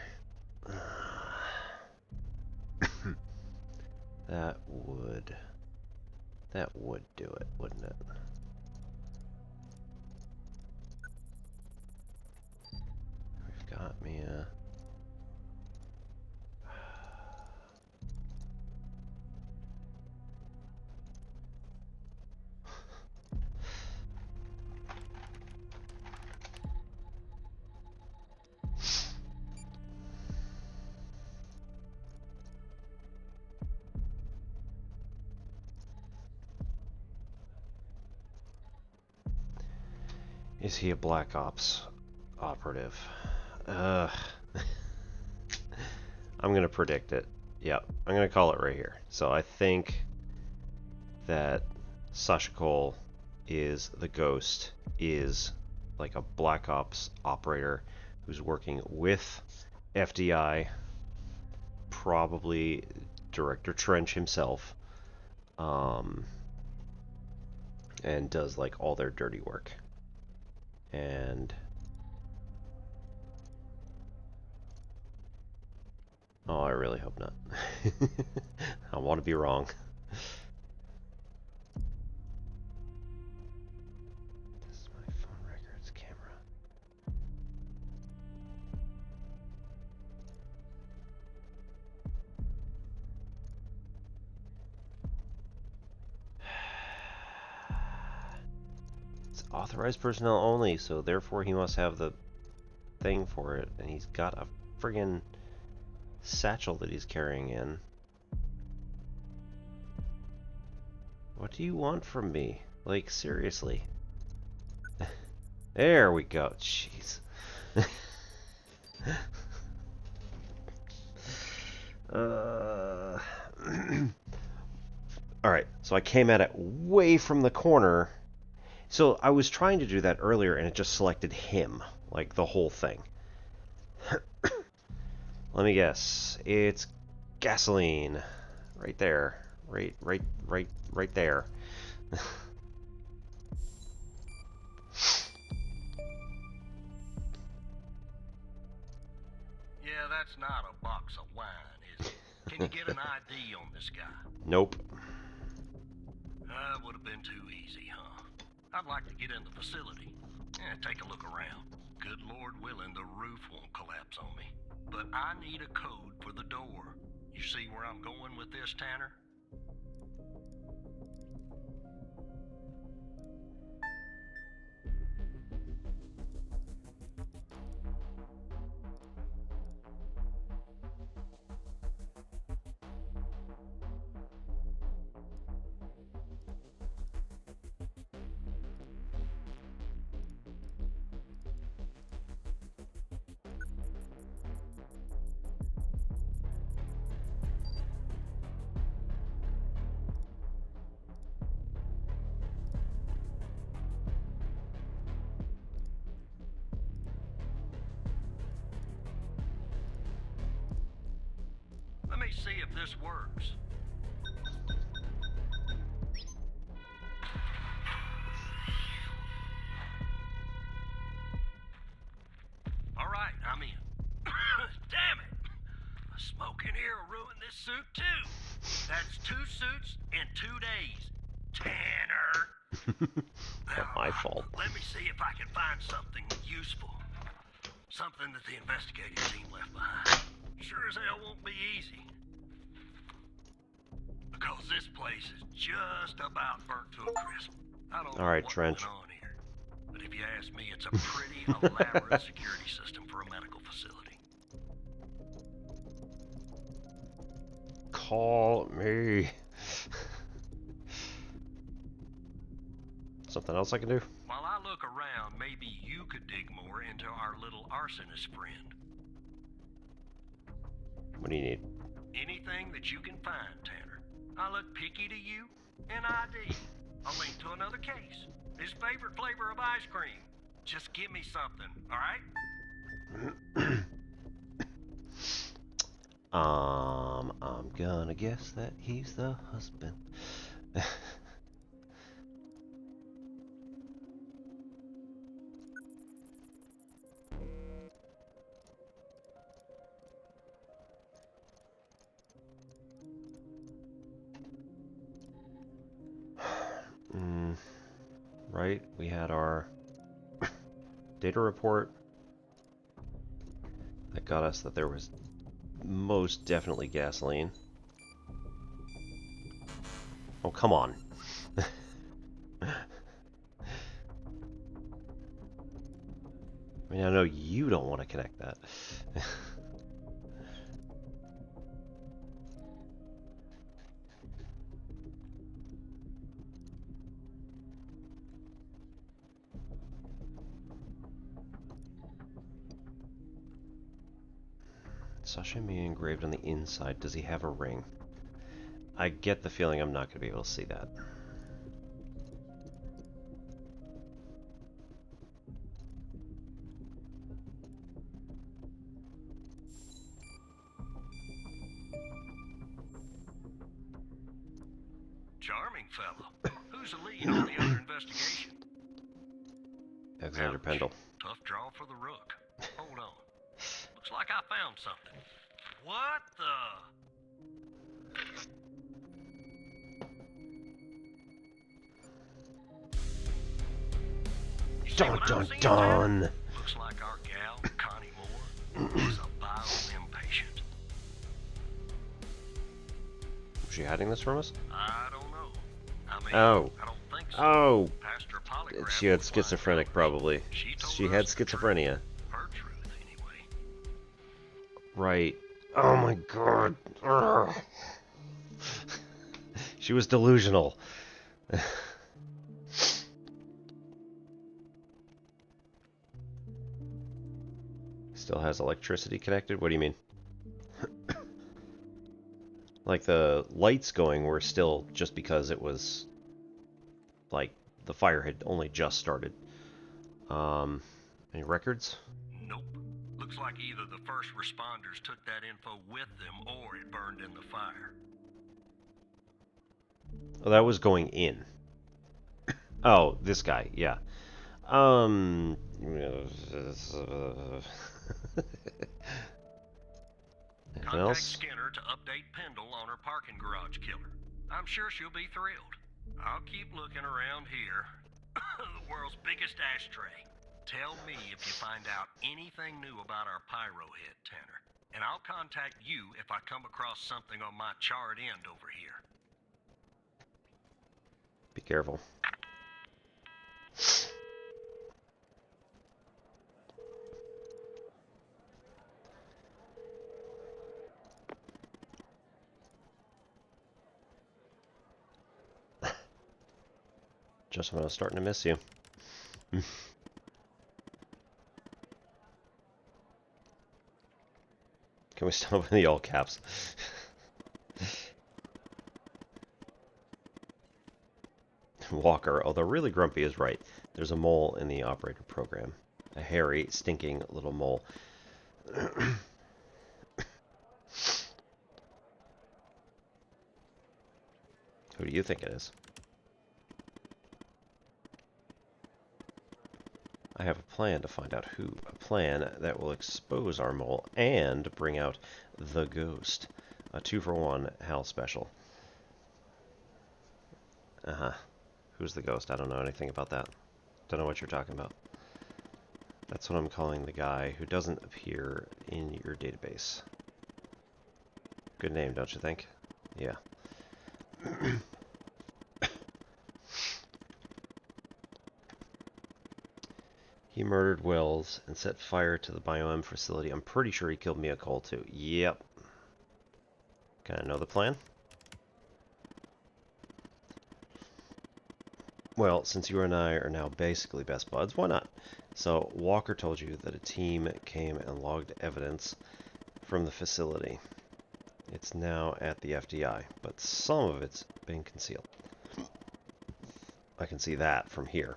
That would do it, wouldn't it? We've got Mia. Is he a Black Ops operative? I'm gonna predict it. Yep, I'm gonna call it right here. So I think that Sasha Cole is the ghost, is like a Black Ops operator who's working with FDI, probably Director Trench himself, and does like all their dirty work. And Oh, I really hope not. I want to be wrong. This is my phone records camera. It's authorized personnel only, so therefore he must have the thing for it, and he's got a friggin' satchel that he's carrying in. What do you want from me? Like, seriously. There we go. Jeez. Alright, so I came at it way from the corner. So I was trying to do that earlier, and it just selected him. Like, the whole thing. Let me guess. It's gasoline. Right there. Right there. Yeah, that's not a box of wine, is it? Can you get an ID on this guy? Nope. Would have been too easy, huh? I'd like to get in the facility. Yeah, take a look around. Good Lord willing, the roof won't collapse on me. But I need a code for the door. You see where I'm going with this, Tanner? Let me see if this works. All right, I'm in. Damn it! A smoke in here will ruin this suit too. That's 2 suits in 2 days. Tanner! Not my fault. Let me see if I can find something useful. Something that the investigating team left behind. Sure as hell won't be easy. Because this place is just about burnt to a crisp. I don't know All right, what Trench. went on here. But if you ask me, it's a pretty elaborate security system for a medical facility. Call me. Something else I can do? While I look around, maybe you could dig more into our little arsonist friend. What do you need? Anything that you can find, Tanner. I look picky to you. An ID. A link to another case. His favorite flavor of ice cream. Just give me something, alright? I'm gonna guess that he's the husband. Right, we had our data report that got us that there was most definitely gasoline. Oh, come on. I mean, I know you don't want to connect that. Sashimi engraved on the inside. Does he have a ring? I get the feeling I'm not going to be able to see that. Charming fellow. Who's the lead on the other investigation? Alexander Ouch. Pendle. Tough draw for the rook. Hold on. Looks like I found something. What the? You see Dun what I'm dun seeing, dun! Tanner? Looks like our gal, Connie Moore, is a bio-limb patient. Was she hiding this from us? I don't know. I mean, Oh. I don't think so. Oh! Past her polygraph She had was lying schizophrenic, colors. probably. She told She us had the truth. schizophrenia. Her truth, anyway. Right. Oh my god. Ugh. She was delusional. Still has electricity connected? What do you mean? Like the lights going were still just because it was like the fire had only just started. Any records? Nope. Looks like either the first responders took that info with them or it burned in the fire. Oh, that was going in. Oh, this guy, yeah. Anything Contact else? Skinner to update Pendle on her parking garage killer. I'm sure she'll be thrilled. I'll keep looking around here. The world's biggest ashtray. Tell me if you find out anything new about our pyro head, Tanner. And I'll contact you if I come across something on my charred end over here. Be careful. Just when I was starting to miss you. Can we stop with the all caps? Walker, although really grumpy, is right. There's a mole in the operator program. A hairy, stinking little mole. Who do you think it is? I have a plan to find out who. A plan that will expose our mole and bring out the ghost. A 2-for-1 Hal special. Uh-huh. Who's the ghost? I don't know anything about that. Don't know what you're talking about. That's what I'm calling the guy who doesn't appear in your database. Good name, don't you think? Yeah. He murdered Wells and set fire to the BioM facility. I'm pretty sure he killed Mia Cole too. Yep. Can I know the plan? Well, since you and I are now basically best buds, why not? So, Walker told you that a team came and logged evidence from the facility. It's now at the FDI, but some of it's been concealed. I can see that from here.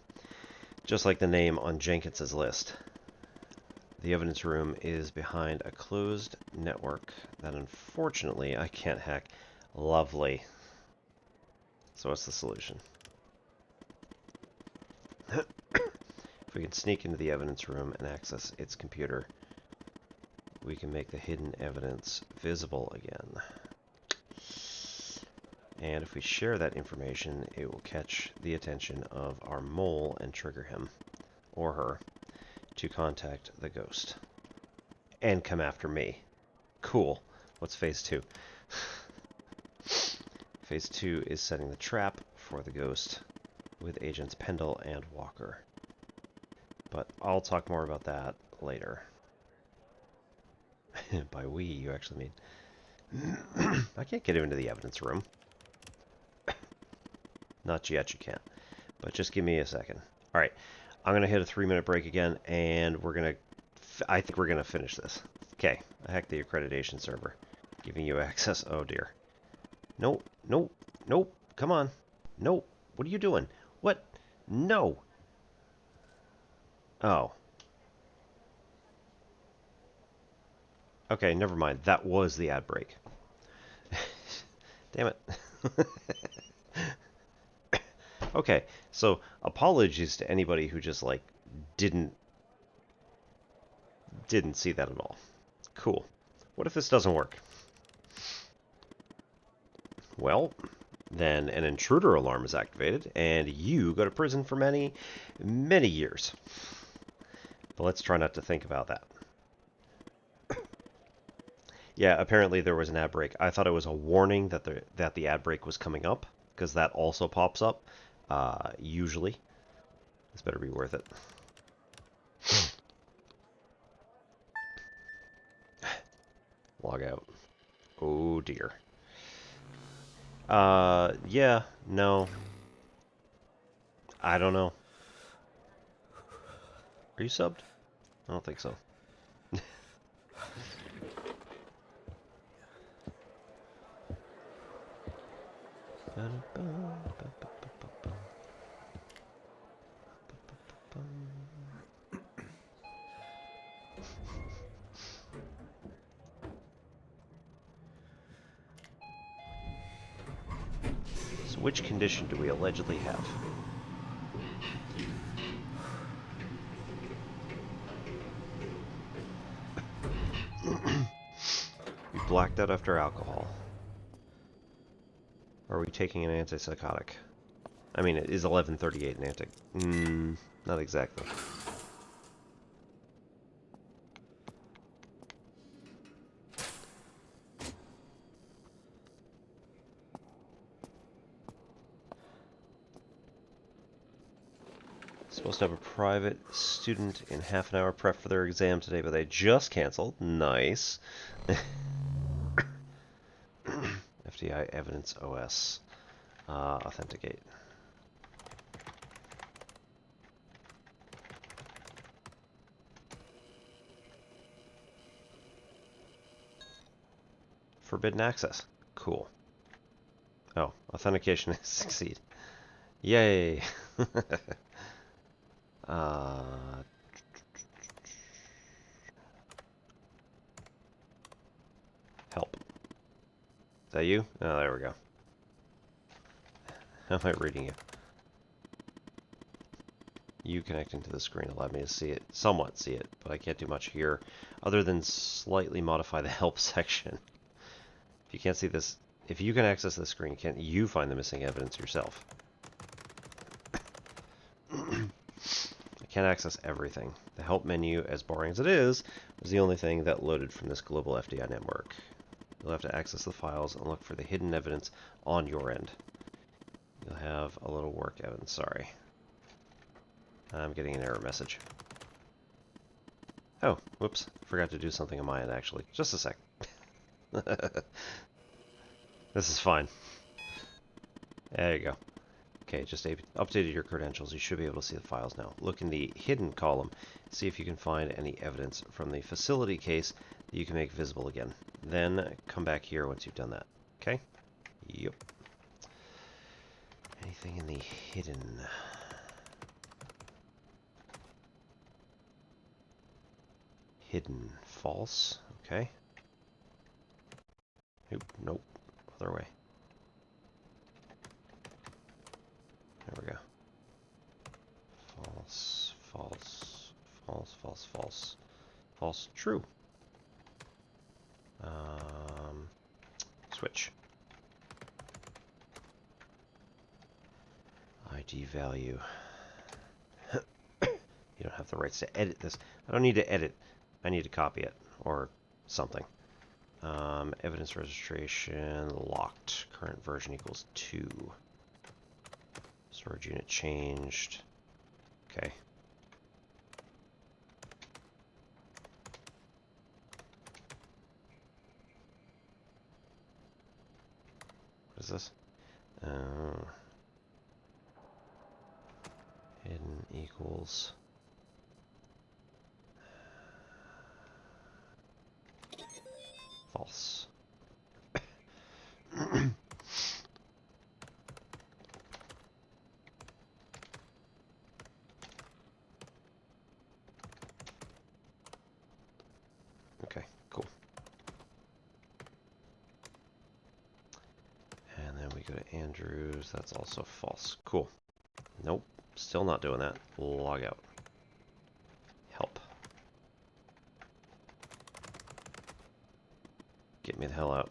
Just like the name on Jenkins's list. The evidence room is behind a closed network that unfortunately I can't hack. Lovely. So what's the solution? If we can sneak into the evidence room and access its computer, we can make the hidden evidence visible again. And if we share that information, it will catch the attention of our mole and trigger him, or her, to contact the ghost. And come after me. Cool. What's phase 2? Phase 2 is setting the trap for the ghost with agents Pendle and Walker. But I'll talk more about that later. By we, you actually mean. I can't get into the evidence room. Not yet, you can't. But just give me a second. Alright, I'm going to hit a 3-minute break again, and we're going to... I think we're going to finish this. Okay, I hacked the accreditation server. Giving you access... Oh, dear. Nope, nope, nope. Come on. Nope. What are you doing? What? No. Oh. Okay, never mind. That was the ad break. Damn it. Okay, so apologies to anybody who just, like, didn't see that at all. Cool. What if this doesn't work? Well, then an intruder alarm is activated, and you go to prison for many, many years. But let's try not to think about that. Yeah, apparently there was an ad break. I thought it was a warning that the ad break was coming up, because that also pops up, usually. This better be worth it. Log out. Oh dear. Yeah, no. I don't know. Are you subbed? I don't think so. So which condition do we allegedly have? We blacked out after alcohol. Or are we taking an antipsychotic? I mean, it is 11:38 an anti... not exactly. Supposed to have a private student in half an hour prep for their exam today, but they just canceled. Nice. FDI Evidence OS. Authenticate. Forbidden access. Cool. Oh, authentication succeed. Yay! Help. Is that you? Oh, there we go. How am I reading you? You connecting to the screen allowed me to see it, somewhat see it, but I can't do much here other than slightly modify the help section. If you can't see this, if you can access the screen, can't you find the missing evidence yourself? I can't access everything. The help menu, as boring as it is the only thing that loaded from this global FDI network. You'll have to access the files and look for the hidden evidence on your end. You'll have a little work, Evan. Sorry. I'm getting an error message. Oh, whoops. Forgot to do something on my end, actually. Just a sec. This is fine. There you go. Okay, just updated your credentials. You should be able to see the files now. Look in the hidden column. See if you can find any evidence from the facility case that you can make visible again. Then come back here once you've done that. Okay? Yep. Anything in the hidden... Hidden. False. Okay. Nope. Other way. There we go. False. False. False. False. False. False. True. Switch. ID value. You don't have the rights to edit this. I don't need to edit. I need to copy it or something. Evidence registration locked. Current version equals 2. Storage unit changed. Okay. What is this? Hidden equals... false. Okay, cool. And then we go to Andrews. That's also false. Cool. Nope. Still not doing that. Log out. Help. Get me the hell out.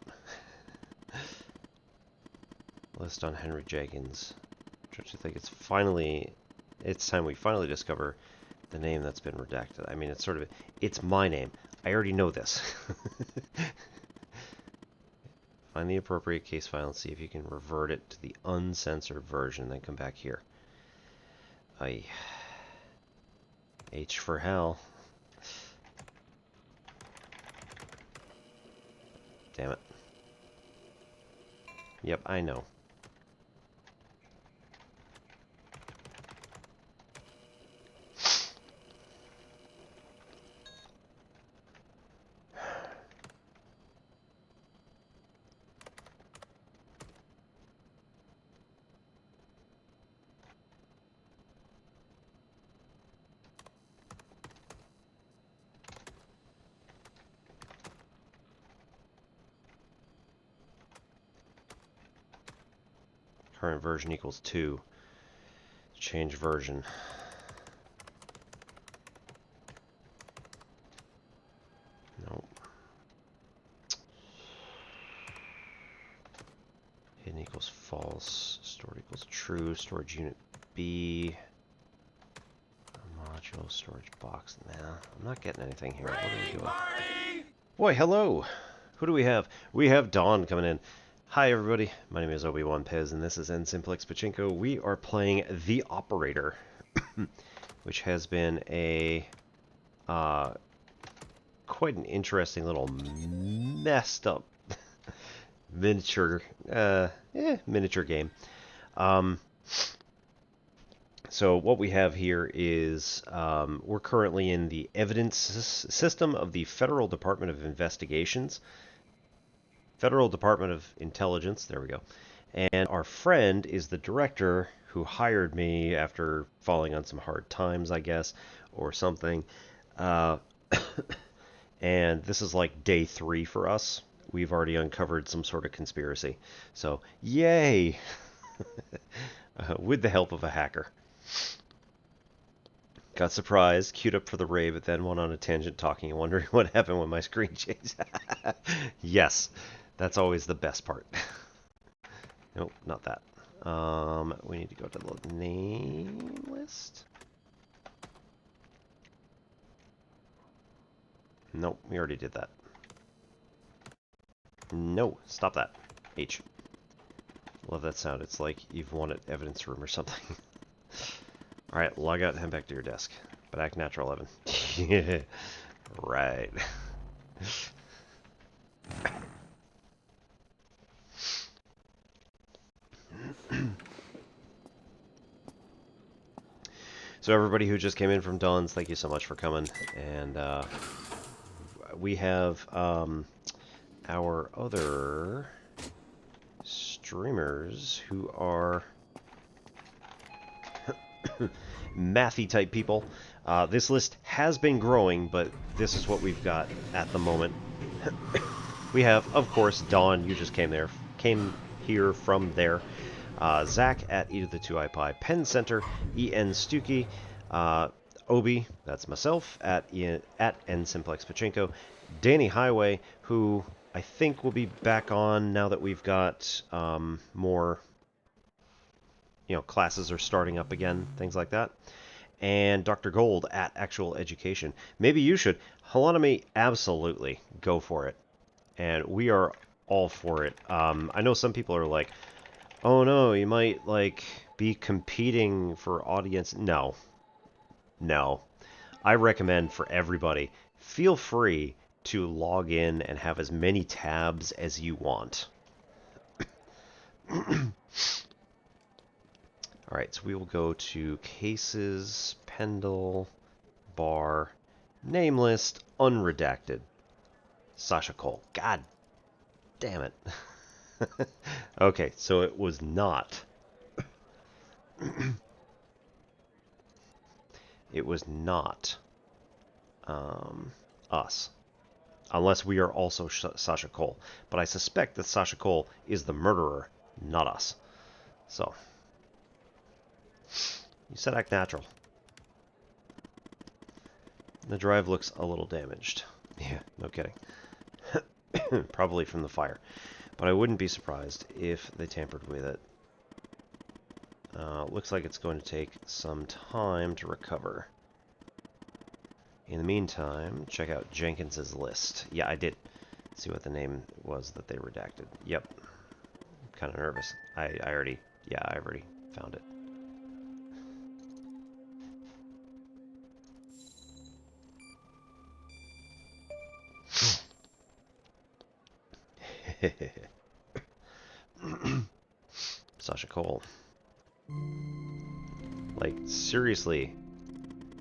List on Henry Jenkins. Don't you think it's time we finally discover the name that's been redacted? I mean, it's my name. I already know this. Find the appropriate case file and see if you can revert it to the uncensored version, then come back here. H for hell. Damn it. Yep, I know. Current version equals 2. Change version. Nope. Hidden equals false. Stored equals true. Storage unit B. Module storage box. Nah, I'm not getting anything here. What are we doing? Boy, hello! Who do we have? We have Dawn coming in. Hi everybody, my name is Obi-Wan Pez and this is N-Simplex Pachinko. We are playing The Operator, which has been a quite an interesting little messed up miniature game. So what we have here is we're currently in the evidence system of the Federal Department of Investigations. Federal Department of Intelligence, there we go. And our friend is the director who hired me after falling on some hard times, I guess, or something. And this is like day 3 for us. We've already uncovered some sort of conspiracy. So, yay! With the help of a hacker. Got surprised, queued up for the raid, but then went on a tangent talking and wondering what happened when my screen changed. Yes. That's always the best part. Nope, not that. We need to go to the name list. Nope, we already did that. No, stop that. H. Love that sound. It's like you've won at evidence room or something. Alright, log out and head back to your desk. But act natural, 11. Yeah, right. So everybody who just came in from Dawn's, thank you so much for coming. And we have our other streamers who are mathy type people. This list has been growing, but this is what we've got at the moment. We have, of course, Dawn. You just came here from there. Zach at E to the 2i Pi Pen Center, EN Stuckey, Obi, that's myself, at N-Simplex Pachinko, Danny Highway, who I think will be back on now that we've got more, classes are starting up again, things like that, and Dr. Gold at Actual Education. Maybe you should. Holonomy, absolutely, go for it, and we are all for it. I know some people are like, oh no, you might, be competing for audience. No. I recommend for everybody, feel free to log in and have as many tabs as you want. Alright, so we will go to cases, Pendle, bar, name list, unredacted. Sasha Cole. God damn it. Okay, so it was not. It was not us. Unless we are also Sasha Cole. But I suspect that Sasha Cole is the murderer, not us. So. You said act natural. The drive looks a little damaged. Yeah, no kidding. probably from the fire. But I wouldn't be surprised if they tampered with it. Looks like it's going to take some time to recover. In the meantime, check out Jenkins's list. Yeah, I did see what the name was that they redacted. Yep. I'm kind of nervous. I already found it. Sasha Cole. Like, seriously,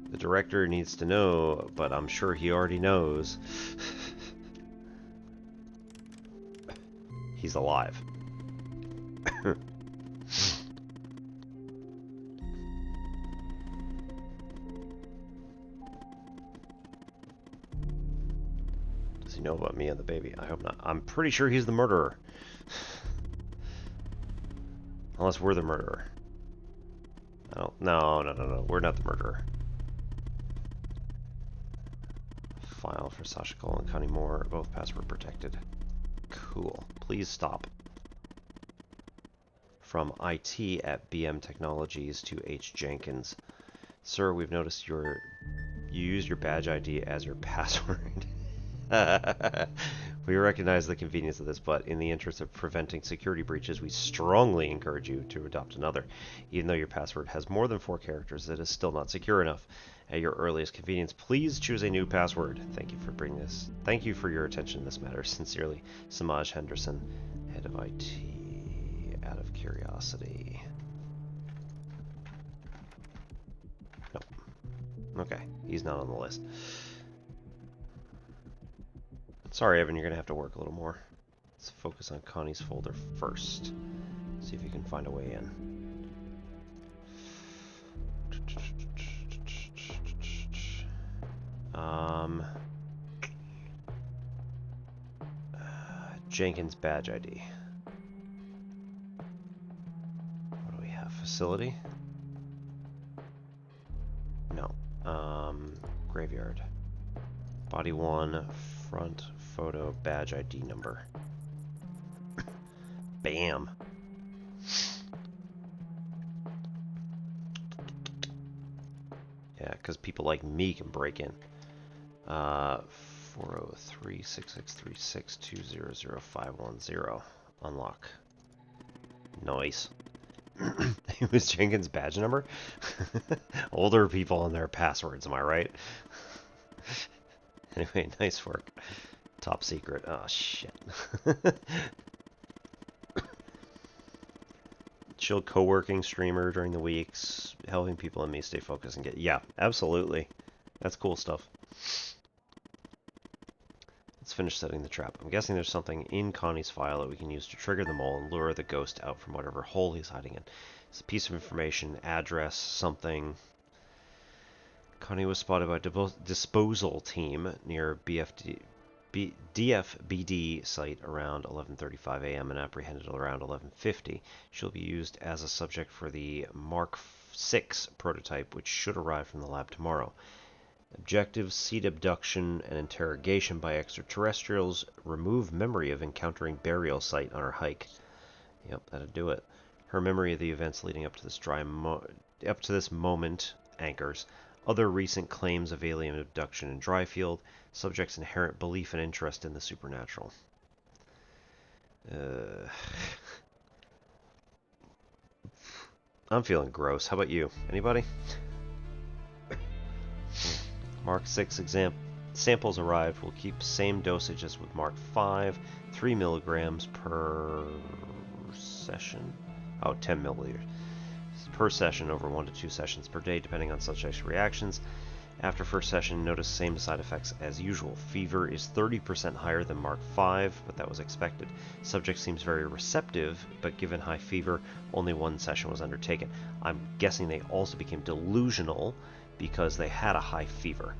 the director needs to know, but I'm sure he already knows. He's alive. Does he know about me and the baby? I hope not. I'm pretty sure he's the murderer. Unless we're the murderer. I don't... No. We're not the murderer. File for Sasha Cole and Connie Moore, both password protected. Cool. Please stop. From IT at BM Technologies to H. Jenkins. Sir, we've noticed you use your badge ID as your password. We recognize the convenience of this, but in the interest of preventing security breaches, we strongly encourage you to adopt another. Even though your password has more than 4 characters, it is still not secure enough. At your earliest convenience, please choose a new password. Thank you for bringing this. Thank you for your attention in this matter. Sincerely, Samaj Henderson, head of IT. Out of curiosity. Nope. Okay, he's not on the list. Sorry, Evan, you're going to have to work a little more. Let's focus on Connie's folder first. See if you can find a way in. Jenkins badge ID. What do we have? Facility? No. Graveyard. Body 1, front photo, badge ID number. Bam. Yeah, because people like me can break in. 403-6636-200-510. Unlock. Nice. It was Jenkins' badge number? Older people and their passwords, am I right? Anyway, nice work. Top secret. Oh, shit. Chill co-working streamer during the weeks, helping people and me stay focused and get... Yeah, absolutely. That's cool stuff. Let's finish setting the trap. I'm guessing there's something in Connie's file that we can use to trigger the mole and lure the ghost out from whatever hole he's hiding in. It's a piece of information, address, something... Connie was spotted by a disposal team near DFBD site around 11:35 a.m. and apprehended around 11:50. She'll be used as a subject for the Mark 6 prototype, which should arrive from the lab tomorrow. Objectives: seed abduction and interrogation by extraterrestrials. Remove memory of encountering burial site on her hike. Yep, that'll do it. Her memory of the events leading up to this moment anchors. Other recent claims of alien abduction in Dryfield. Subject's inherent belief and interest in the supernatural. I'm feeling gross. How about you? Anybody? Mark 6 samples arrived. We'll keep same dosage as with Mark 5. 3 milligrams per session. Oh, 10 milliliters. Per session over 1 to 2 sessions per day, depending on subject's reactions. After first session, notice same side effects as usual. Fever is 30% higher than Mark 5, but that was expected. Subject seems very receptive, but given high fever, only 1 session was undertaken. I'm guessing they also became delusional because they had a high fever.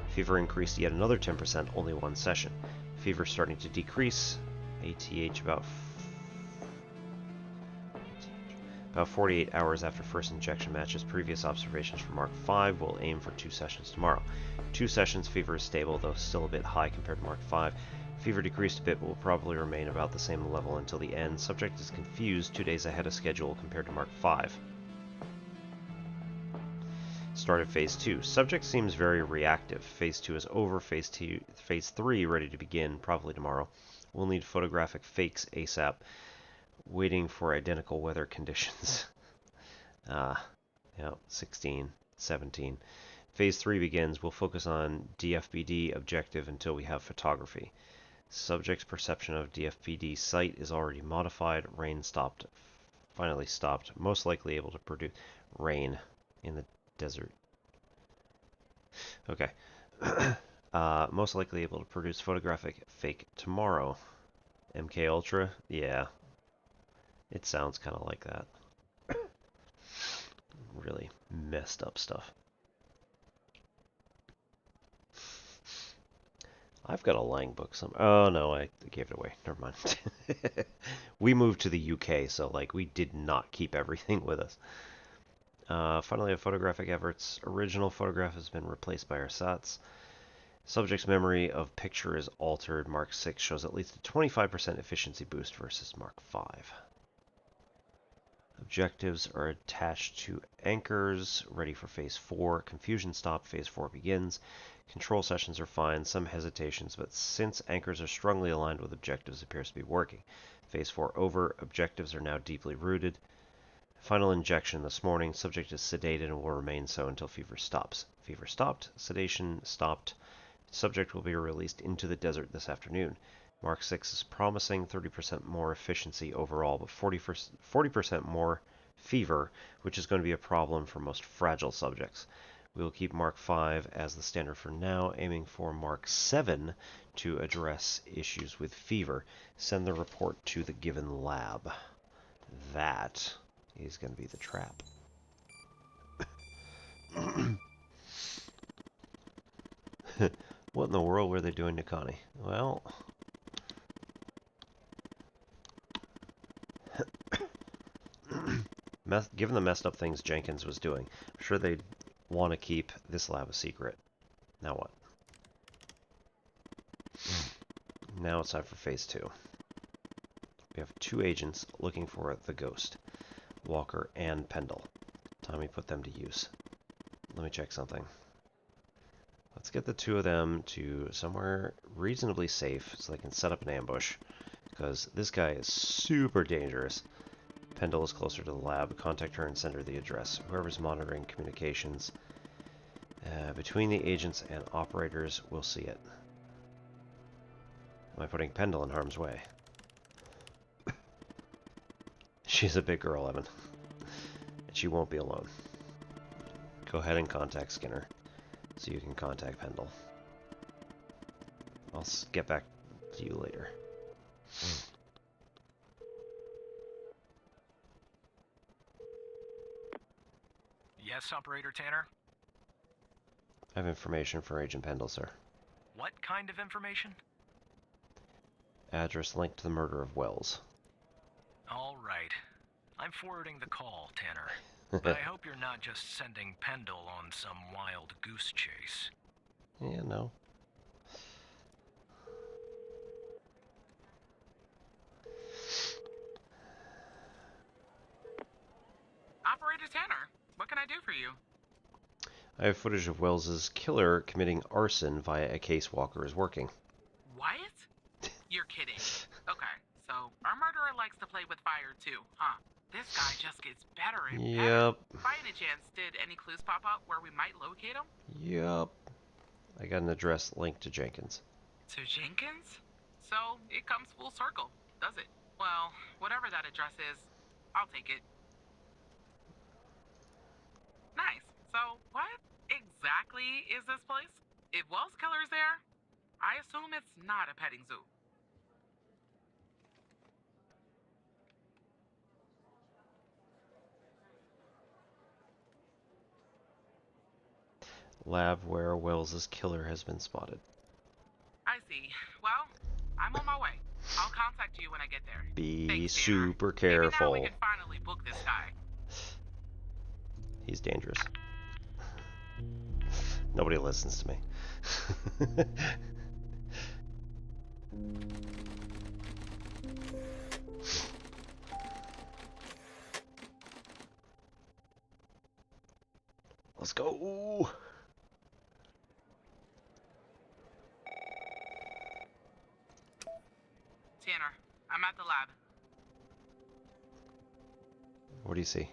Fever increased yet another 10%, only 1 session. Fever starting to decrease. ATH about 48 hours after first injection matches previous observations for Mark 5. We'll aim for 2 sessions tomorrow. 2 sessions, fever is stable, though still a bit high compared to Mark 5. Fever decreased a bit, but will probably remain about the same level until the end. Subject is confused 2 days ahead of schedule compared to Mark 5. Start of Phase 2. Subject seems very reactive. Phase 2 is over. Phase 3 ready to begin, probably tomorrow. We'll need photographic fakes ASAP. Waiting for identical weather conditions. Yeah, 16, 17. Phase 3 begins. We'll focus on DFBD objective until we have photography. Subject's perception of DFBD site is already modified. Rain stopped. Finally stopped. Most likely able to produce rain in the desert. Okay. Most likely able to produce photographic fake tomorrow. MK Ultra? Yeah. It sounds kind of like that. Really messed up stuff. I've got a Lang book somewhere. Oh no, I gave it away. Never mind. We moved to the UK, so like we did not keep everything with us. Finally, a photographic efforts. Original photograph has been replaced by ersatz. Subject's memory of picture is altered. Mark 6 shows at least a 25% efficiency boost versus Mark 5. Objectives are attached to anchors. Ready for Phase 4. Confusion stop. Phase 4 begins. Control sessions are fine. Some hesitations, but since anchors are strongly aligned with objectives, appears to be working. Phase 4 over. Objectives are now deeply rooted. Final injection this morning. Subject is sedated and will remain so until fever stops. Fever stopped. Sedation stopped. Subject will be released into the desert this afternoon. Mark 6 is promising. 30% more efficiency overall, but 40% more fever, which is going to be a problem for most fragile subjects. We will keep Mark 5 as the standard for now, aiming for Mark 7 to address issues with fever. Send the report to the given lab. That is going to be the trap. What in the world were they doing to Connie? Well, given the messed up things Jenkins was doing, I'm sure they'd want to keep this lab a secret. Now what? Now it's time for Phase 2. We have 2 agents looking for the Ghost, Walker and Pendle. Time we put them to use. Let me check something. Let's get the 2 of them to somewhere reasonably safe so they can set up an ambush, because this guy is super dangerous. Pendle is closer to the lab. Contact her and send her the address. Whoever's monitoring communications between the agents and operators will see it. Am I putting Pendle in harm's way? She's a big girl, Evan. And she won't be alone. Go ahead and contact Skinner so you can contact Pendle. I'll get back to you later. Yes, Operator Tanner? I have information for Agent Pendle, sir. What kind of information? Address linked to the murder of Wells. All right. I'm forwarding the call, Tanner. But I hope you're not just sending Pendle on some wild goose chase. Yeah, no. Operator Tanner, what can I do for you? I have footage of Wells's killer committing arson via a case Walker is working. What? You're kidding. Okay, so our murderer likes to play with fire too, huh? This guy just gets better and better. Yep. By any chance, did any clues pop up where we might locate him? Yep. I got an address linked to Jenkins. To Jenkins? So it comes full circle, does it? Well, whatever that address is, I'll take it. Nice. So what exactly is this place? If Wells Killer's there, I assume it's not a petting zoo. Lab where Wells's killer has been spotted. I see. Well, I'm on my way. I'll contact you when I get there. Be Thanks, super Tanner. Maybe now we careful. can finally book this guy. He's dangerous. Nobody listens to me. Let's go. Tanner, I'm at the lab. What do you see?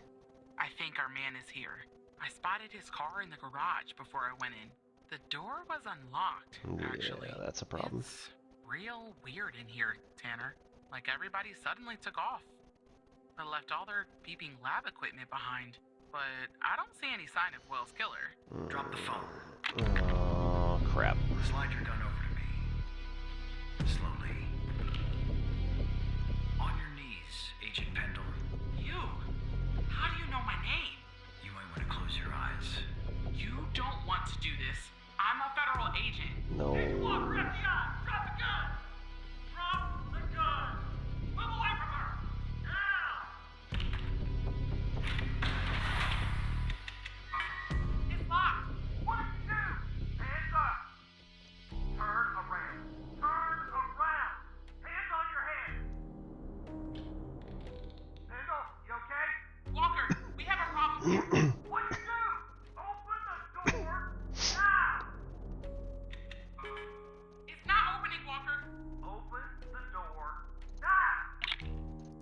I think our man is here. I spotted his car in the garage before I went in. The door was unlocked, actually. Yeah, that's a problem. It's real weird in here, Tanner. Like everybody suddenly took off. They left all their beeping lab equipment behind. But I don't see any sign of Will's killer. Drop the phone. Oh, crap. Slide your gun over to me. Slowly. On your knees, Agent Pendle. You? How do you know my name? You might want to close your eyes. You don't want to do this. I'm a federal agent. No. Drop the gun! Drop the gun! Move away from her! Now! It's locked. What did you do? Hands up! Turn around! Turn around! Hands on your head! Pendle, you okay? Walker, we have a problem here. What'd you do? Open the door now! It's not opening, Walker. Open the door now!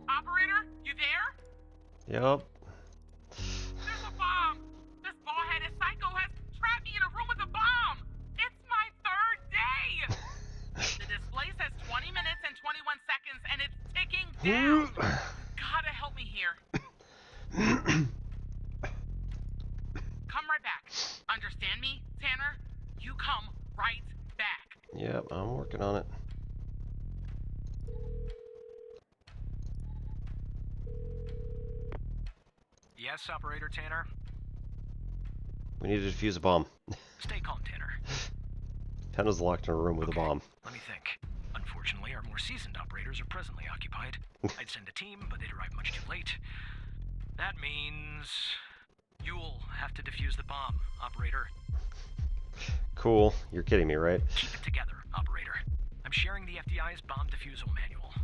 Operator, you there? Yep. There's a bomb. This ball-headed psycho has trapped me in a room with a bomb. It's my third day. The display says 20 minutes and 21 seconds, and it's ticking down. Gotta help me here. Come right back. Understand me, Tanner? You come right back. Yep, I'm working on it. Yes, Operator Tanner? We need to defuse a bomb. Stay calm, Tanner. Pendle's locked in a room with Okay, a bomb. let me think. Unfortunately, our more seasoned operators are presently occupied. I'd send a team, but they'd arrive much too late. That means you'll have to defuse the bomb, Operator. Cool. You're kidding me, right? Keep it together, Operator. I'm sharing the FDI's bomb defusal manual.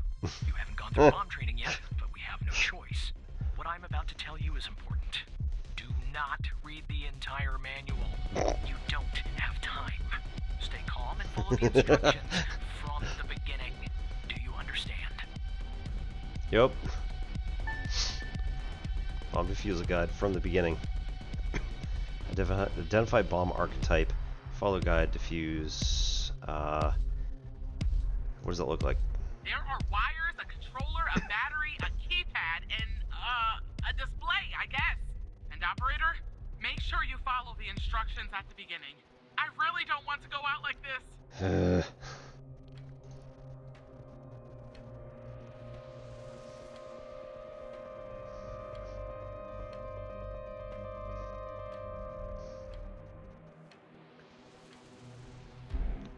You haven't gone through bomb training yet, but we have no choice. What I'm about to tell you is important. Do not read the entire manual. You don't have time. Stay calm and follow the instructions from the beginning. Do you understand? Yep. Bomb defusal guide from the beginning. Identify bomb archetype. Follow guide. Defuse. What does it look like? There are wires, a controller, a battery, a keypad, and, a display, I guess. And operator, make sure you follow the instructions at the beginning. I really don't want to go out like this.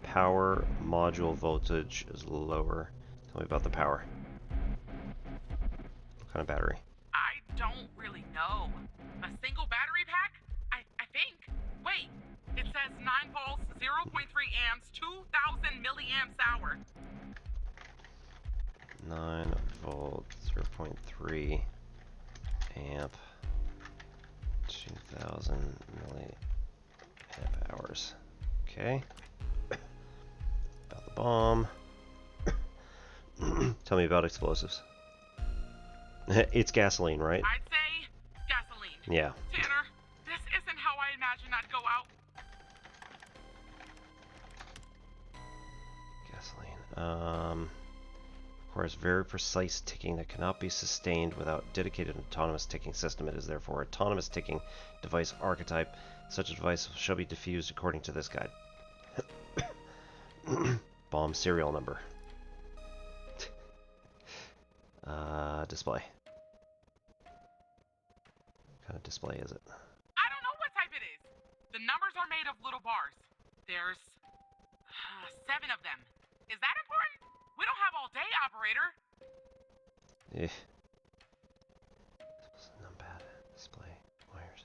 Power module voltage is lower. Tell me about the power. What kind of battery? I don't really know. A single battery pack? I think. Wait, it says 9 volts, 0.3 amps, 2,000 milliamps hour. 9 volt, 0.3 amp, 2,000 milliamp hours. Okay. About the bomb. Tell me about explosives. It's gasoline, right? I'd say gasoline. Yeah. Tanner, this isn't how I imagined I'd go out. Gasoline. Requires very precise ticking that cannot be sustained without dedicated autonomous ticking system. It is therefore autonomous ticking device archetype. Such a device shall be diffused according to this guide. Bomb serial number. Display. What kind of display is it? I don't know what type it is. The numbers are made of little bars. There's 7 of them. Is that important? We don't have all day, operator. Eh. Numpad. Display. Wires.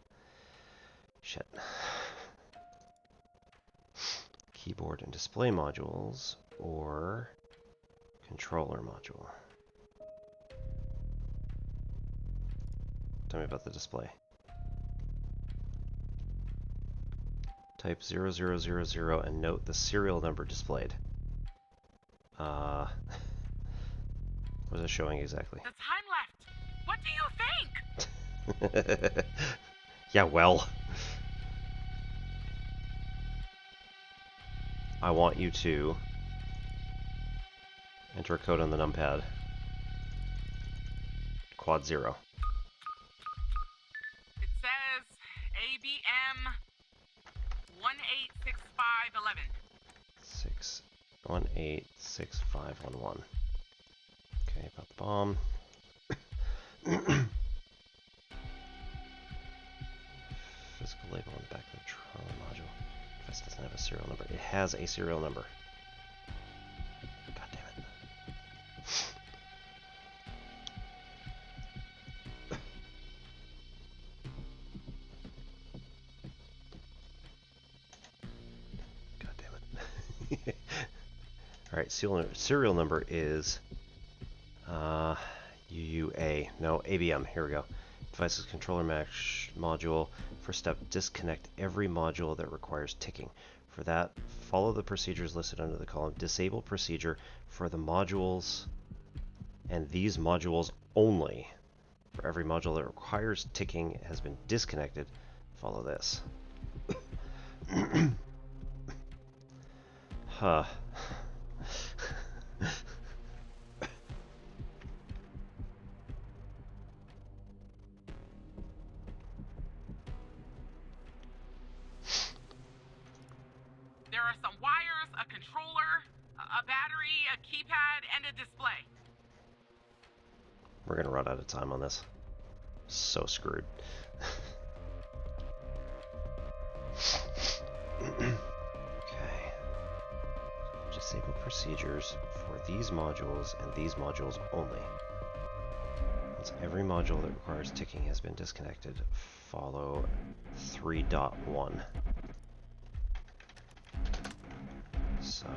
Shit. Keyboard and display modules, or Controller module. Tell me about the display. Type 0000 and note the serial number displayed. What is it showing exactly? The time left. What do you think? Yeah, well. I want you to enter a code on the numpad. Quad 0. It says ABM 186511. 6186511. Okay, about the bomb. Physical label on the back of the controller module. Device doesn't have a serial number. It has a serial number. God damn it. God damn it. Alright, serial number is UUA. No, ABM. Here we go. Device's controller mesh module. First step, disconnect every module that requires ticking. For that, follow the procedures listed under the column. Disable procedure for the modules and these modules only. For every module that requires ticking has been disconnected, follow this. Huh. There are some wires, a controller, a battery, a keypad, and a display. We're gonna run out of time on this. So screwed. Okay. Disable procedures for these modules and these modules only. Once every module that requires ticking has been disconnected, follow 3.1. So,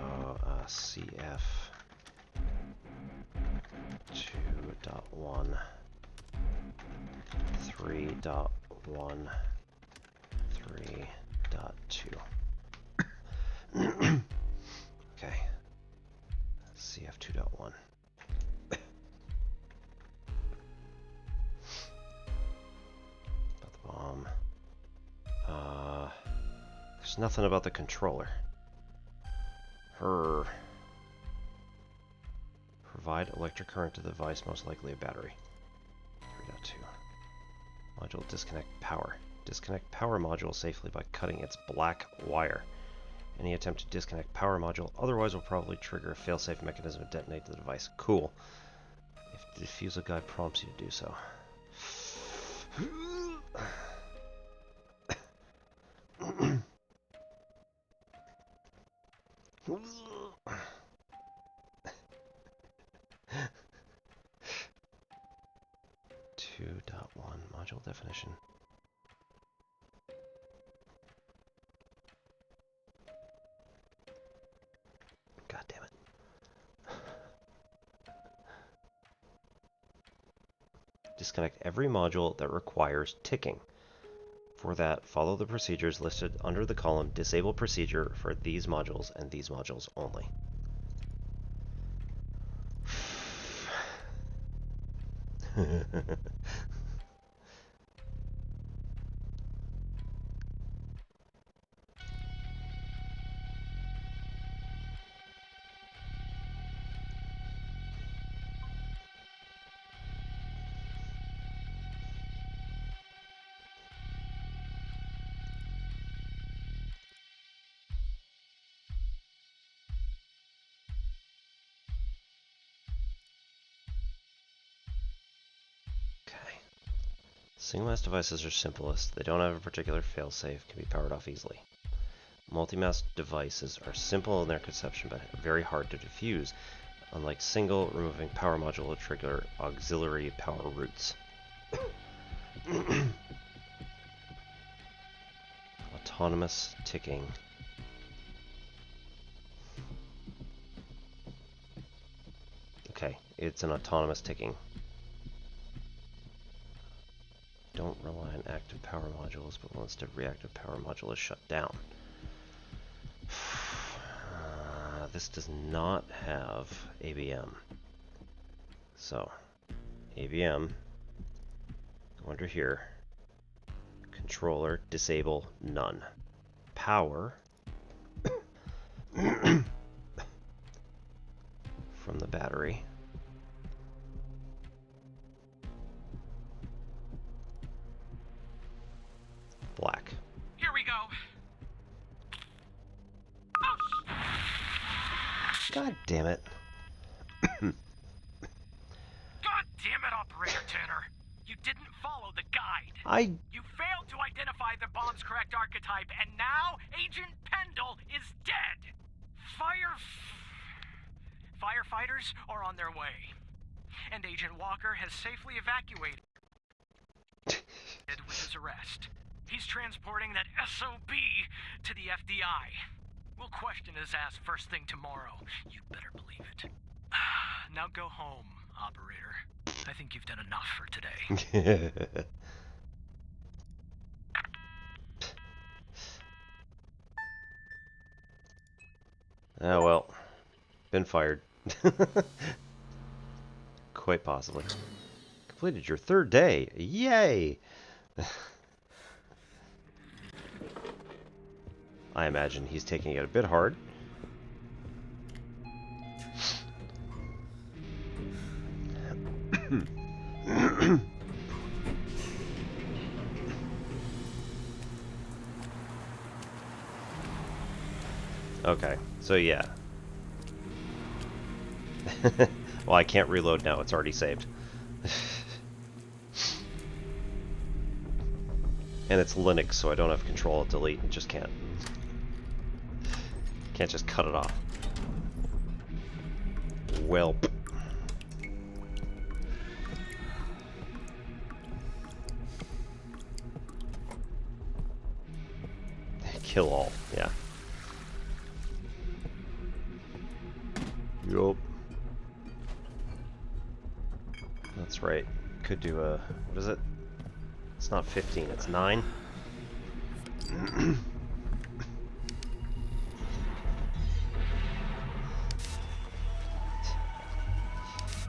CF 2.1, 3.1, 3.2. Okay. CF 2.1. About the bomb. There's nothing about the controller. Provide electric current to the device, most likely a battery. 3.2. Module disconnect power. Disconnect power module safely by cutting its black wire. Any attempt to disconnect power module otherwise will probably trigger a failsafe mechanism to detonate the device. Cool. If the diffusal guide prompts you to do so. 2.1 module definition. God damn it. Disconnect every module that requires ticking. For that, follow the procedures listed under the column Disable procedure for these modules and these modules only. Single-mass devices are simplest. They don't have a particular failsafe, can be powered off easily. Multi-mass devices are simple in their conception but very hard to diffuse. Unlike single, removing power module will trigger auxiliary power routes. Autonomous ticking. it's an autonomous ticking. Don't rely on active power modules, but once the reactive power module is shut down. This does not have AVM. So, AVM, go under here. Controller, disable, none. Power, from the battery. Black. Here we go. God damn it. God damn it, Operator Tanner. You didn't follow the guide. You failed to identify the bomb's correct archetype, and now Agent Pendle is dead. Firefighters are on their way. And Agent Walker has safely evacuated with his arrest. He's transporting that SOB to the FDI. We'll question his ass first thing tomorrow. You better believe it. Now go home, Operator. I think you've done enough for today. Oh well. Been fired. Quite possibly. Completed your 3rd day. Yay! I imagine he's taking it a bit hard. Okay, so yeah. Well, I can't reload now, it's already saved. And it's Linux, so I don't have Control-Delete, and just can't. Can't just cut it off. Welp. Kill all, yeah. Yup. That's right. Could do a... what is it? It's not 15, it's 9.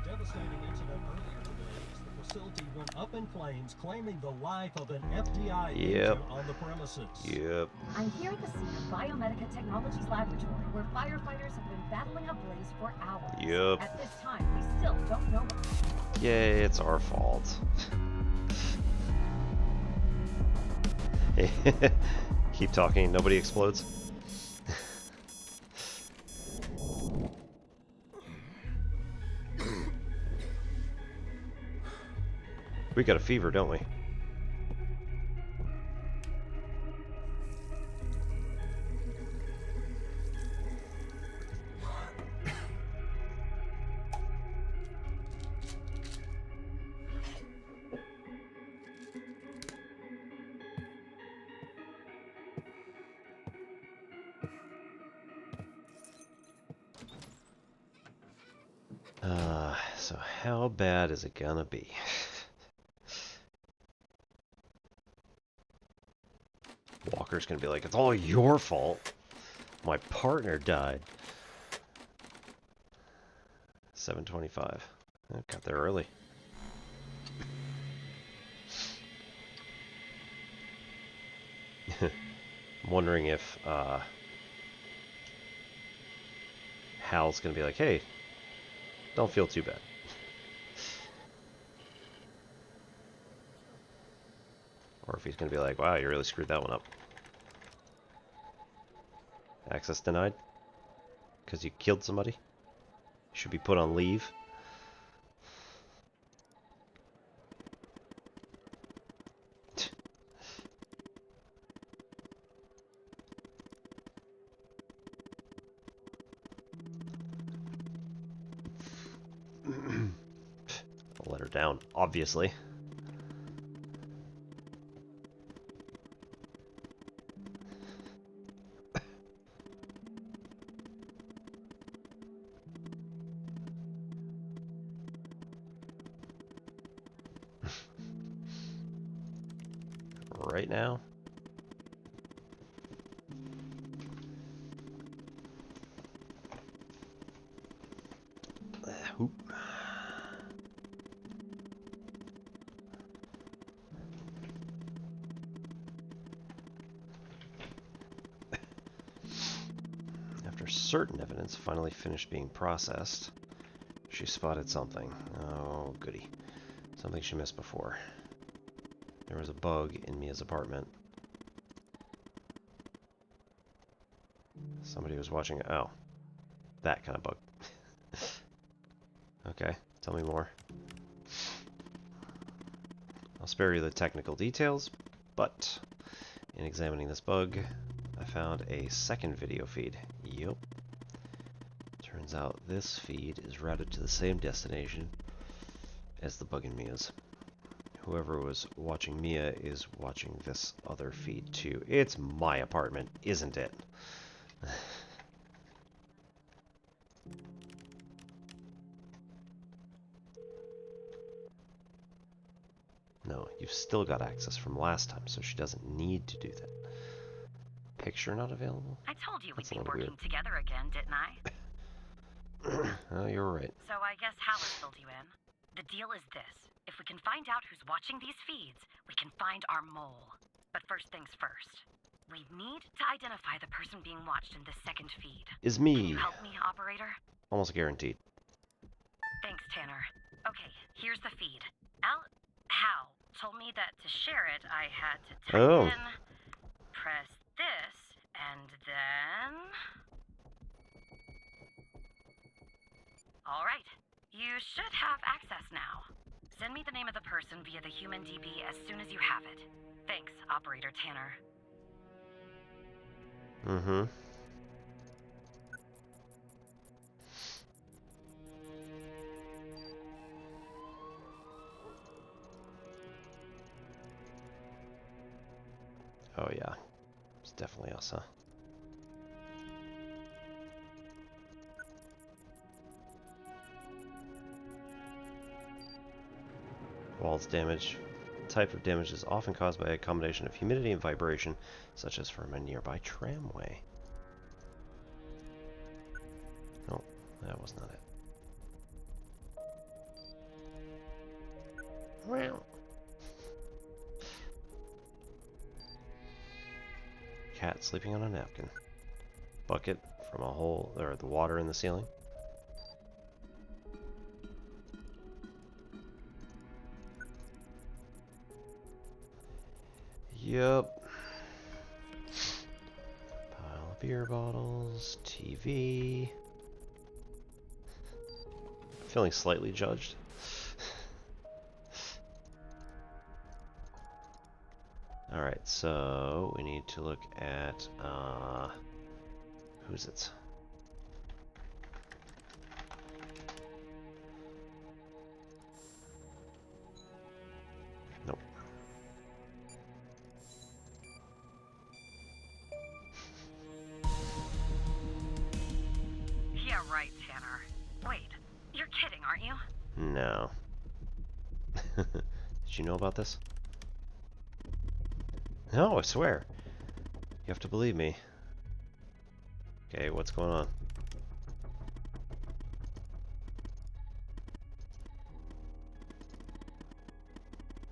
Devastating incident earlier today as the facility went up in flames, claiming the life of an FDI agent on the premises. Yep. I'm here at the scene of Biomedica Technologies Laboratory, where firefighters have been battling a blaze for hours. Yep. At this time, we still don't know what. Yay, it's our fault. Keep talking, nobody explodes. We got a fever, don't we? So how bad is it gonna be? Walker's gonna be like, it's all your fault. My partner died. 7:25. Got there early. I'm wondering if Hal's gonna be like, hey, don't feel too bad. Or if he's gonna be like, wow, you really screwed that one up. Access denied? Because you killed somebody? Should be put on leave? I'll let her down, obviously. right now. Oop. After certain evidence finally finished being processed, she spotted something. Oh, goody. Something she missed before. There was a bug in Mia's apartment. Somebody was watching. Oh, that kind of bug. Okay, tell me more. I'll spare you the technical details, but in examining this bug, I found a second video feed. Yup. Turns out this feed is routed to the same destination as the bug in Mia's. Whoever was watching Mia is watching this other feed too. It's my apartment, isn't it? No, you've still got access from last time, so she doesn't need to do that. Picture not available? I told you we'd That's a be little working weird. together again, didn't I? Oh, you're right. So I guess Hallis filled you in. The deal is this. If we can find out who's watching these feeds, we can find our mole. But first things first. We need to identify the person being watched in this second feed. Is Can me. you help me, operator? Almost guaranteed. Thanks, Tanner. Okay, here's the feed. Hal told me that to share it, I had to type in, press this, and then... All right, you should have access now. Send me the name of the person via the human DB as soon as you have it. Thanks, Operator Tanner. Mm-hmm. Oh yeah, it's definitely us, huh? Walls damage. The type of damage is often caused by a combination of humidity and vibration, such as from a nearby tramway. No, that was not it. Wow. Cat sleeping on a napkin. Bucket from a hole, or the water in the ceiling. Yup. Pile of beer bottles, TV. Feeling slightly judged. Alright, so we need to look at, who's it? Nope. Yeah, right, Tanner. Wait, you're kidding, aren't you? No. Did you know about this? No, I swear. You have to believe me. Okay, what's going on?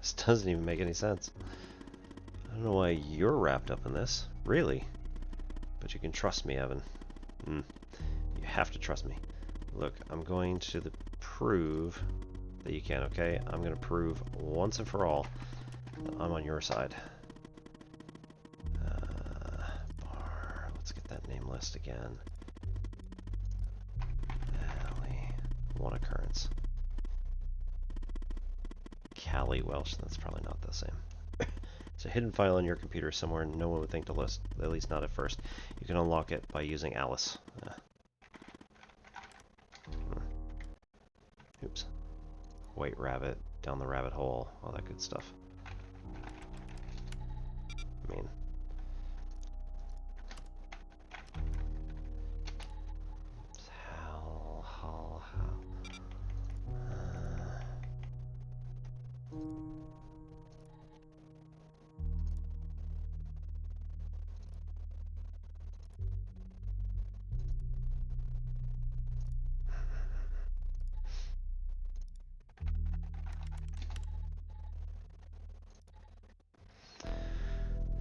This doesn't even make any sense. I don't know why you're wrapped up in this. Really? But you can trust me, Evan. You have to trust me. Look, I'm going to prove that you can, okay? I'm going to prove once and for all that I'm on your side. Let's get that name list again. Alley. One occurrence. Callie Welsh, that's probably not the same. It's a hidden file on your computer somewhere no one would think to list, at least not at first. You can unlock it by using Alice. Oops. White rabbit, down the rabbit hole, all that good stuff. I mean...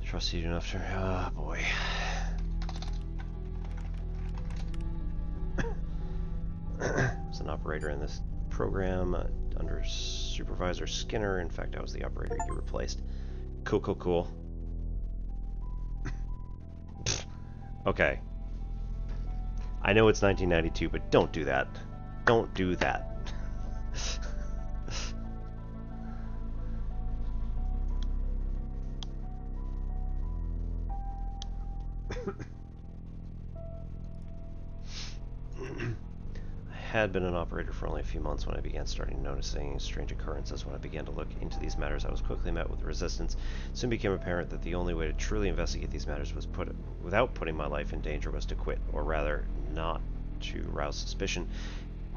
Trust you enough to... Ah, boy. As an operator in this program under Supervisor Skinner. In fact, I was the operator you replaced. Cool, cool, cool. Okay. I know it's 1992, but don't do that. Don't do that. I had been an operator for only a few months when I began noticing strange occurrences. When I began to look into these matters, I was quickly met with resistance. It soon became apparent that the only way to truly investigate these matters without putting my life in danger was to quit, or rather, not to rouse suspicion,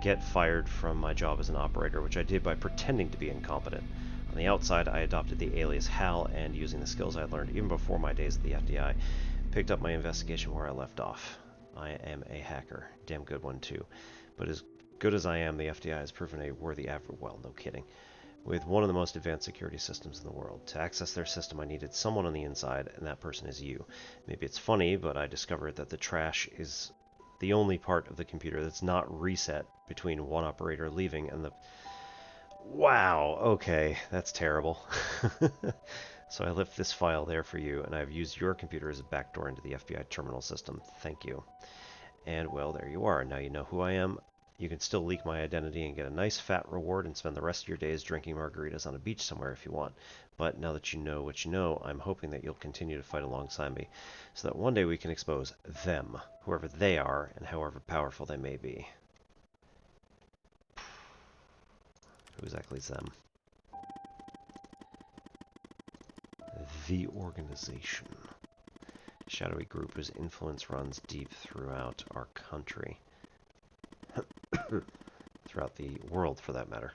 get fired from my job as an operator, which I did by pretending to be incompetent. On the outside, I adopted the alias Hal, and using the skills I learned even before my days at the FDI, picked up my investigation where I left off. I am a hacker. Damn good one, too. But as good as I am, the FDI has proven a worthy well, no kidding, with one of the most advanced security systems in the world. To access their system, I needed someone on the inside, and that person is you. Maybe it's funny, but I discovered that the trash is the only part of the computer that's not reset between one operator leaving and the... Wow, okay, that's terrible. So I left this file there for you, and I've used your computer as a backdoor into the FBI terminal system. Thank you. And, well, there you are. Now you know who I am. You can still leak my identity and get a nice fat reward and spend the rest of your days drinking margaritas on a beach somewhere if you want. But now that you know what you know, I'm hoping that you'll continue to fight alongside me, so that one day we can expose them, whoever they are, and however powerful they may be. Who exactly is them? The organization. Shadowy group whose influence runs deep throughout our country. Throughout the world, for that matter.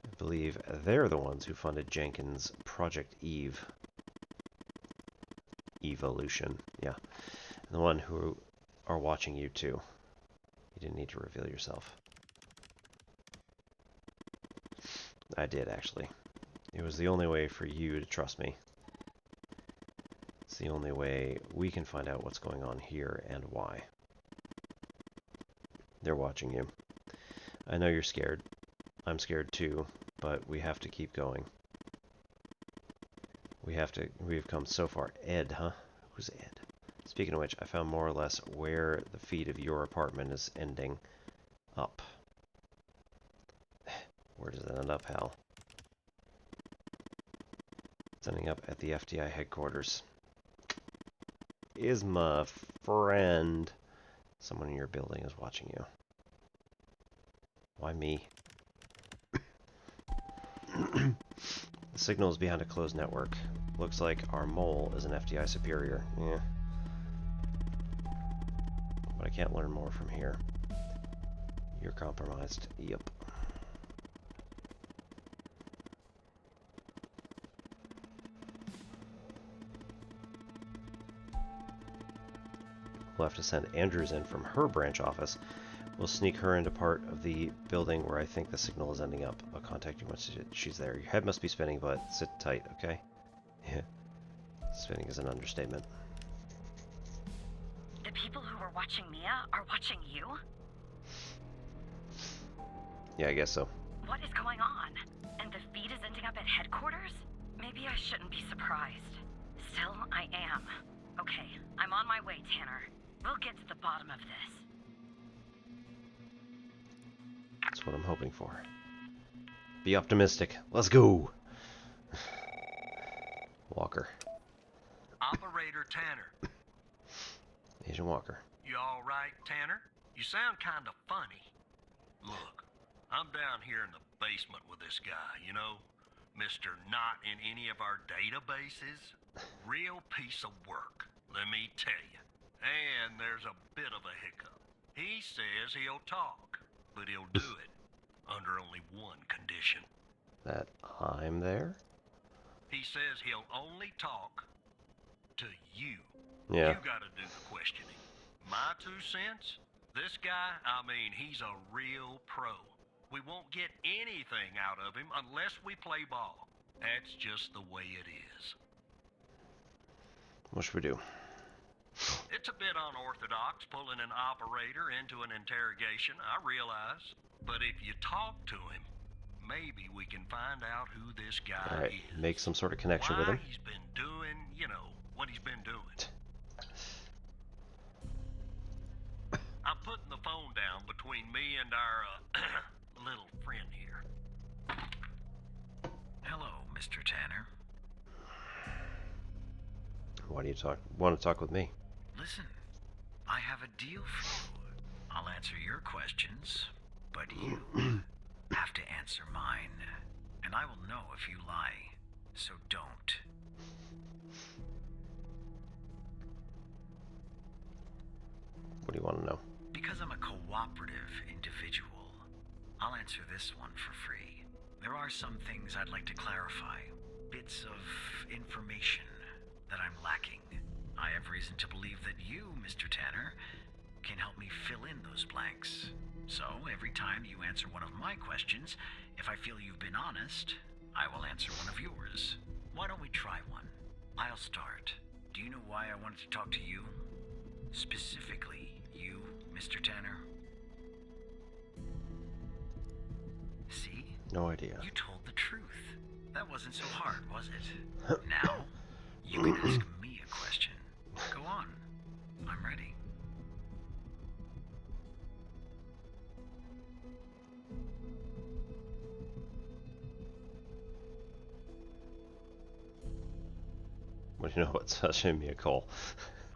I believe they're the ones who funded Jenkins' Project Eve. Evolution, yeah. And the one who are watching you, too. You didn't need to reveal yourself. I did, actually. It was the only way for you to trust me. It's the only way we can find out what's going on here and why. They're watching you. I know you're scared. I'm scared too, but we have to keep going. We've come so far. Ed, huh? Who's Ed? Speaking of which, I found more or less where the feed of your apartment is ending up. Where does it end up, Hal? It's ending up at the FDI headquarters. Is my friend. Someone in your building is watching you. Why me? The signal is behind a closed network. Looks like our mole is an FDI superior. Yeah. But I can't learn more from here. You're compromised. Yep. We'll have to send Andrews in from her branch office. We'll sneak her into part of the building where I think the signal is ending up. I'll contact you once she's there. Your head must be spinning, but sit tight, okay? Yeah. Spinning is an understatement. The people who were watching Mia are watching you? Yeah, I guess so. What is going on? And the feed is ending up at headquarters? Maybe I shouldn't be surprised. Still, I am. Okay, I'm on my way, Tanner. We'll get to the bottom of this. That's what I'm hoping for. Be optimistic. Let's go! Walker. Operator Tanner. Agent Walker. You alright, Tanner? You sound kinda funny. Look, I'm down here in the basement with this guy, you know? Mr. Not in any of our databases. Real piece of work, let me tell you. And there's a bit of a hiccup. He says he'll talk, but he'll do it under only one condition. That I'm there? He says he'll only talk to you. Yeah. You gotta do the questioning. My 2 cents? This guy, I mean, he's a real pro. We won't get anything out of him unless we play ball. That's just the way it is. What should we do? It's a bit unorthodox pulling an operator into an interrogation, I realize. But if you talk to him, maybe we can find out who this guy All right, is. make some sort of connection Why with him. he's been doing, what he's been doing. I'm putting the phone down between me and our little friend here. Hello, Mr. Tanner. Why do you want to talk with me? Listen, I have a deal for you. I'll answer your questions, but you have to answer mine. And I will know if you lie, so don't. What do you want to know? Because I'm a cooperative individual, I'll answer this one for free. There are some things I'd like to clarify. Bits of information that I'm lacking. I have reason to believe that you, Mr. Tanner, can help me fill in those blanks. So, every time you answer one of my questions, if I feel you've been honest, I will answer one of yours. Why don't we try one? I'll start. Do you know why I wanted to talk to you? Specifically, you, Mr. Tanner? See? No idea. You told the truth. That wasn't so hard, was it? Now, you can ask me a question. Go on. I'm ready. What do you know about Sasha and Mia Cole?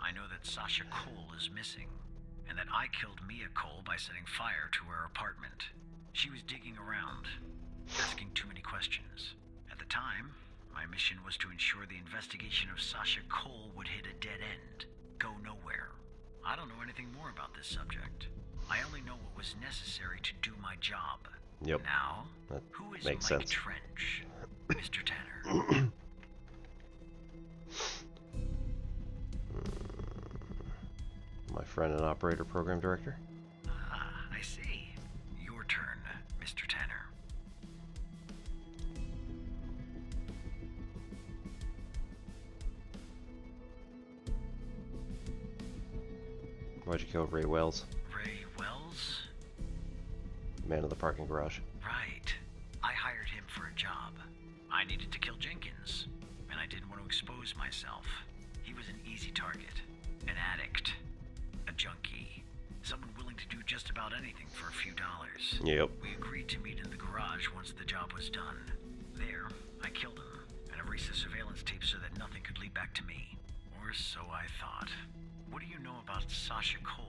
I know that Sasha Cole is missing, and that I killed Mia Cole by setting fire to her apartment. She was digging around, asking too many questions. At the time, my mission was to ensure the investigation of Sasha Cole would hit a dead end, go nowhere. I don't know anything more about this subject. I only know what was necessary to do my job. Yep. Now, That who is makes Mike sense. Trench, Mr. Tanner? My friend and operator program director. Ah, I see. Your turn, Mr. Tanner. Why'd you kill Ray Wells, Ray Wells? man of the parking garage? Right. I hired him for a job. I needed to kill Jenkins, and I didn't want to expose myself. He was an easy target. An addict. A junkie. Someone willing to do just about anything for a few dollars. Yep. We agreed to meet in the garage once the job was done. There, I killed him, and erased the surveillance tape so that nothing could lead back to me. Or so I thought. What do you know about Sasha Cole?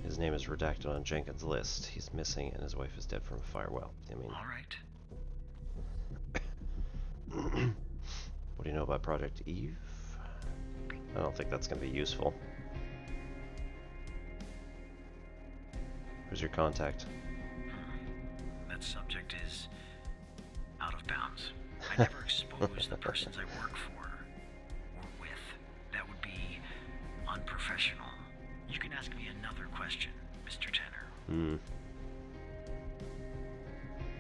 His name is redacted on Jenkins' list. He's missing, and his wife is dead from a fire. Well, I mean, All right. what do you know about Project Eve? I don't think that's going to be useful. Who's your contact? That subject is out of bounds. I never expose the persons I work for or with. That would be unprofessional. You can ask me another question, Mr. Tanner.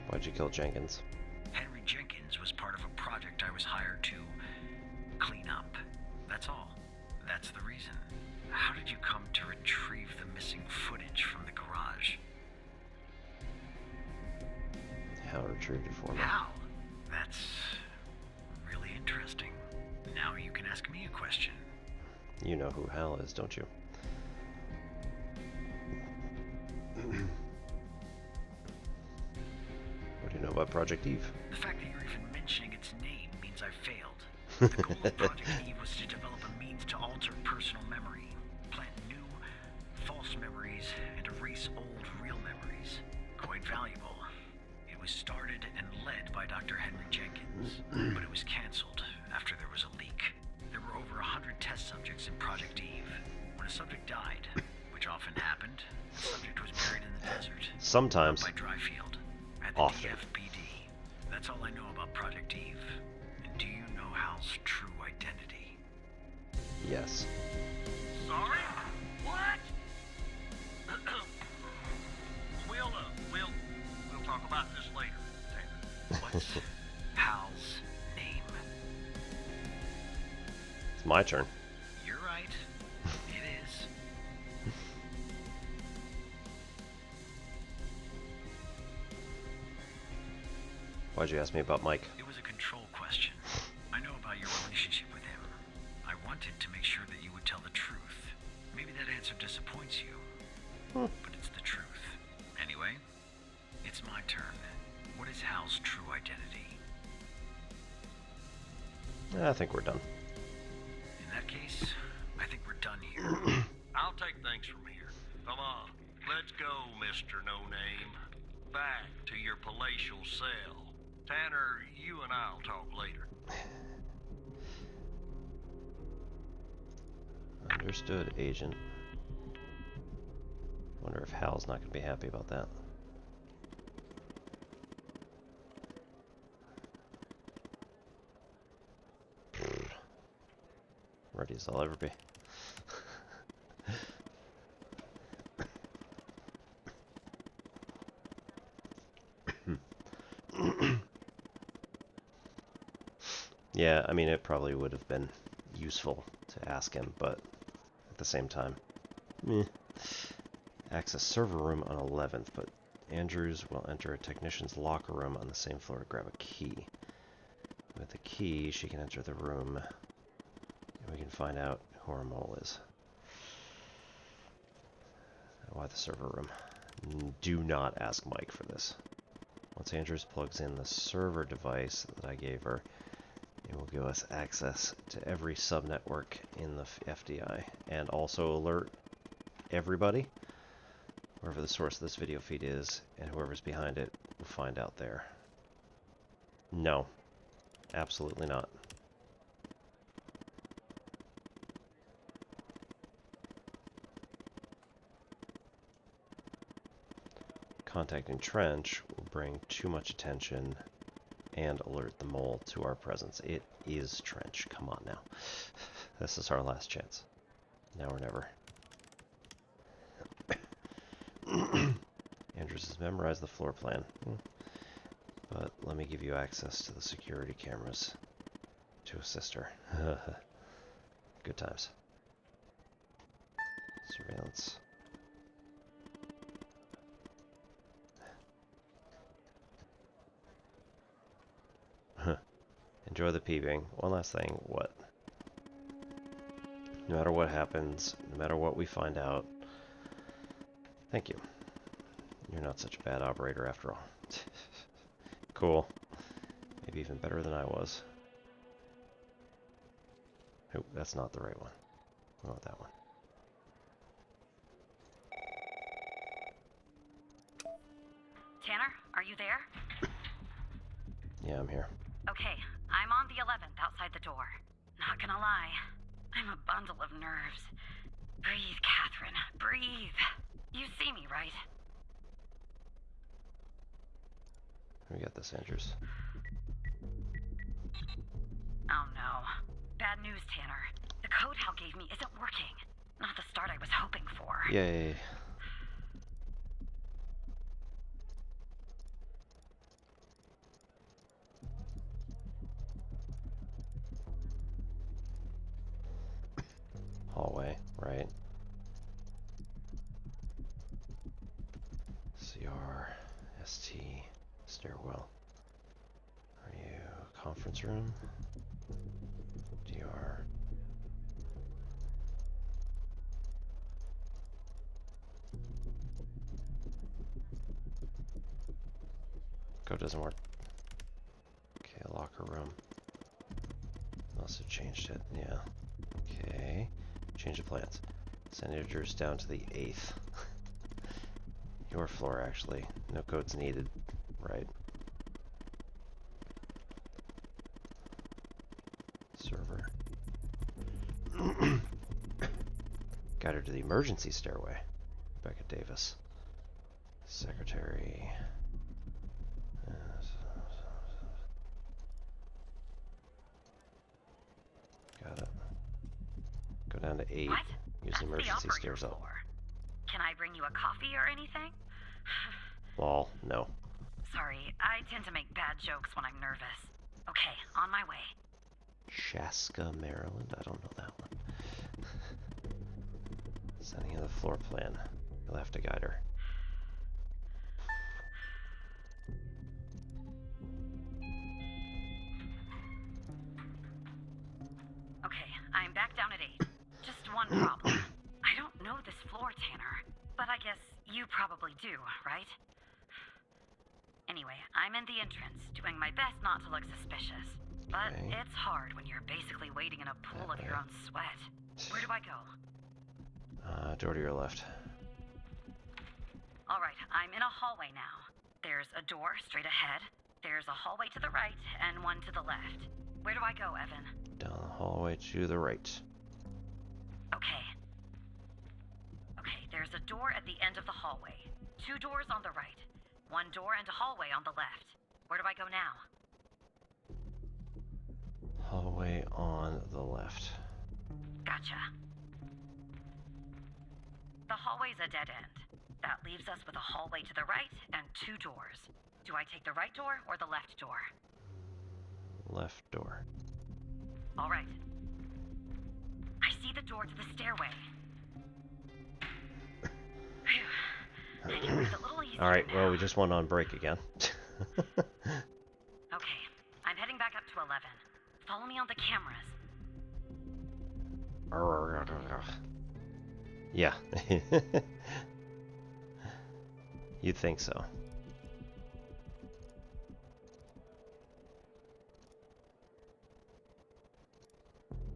Why'd you kill Jenkins? Henry Jenkins was part of a project I was hired to clean up. That's all. That's the reason. How did you come to retrieve the missing footage from the garage? Hal retrieved it for me. How? That's really interesting. Now you can ask me a question. You know who Hal is, don't you? What do you know about Project Eve? The fact that you're even mentioning its name means I failed. The goal of Project Eve was to develop a means to alter personal memory, plant new, false memories, and erase old, real memories. Quite valuable. It was started and led by Dr. Henry Jenkins, but it was canceled after there was a leak. There were over 100 test subjects in Project Eve. When a subject died, which often happened, the subject was buried in the desert. Sometimes. By Dryfield, at the Often. DFPD. That's all I know about Project Eve. And do you know Hal's true identity? Yes. Sorry? What? We'll about this later, Tanner. What's Hal's name? It's my turn. You're right. It is. Why'd you ask me about Mike? It was a control question. I know about your relationship with him. I wanted to make sure that you would tell the truth. Maybe that answer disappoints you. But it's the truth. Anyway, it's my turn. What is Hal's true identity? I think we're done. In that case, I think we're done here. I'll take things from here. Come on, let's go, Mr. No Name. Back to your palatial cell. Tanner, you and I'll talk later. Understood, Agent. Wonder if Hal's not going to be happy about that. Ready as I'll ever be. Yeah, I mean, it probably would have been useful to ask him, but at the same time, meh. Access server room on 11th, but Andrews will enter a technician's locker room on the same floor to grab a key. With the key, she can enter the room, and we can find out who our mole is. Why the server room? Do not ask Mike for this. Once Andrews plugs in the server device that I gave her, it will give us access to every subnetwork in the FDI, and also alert everybody, wherever the source of this video feed is, and whoever's behind it will find out there. No, absolutely not. Contacting Trench will bring too much attention and alert the mole to our presence. It is Trench. Come on now. This is our last chance. Now or never. Andrews has memorized the floor plan. But let me give you access to the security cameras to assist her. Good times. Surveillance. Enjoy the peeping. One last thing, what? No matter what happens, no matter what we find out, thank you. You're not such a bad operator after all. Cool. Maybe even better than I was. Oh, that's not the right one. I want that one. Tanner, are you there? Yeah, I'm here. Okay, I'm on the 11th outside the door. Not gonna lie, I'm a bundle of nerves. Breathe, Catherine, breathe. You see me, right? We got this, Andrews. Oh no. Bad news, Tanner. The code Hal gave me isn't working. Not the start I was hoping for. Yay. Hallway, right? CR, ST, stairwell. Are you conference room? DR. Code doesn't work. Okay, locker room. Also changed it, yeah. Okay. Change of plans. Send Andrews down to the 8th. Your floor, actually. No codes needed. Right. Server. Got her to the emergency stairway. Becca Davis. Secretary. Got it. Go down to 8. What? Use the emergency stairs up. Can I bring you a coffee or anything? Lol, no. Sorry, I tend to make bad jokes when I'm nervous. Okay, on my way. Shaska, Maryland? I don't know that one. Sending in the floor plan. You'll have to guide her. Okay, I'm back down at 8. Just one problem. I don't know this floor, Tanner. But I guess you probably do, right? Anyway, I'm in the entrance, doing my best not to look suspicious. But Okay. it's hard when you're basically wading in a pool of your own sweat. Where do I go? Door to your left. Alright, I'm in a hallway now. There's a door straight ahead. There's a hallway to the right, and one to the left. Where do I go, Evan? Down the hallway to the right. Okay. Okay, there's a door at the end of the hallway. 2 doors on the right. 1 door and a hallway on the left. Where do I go now? Hallway on the left. Gotcha. The hallway's a dead end. That leaves us with a hallway to the right and 2 doors. Do I take the right door or the left door? Left door. All right. I see the door to the stairway. Phew. I can breathe a little easier Alright, now. well, we just went on break again. Okay, I'm heading back up to 11. Follow me on the cameras. Yeah. You'd think so.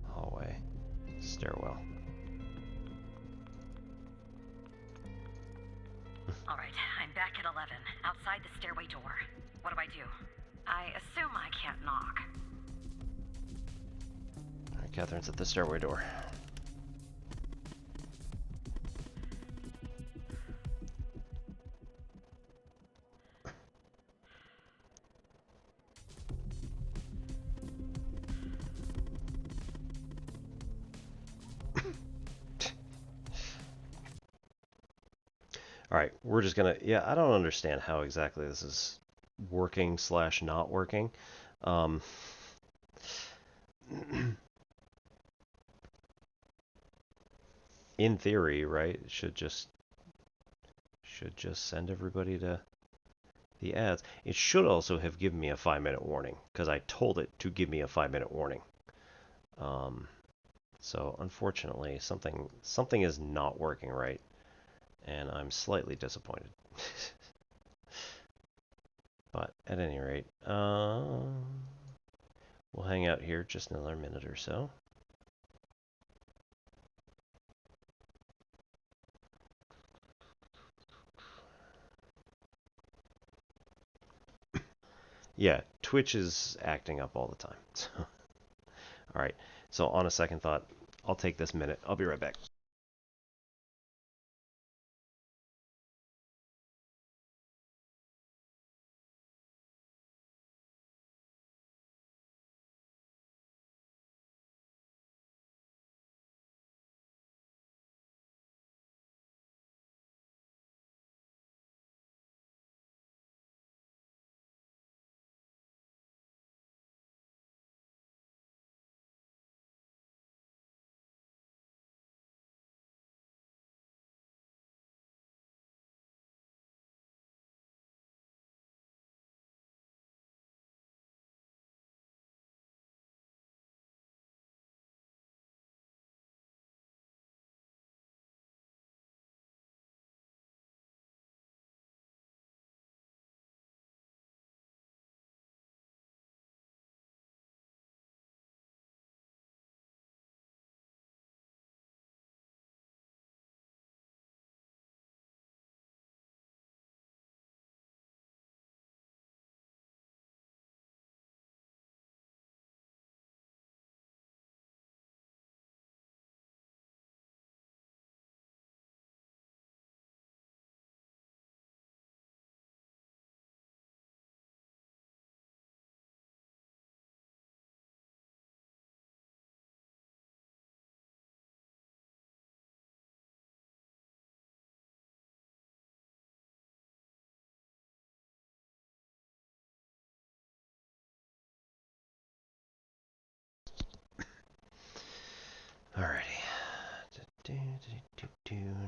Hallway. Stairwell. All right, I'm back at 11, outside the stairway door. What do I do? I assume I can't knock. Alright, Catherine's at the stairway door. Alright, we're just gonna... Yeah, I don't understand how exactly this is working / not working. In theory, right, it should just send everybody to the ads. It should also have given me a 5-minute warning, because I told it to give me a 5-minute warning. So unfortunately, something is not working right, and I'm slightly disappointed. But at any rate, we'll hang out here just another minute or so. Yeah, Twitch is acting up all the time. So, all right. So on a second thought, I'll take this minute. I'll be right back.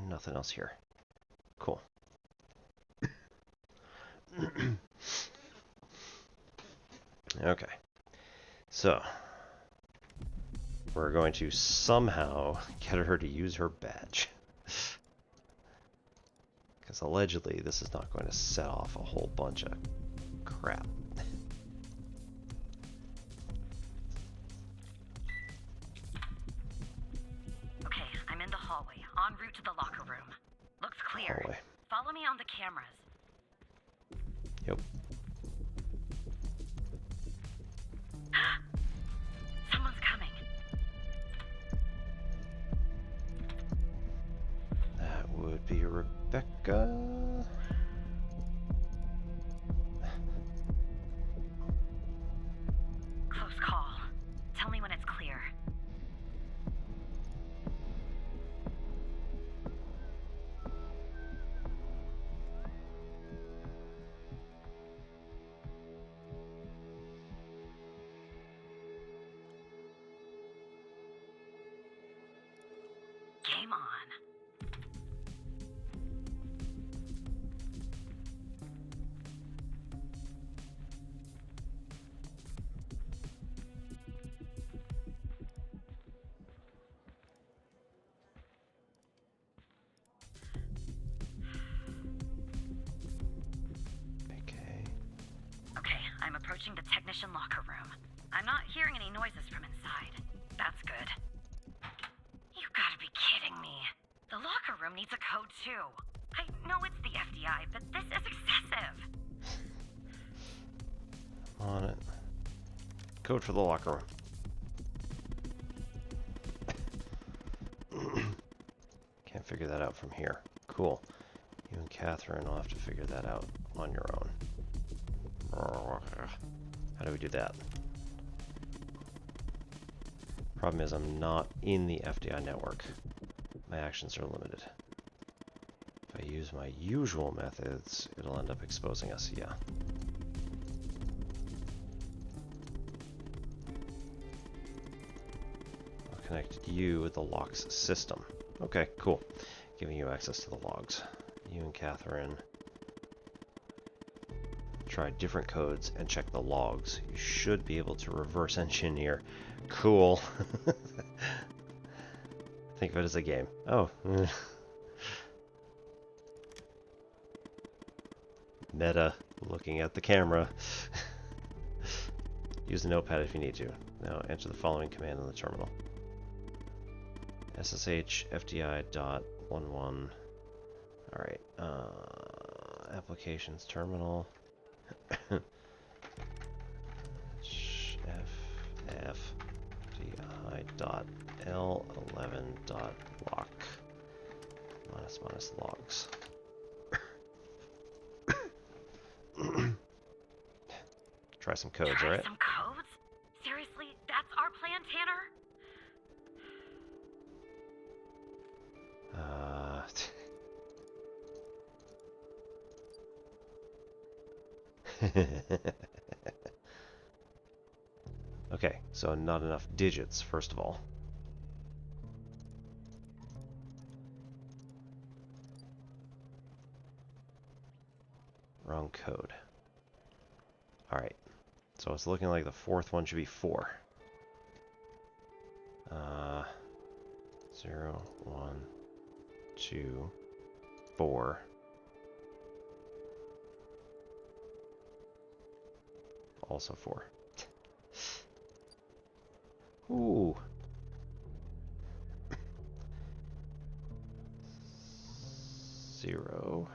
Nothing else here. Cool. Okay. So, we're going to somehow get her to use her badge. Because allegedly, this is not going to set off a whole bunch of crap. Okay, I'm in the hallway, en route to the locker room. Looks clear. Hallway. Follow me on the cameras. Yep. Someone's coming. That would be Rebecca. Close call. Tell me when it's clear. Game on. Okay. Okay, I'm approaching the technician locker room. I'm not hearing any noises from inside. That's good. You gotta be kidding me. The locker room needs a code too. I know it's the FDI, but this is excessive. On it. Code for the locker room. Can't figure that out from here. Cool. You and Catherine will have to figure that out on your own. How do we do that? Problem is I'm not in the FDI network. My actions are limited. If I use my usual methods, it'll end up exposing us, yeah. I'll connect you with the locks system. Okay, cool. Giving you access to the logs. You and Catherine try different codes and check the logs. You should be able to reverse engineer. Cool. Think of it as a game. Oh. Meta, looking at the camera. Use the notepad if you need to. Now enter the following command in the terminal. SSH FDI dot 11. Alright, applications terminal. FDI dot L11 dot lock minus logs. Try some codes, Try alright? some codes? Seriously, that's our plan, Tanner? Okay, so not enough digits, first of all. Wrong code. Alright, so it's looking like the fourth one should be 4. 0, 1, 2, 4. Also 4. Ooh. Zero.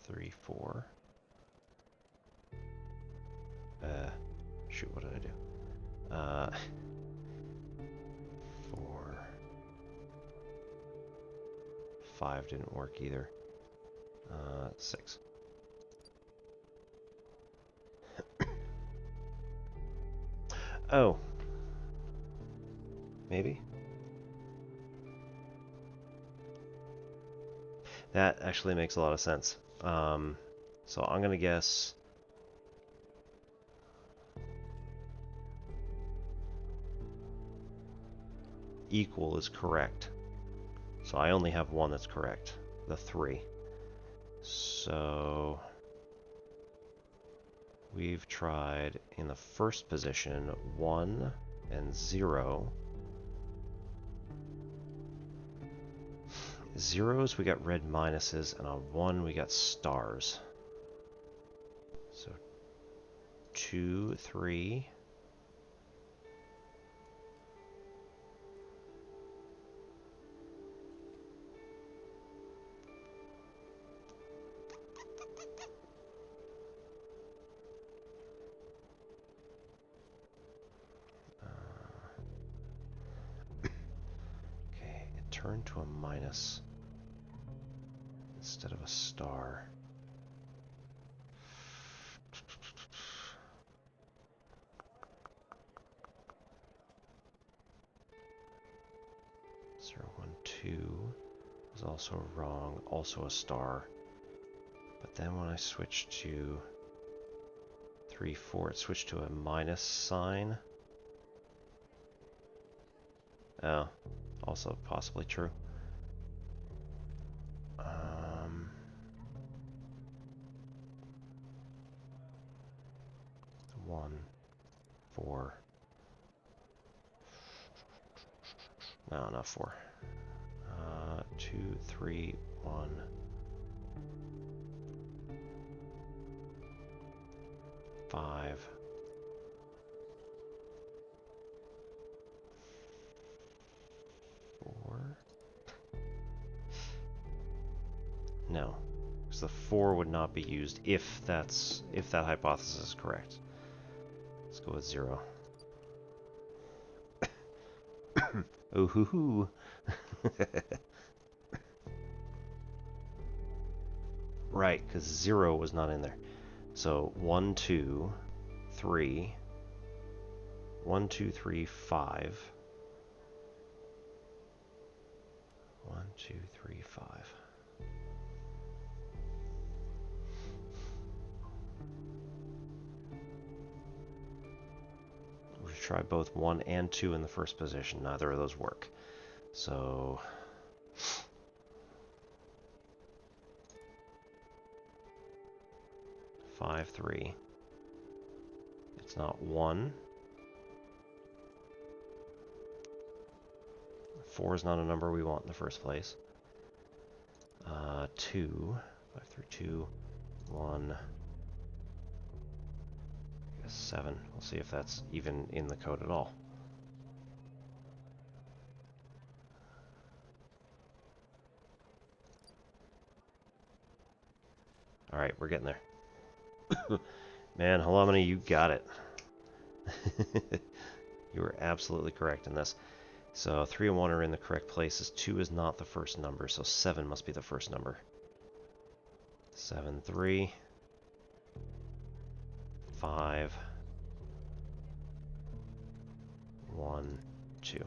Three, 4. Shoot, what did I do? 4. 5 didn't work either. 6. Oh. Maybe? That actually makes a lot of sense. So I'm gonna guess equal is correct. So I only have one that's correct, the 3. So we've tried in the first position 1 and 0. Zeros we got red minuses, and on 1 we got stars. So 2, 3. Okay, it turned to a minus instead of a star. Zero, 1, 2 is also wrong, also a star. But then when I switch to 3, 4, it switched to a minus sign. Oh, also possibly true. 1, 4. No, not 4. 2, 3, 1. 5. 4. No, because the 4 would not be used if that hypothesis is correct. Let's go with 0. Oh hoo hoo. Right, because 0 was not in there. So 1, 2, 3. 1, 2, 3, 5. 1, 2, 3, 5. We try both 1 and 2 in the first position. Neither of those work. So 5, 3. It's not 1. 4 is not a number we want in the first place. 2. 5, 3, 2, 1. 7. We'll see if that's even in the code at all. Alright, we're getting there. Man, Halomini, you got it. You were absolutely correct in this. So 3 and 1 are in the correct places. 2 is not the first number, so 7 must be the first number. 7, 3. 5. 1, 2.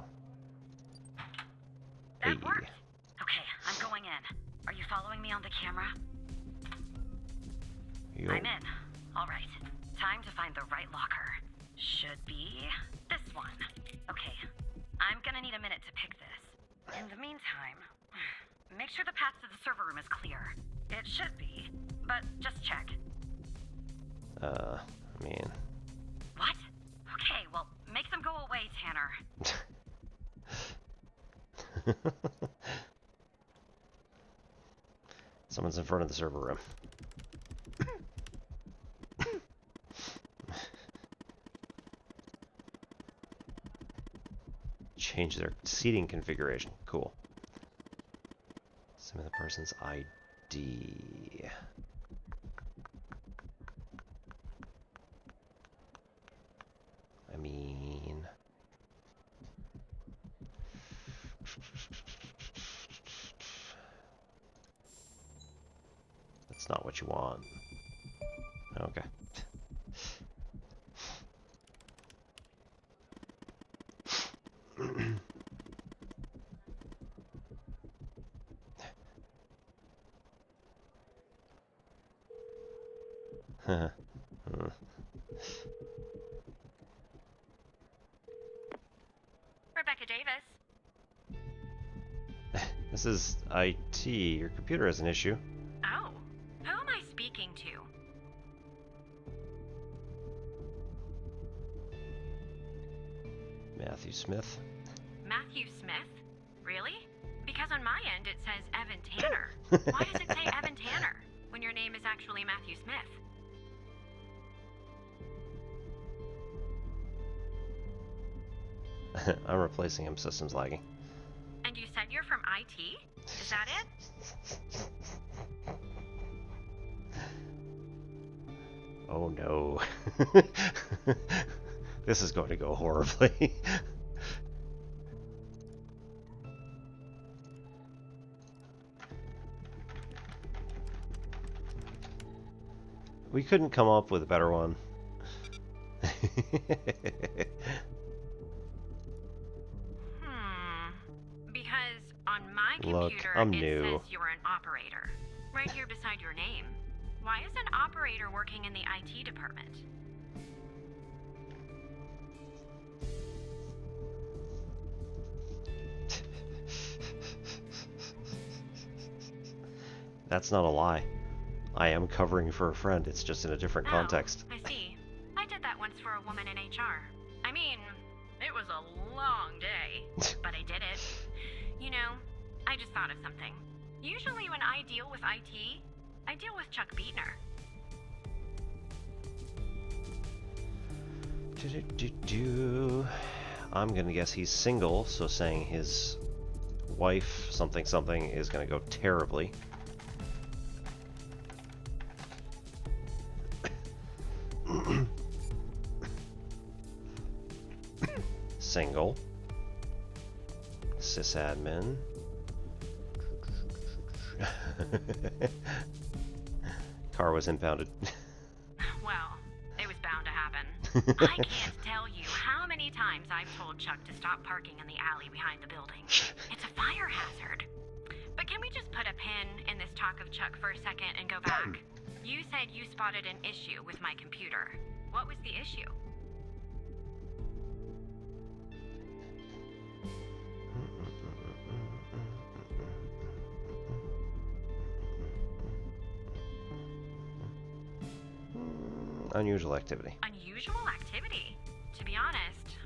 That worked. Okay, I'm going in. Are you following me on the camera? Yo. I'm in. All right. Time to find the right locker. Should be this one. Okay. I'm gonna need a minute to pick this. In the meantime, make sure the path to the server room is clear. It should be, but just check. I mean... What? Okay, well, make them go away, Tanner. Someone's in front of the server room. Change their seating configuration. Cool. Some of the person's ID. I mean... That's not what you want. Okay. Rebecca Davis. This is IT. Your computer has an issue. Oh, who am I speaking to? Matthew Smith. Matthew Smith? Really? Because on my end it says Evan Tanner. Why does it say Evan Tanner when your name is actually Matthew Smith? I'm replacing him. System's lagging. And you said you're from IT? Is that it? Oh no. This is going to go horribly. We couldn't come up with a better one. Because on my Look, computer I'm it new. says you're an operator. Right here beside your name. Why is an operator working in the IT department? That's not a lie. I am covering for a friend. It's just in a different context. I see. I did that once for a woman in HR. I mean, it was a long day, but I did it. You know, I just thought of something. Usually when I deal with IT, I deal with Chuck Beatner. I'm gonna guess he's single, so saying his wife something something is gonna go terribly. Single. Sysadmin. Car was impounded. Well, it was bound to happen. I can't tell you how many times I've told Chuck to stop parking in the alley behind the building. It's a fire hazard. But can we just put a pin in this talk of Chuck for a second and go back? You said you spotted an issue with my computer. What was the issue? Unusual activity. Unusual activity? To be honest,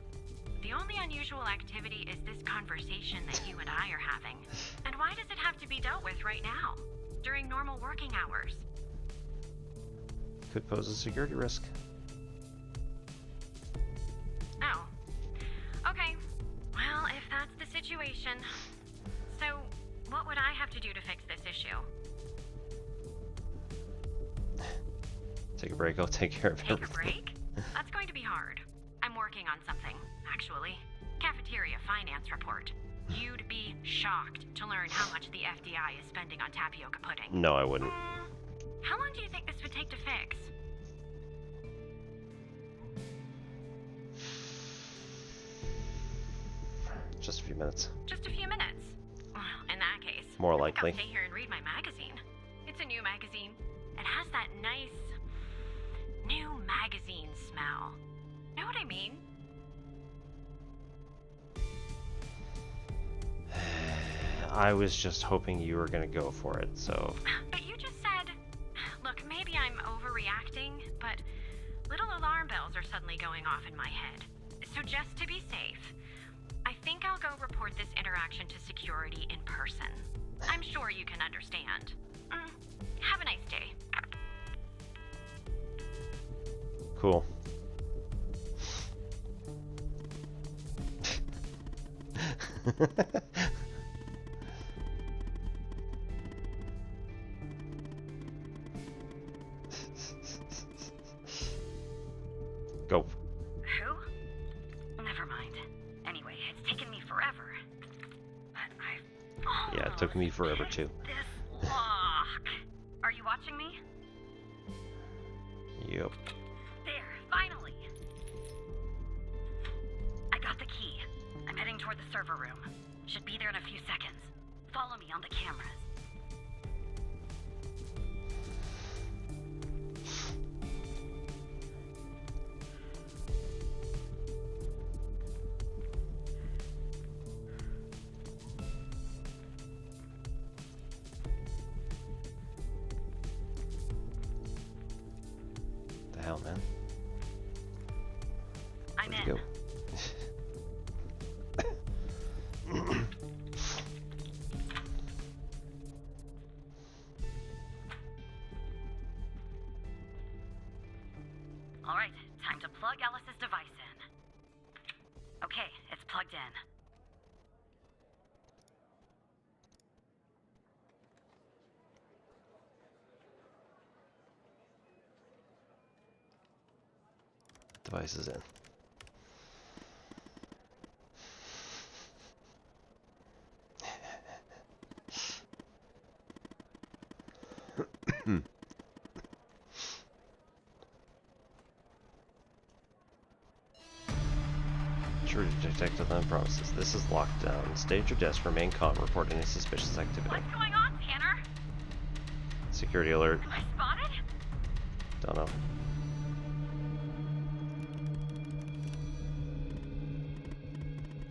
the only unusual activity is this conversation that you and I are having. And why does it have to be dealt with right now? During normal working hours? Could pose a security risk. Oh. Okay. Well, if that's the situation. So, what would I have to do to fix this issue? Take a break, I'll take care of Take a everything. break? That's going to be hard. I'm working on something, actually. Cafeteria finance report. You'd be shocked to learn how much the FDI is spending on tapioca pudding. No, I wouldn't. How long do you think this would take to fix? Just a few minutes. Just a few minutes. Well, in that case, More I think likely. I'll stay here and read my magazine. It's a new magazine. It has that nice new magazine smell. Know what I mean? I was just hoping you were gonna go for it, so... But you just said... Look, maybe I'm overreacting, but little alarm bells are suddenly going off in my head. So just to be safe, I think I'll go report this interaction to security in person. I'm sure you can understand. Have a nice day. Cool. Go. Who? Never mind. Anyway, it's taken me forever. But I've Yeah, it took me forever almost too. hit this lock. Are you watching me? Yep. There, finally. I got the key. I'm heading toward the server room. Should be there in a few seconds. Follow me on the cameras. hell, man? I'm Where'd in. you go? All right, time to plug Alice's device in. Okay, it's plugged in. Device is in. Sure to detect on promises. This is locked down. Stay at your desk. Remain calm. Report any suspicious activity. What's going on, Tanner? Security alert. Am I spotted? Don't know.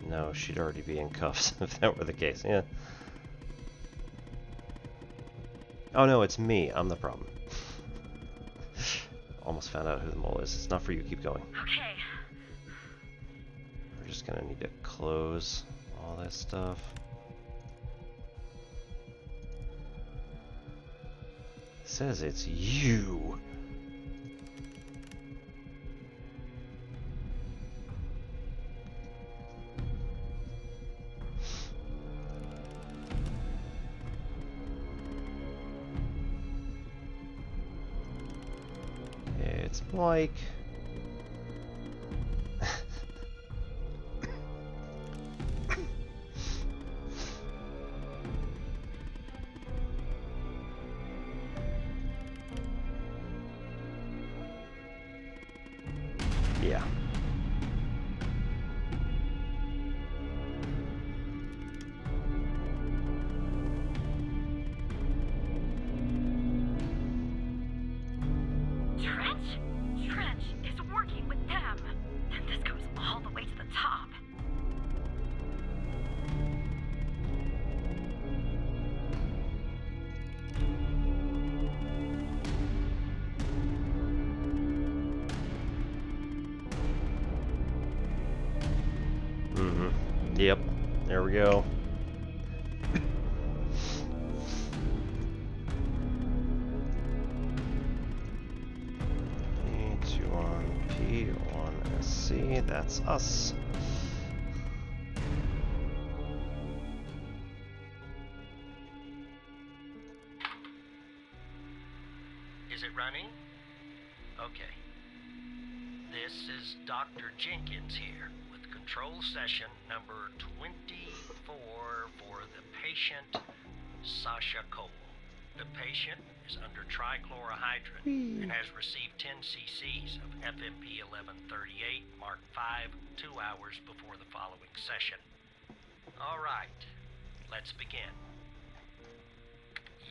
No, she'd already be in cuffs if that were the case. Yeah. Oh no, it's me. I'm the problem. Almost found out who the mole is. It's not for you. Keep going. Okay. We're just gonna need to close all this stuff. It says it's you. It's Mike. Yeah. Trench is working with them. And this goes all the way to the top. Yep. There we go. P1SC, that's us. Is it running? Okay. This is Dr. Jenkins here with control session number 24 for the patient, Sasha Cole. The patient is under trichlorohydrin and has received 10 cc's of FMP 1138 Mark V 2 hours before the following session. All right, let's begin.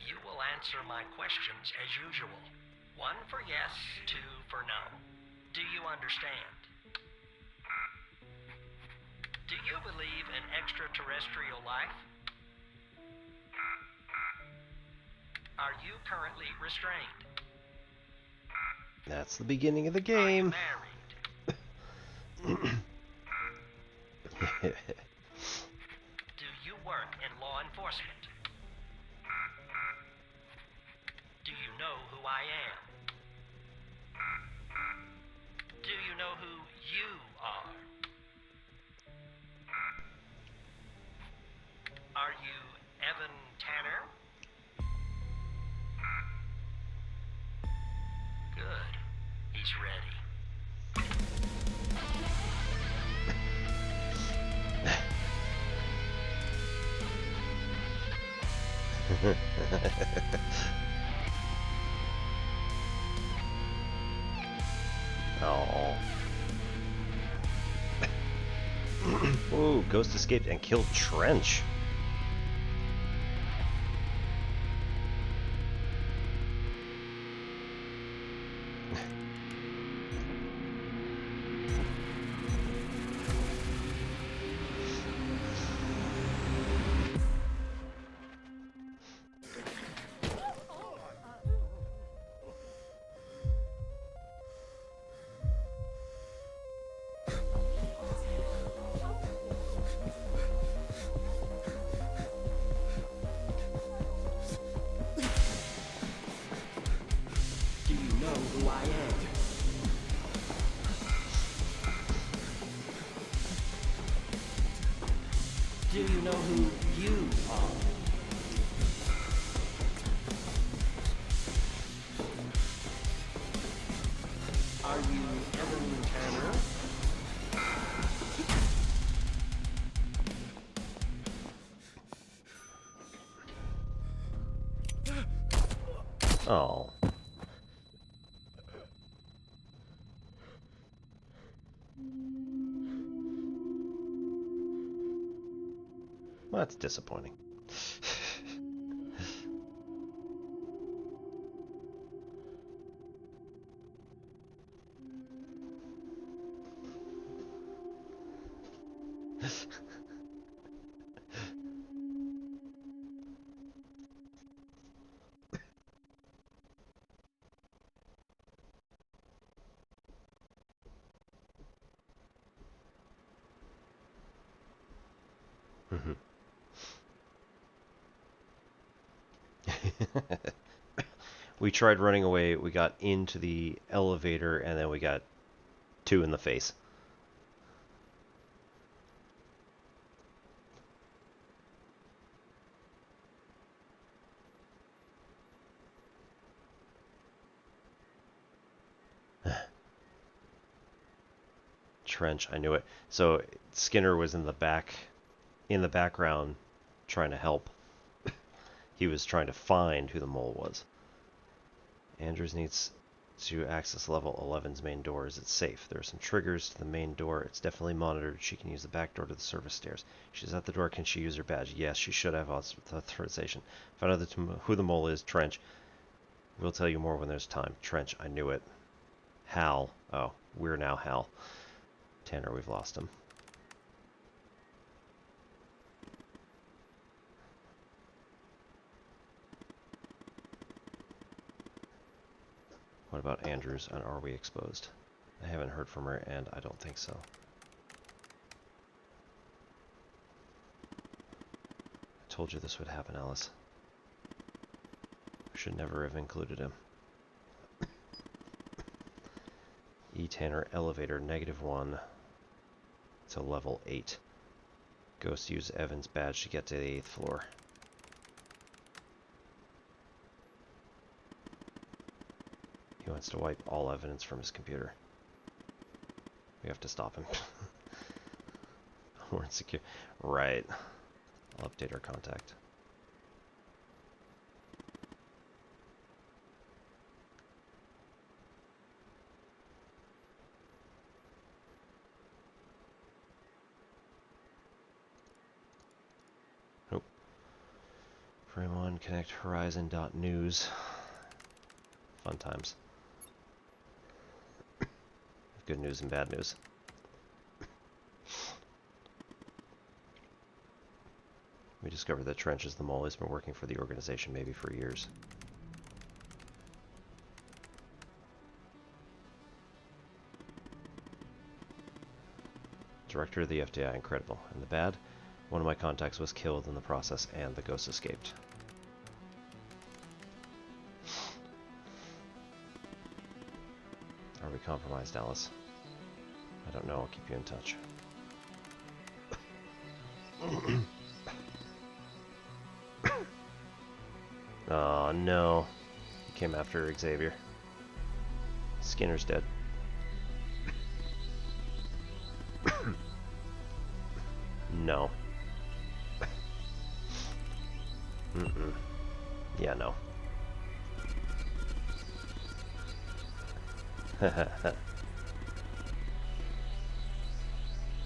You will answer my questions as usual. 1 for yes, 2 for no. Do you understand? Do you believe in extraterrestrial life? Are you currently restrained? That's the beginning of the game. Are you married? Do you work in law enforcement? Do you know who I am? Do you know who you are? Are you Evan Tanner? Good. He's ready. Oh. Ooh, Ghost escaped and killed Trench. know who I am? Do you know who you are? Are you Evan Tanner? Oh. Well, that's disappointing. We tried running away, we got into the elevator, and then we got 2 in the face. Trench, I knew it. So Skinner was in the background, trying to help. He was trying to find who the mole was. Andrews needs to access level 11's main doors. It's safe. There are some triggers to the main door. It's definitely monitored. She can use the back door to the service stairs. She's at the door. Can she use her badge? Yes, she should have authorization. Find out who the mole is. Trench. We'll tell you more when there's time. Trench, I knew it. Hal. Oh, we're now Hal. Tanner, we've lost him. What about Andrews, and are we exposed? I haven't heard from her, and I don't think so. I told you this would happen, Alice. We should never have included him. E. Tanner, elevator, -1 to level 8. Ghost use Evan's badge to get to the 8th floor. He wants to wipe all evidence from his computer. We have to stop him. We're insecure. Right. I'll update our contact. Nope. Frame 1, connect horizon.news. Fun times. Good news and bad news. We discovered that Trench is the mole. He's been working for the organization maybe for years. Director of the FDI, incredible. And the bad? One of my contacts was killed in the process and the ghost escaped. Are we compromised, Alice? I don't know. I'll keep you in touch. Oh no. He came after Xavier. Skinner's dead. No. Mm-mm. Yeah, no.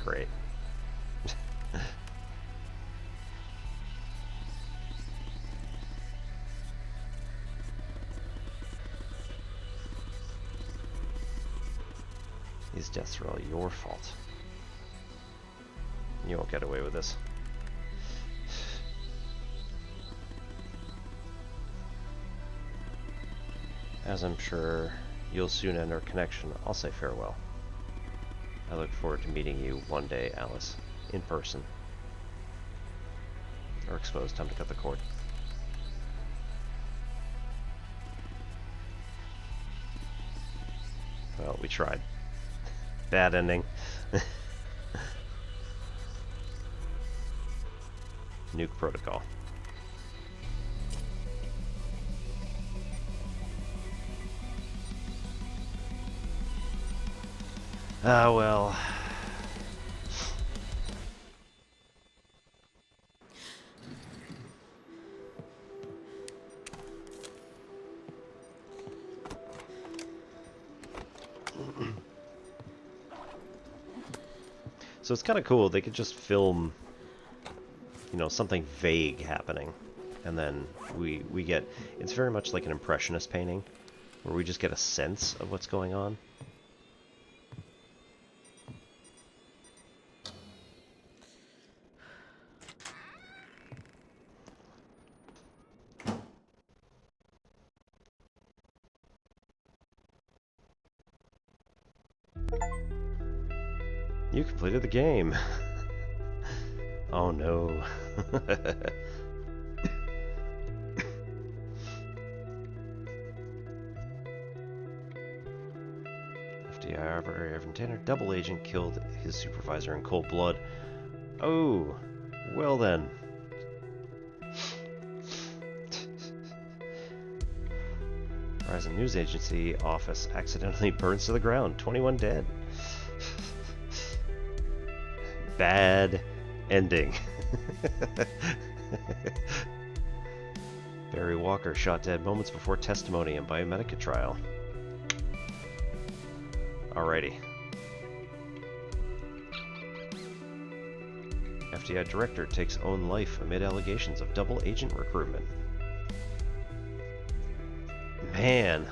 Great. These deaths are all your fault. You won't get away with this. As I'm sure you'll soon end our connection, I'll say farewell. I look forward to meeting you one day, Alice, in person. Or exposed, time to cut the cord. we tried. Bad ending. Nuke protocol. Ah, well. So it's kind of cool. They could just film, you know, something vague happening, and then we get. It's very much like an impressionist painting, where we just get a sense of what's going on. You completed the game. Oh no. FDI operator Evan Tanner, double agent, killed his supervisor in cold blood. Oh, well then. Verizon News Agency office accidentally burns to the ground. 21 dead. Bad ending. Barry Walker shot dead moments before testimony in Biomedica trial. Alrighty. FBI director takes own life amid allegations of double agent recruitment. Man.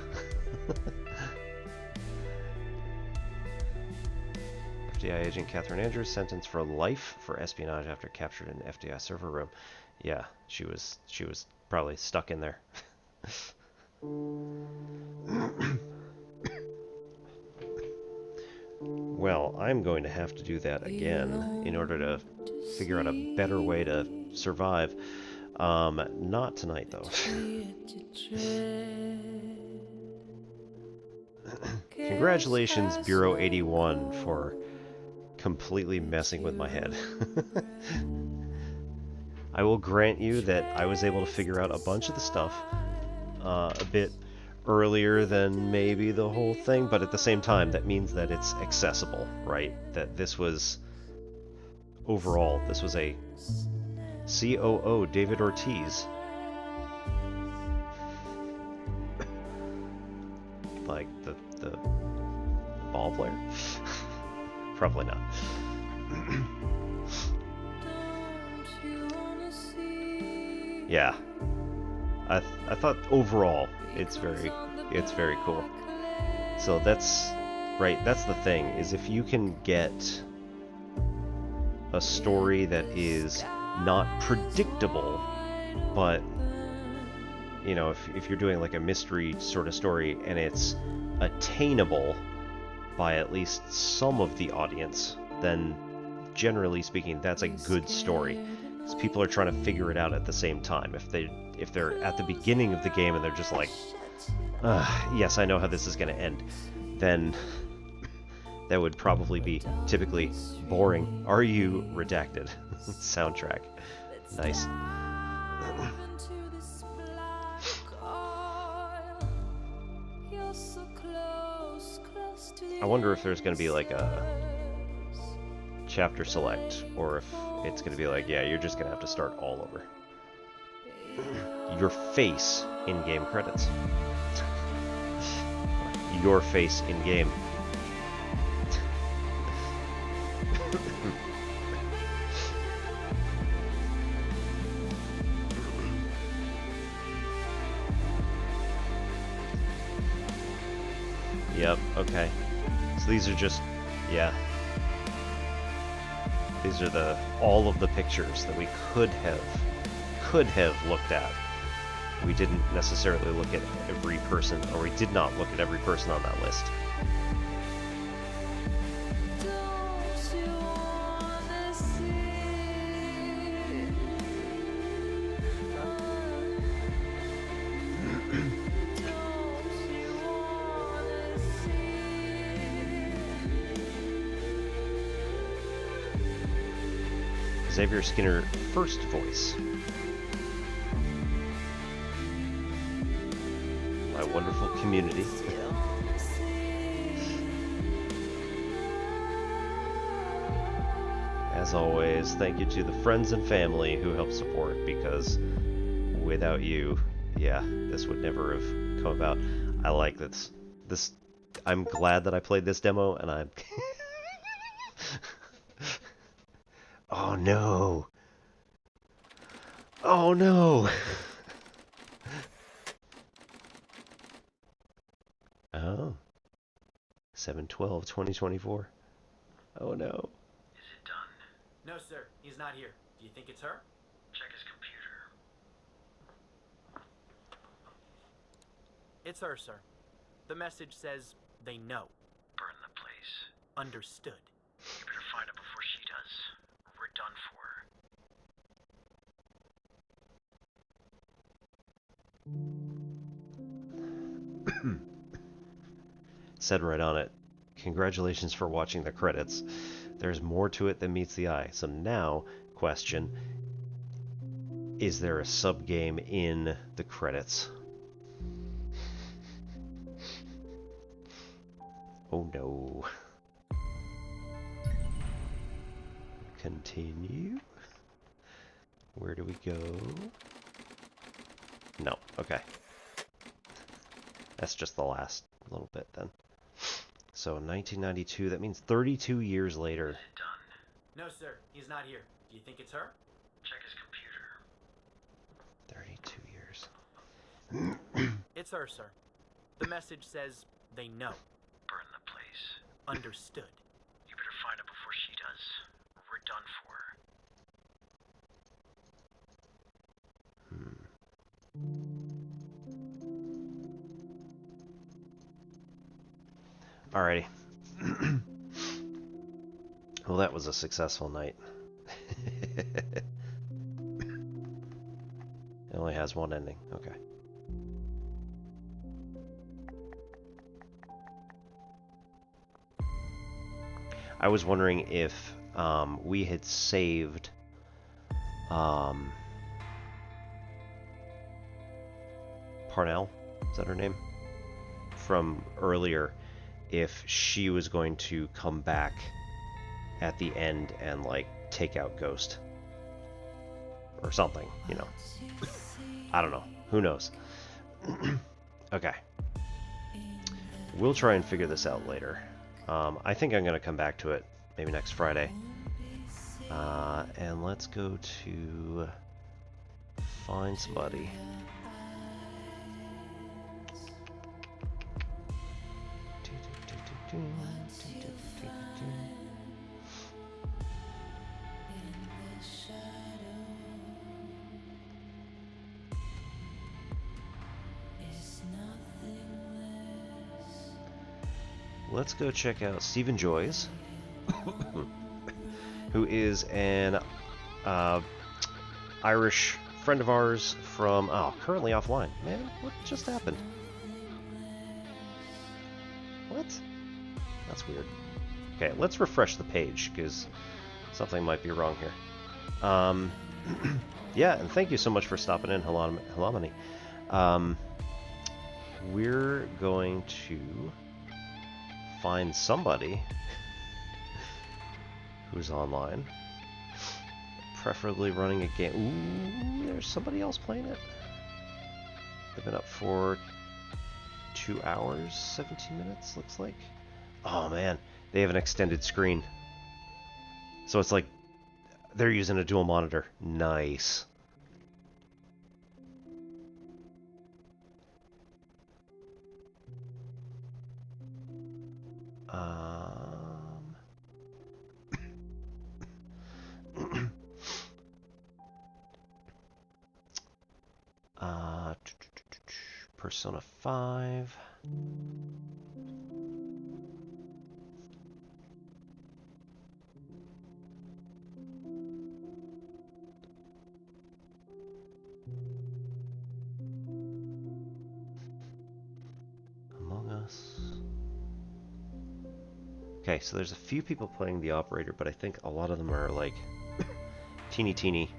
FBI agent Catherine Andrews sentenced for life for espionage after captured in an FBI server room. Yeah, she was probably stuck in there. Well, I'm going to have to do that again in order to figure out a better way to survive. Not tonight, though. Congratulations, Bureau 81, for completely messing with my head. I will grant you that I was able to figure out a bunch of the stuff a bit earlier than maybe the whole thing, but at the same time, that means that it's accessible, right? That this was, overall, this was a COO David Ortiz. Like the ball player? Probably not. Yeah. I thought overall it's very cool. So that's right, that's the thing, is if you can get a story that is not predictable, but you know, if you're doing like a mystery sort of story and it's attainable by at least some of the audience, then generally speaking that's a good story. Because people are trying to figure it out at the same time. If they're at the beginning of the game and they're just like, yes, I know how this is going to end, then that would probably be typically boring. Are you redacted? Soundtrack. Nice. I wonder if there's going to be like a chapter select, or if it's going to be like, yeah, you're just going to have to start all over. Your face in game credits. Your face in game. Yep, okay. So these are just, yeah. These are all of the pictures that we could have looked at. We didn't necessarily look at every person, or we did not look at every person on that list. Xavier Skinner first voice. My wonderful community. As always, thank you to the friends and family who help support, because without you, yeah, this would never have come about. I like this. I'm glad that I played this demo, and I'm... Oh no! Oh no! Oh. 7/12/2024. Oh no. Is it done? No, sir. He's not here. Do you think it's her? Check his computer. It's her, sir. The message says they know. Burn the place. Understood. You better find her before she does. We're done for. Said right on it. Congratulations for watching the credits. There's more to it than meets the eye. So now, question, is there a sub-game in the credits? Oh no. Continue. Where do we go? No, okay. That's just the last little bit then. So 1992, that means 32 years later. Is it done? No, sir. He's not here. Do you think it's her? Check his computer. 32 years. It's her, sir. The message says they know. Burn the place. Understood. You better find her before she does. We're done for. Alrighty. Well, that was a successful night. It only has one ending. Okay. I was wondering if we had saved Parnell, is that her name? From earlier, if she was going to come back at the end and like take out Ghost or something, you know. I don't know. Who knows? Okay. We'll try and figure this out later. I think I'm going to come back to it maybe next Friday. And let's go to find somebody. Let's go check out Stephen Joyce, who is an Irish friend of ours from, currently offline. Man, what just happened? What? That's weird. Okay, let's refresh the page, because something might be wrong here. Yeah, and thank you so much for stopping in, Halamani. We're going to find somebody who's online, preferably running a game. Ooh, there's somebody else playing it. They've been up for 2 hours, 17 minutes, looks like. Oh man, they have an extended screen. So it's like they're using a dual monitor. Nice. Persona 5. Among Us. Okay, so there's a few people playing the operator, but I think a lot of them are like teeny.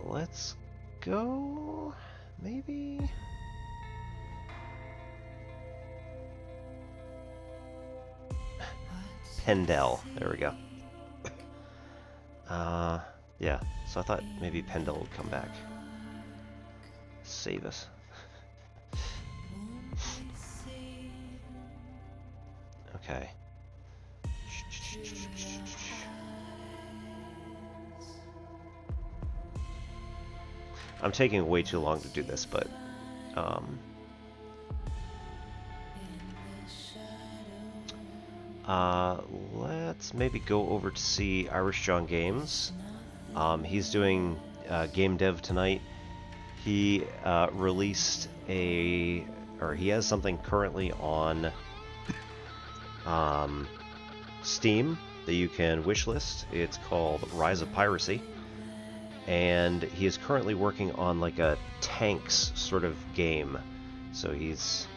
Let's go, maybe? Pendel, there we go. Yeah, so I thought maybe Pendel would come back. Save us. Okay. I'm taking way too long to do this, but let's maybe go over to see Irish John Games. He's doing game dev tonight. He released he has something currently on Steam that you can wishlist. It's called Rise of Piracy. And he is currently working on like a tanks sort of game. So he's...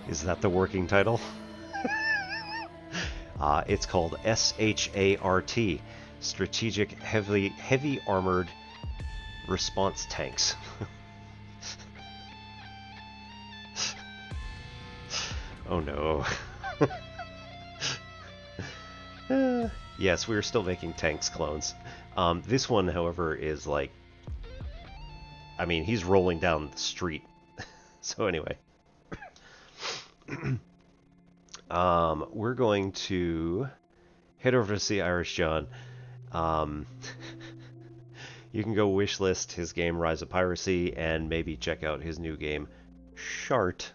Is that the working title? It's called SHART, Strategic Heavy Armored Response Tanks. Oh no. Yes, we are still making tanks clones. This one, however, is like... I mean, he's rolling down the street. So anyway. We're going to head over to see Irish John. You can go wishlist his game Rise of Piracy and maybe check out his new game Shart.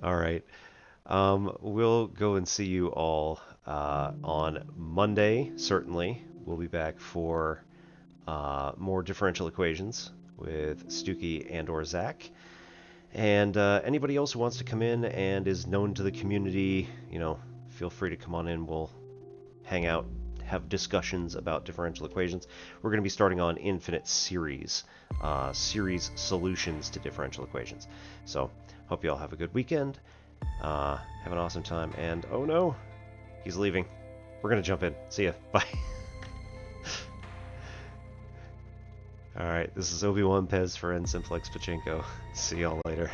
Alright. We'll go and see you all on Monday, certainly. We'll be back for more differential equations with Stuckey and or Zach. And anybody else who wants to come in and is known to the community, you know, feel free to come on in. We'll hang out, have discussions about differential equations. We're going to be starting on infinite series solutions to differential equations. So, hope you all have a good weekend. Have an awesome time. And, oh no, he's leaving. We're going to jump in. See ya. Bye. Alright, this is Obi-Wan Pez for N Simplex Pachinko. See y'all later.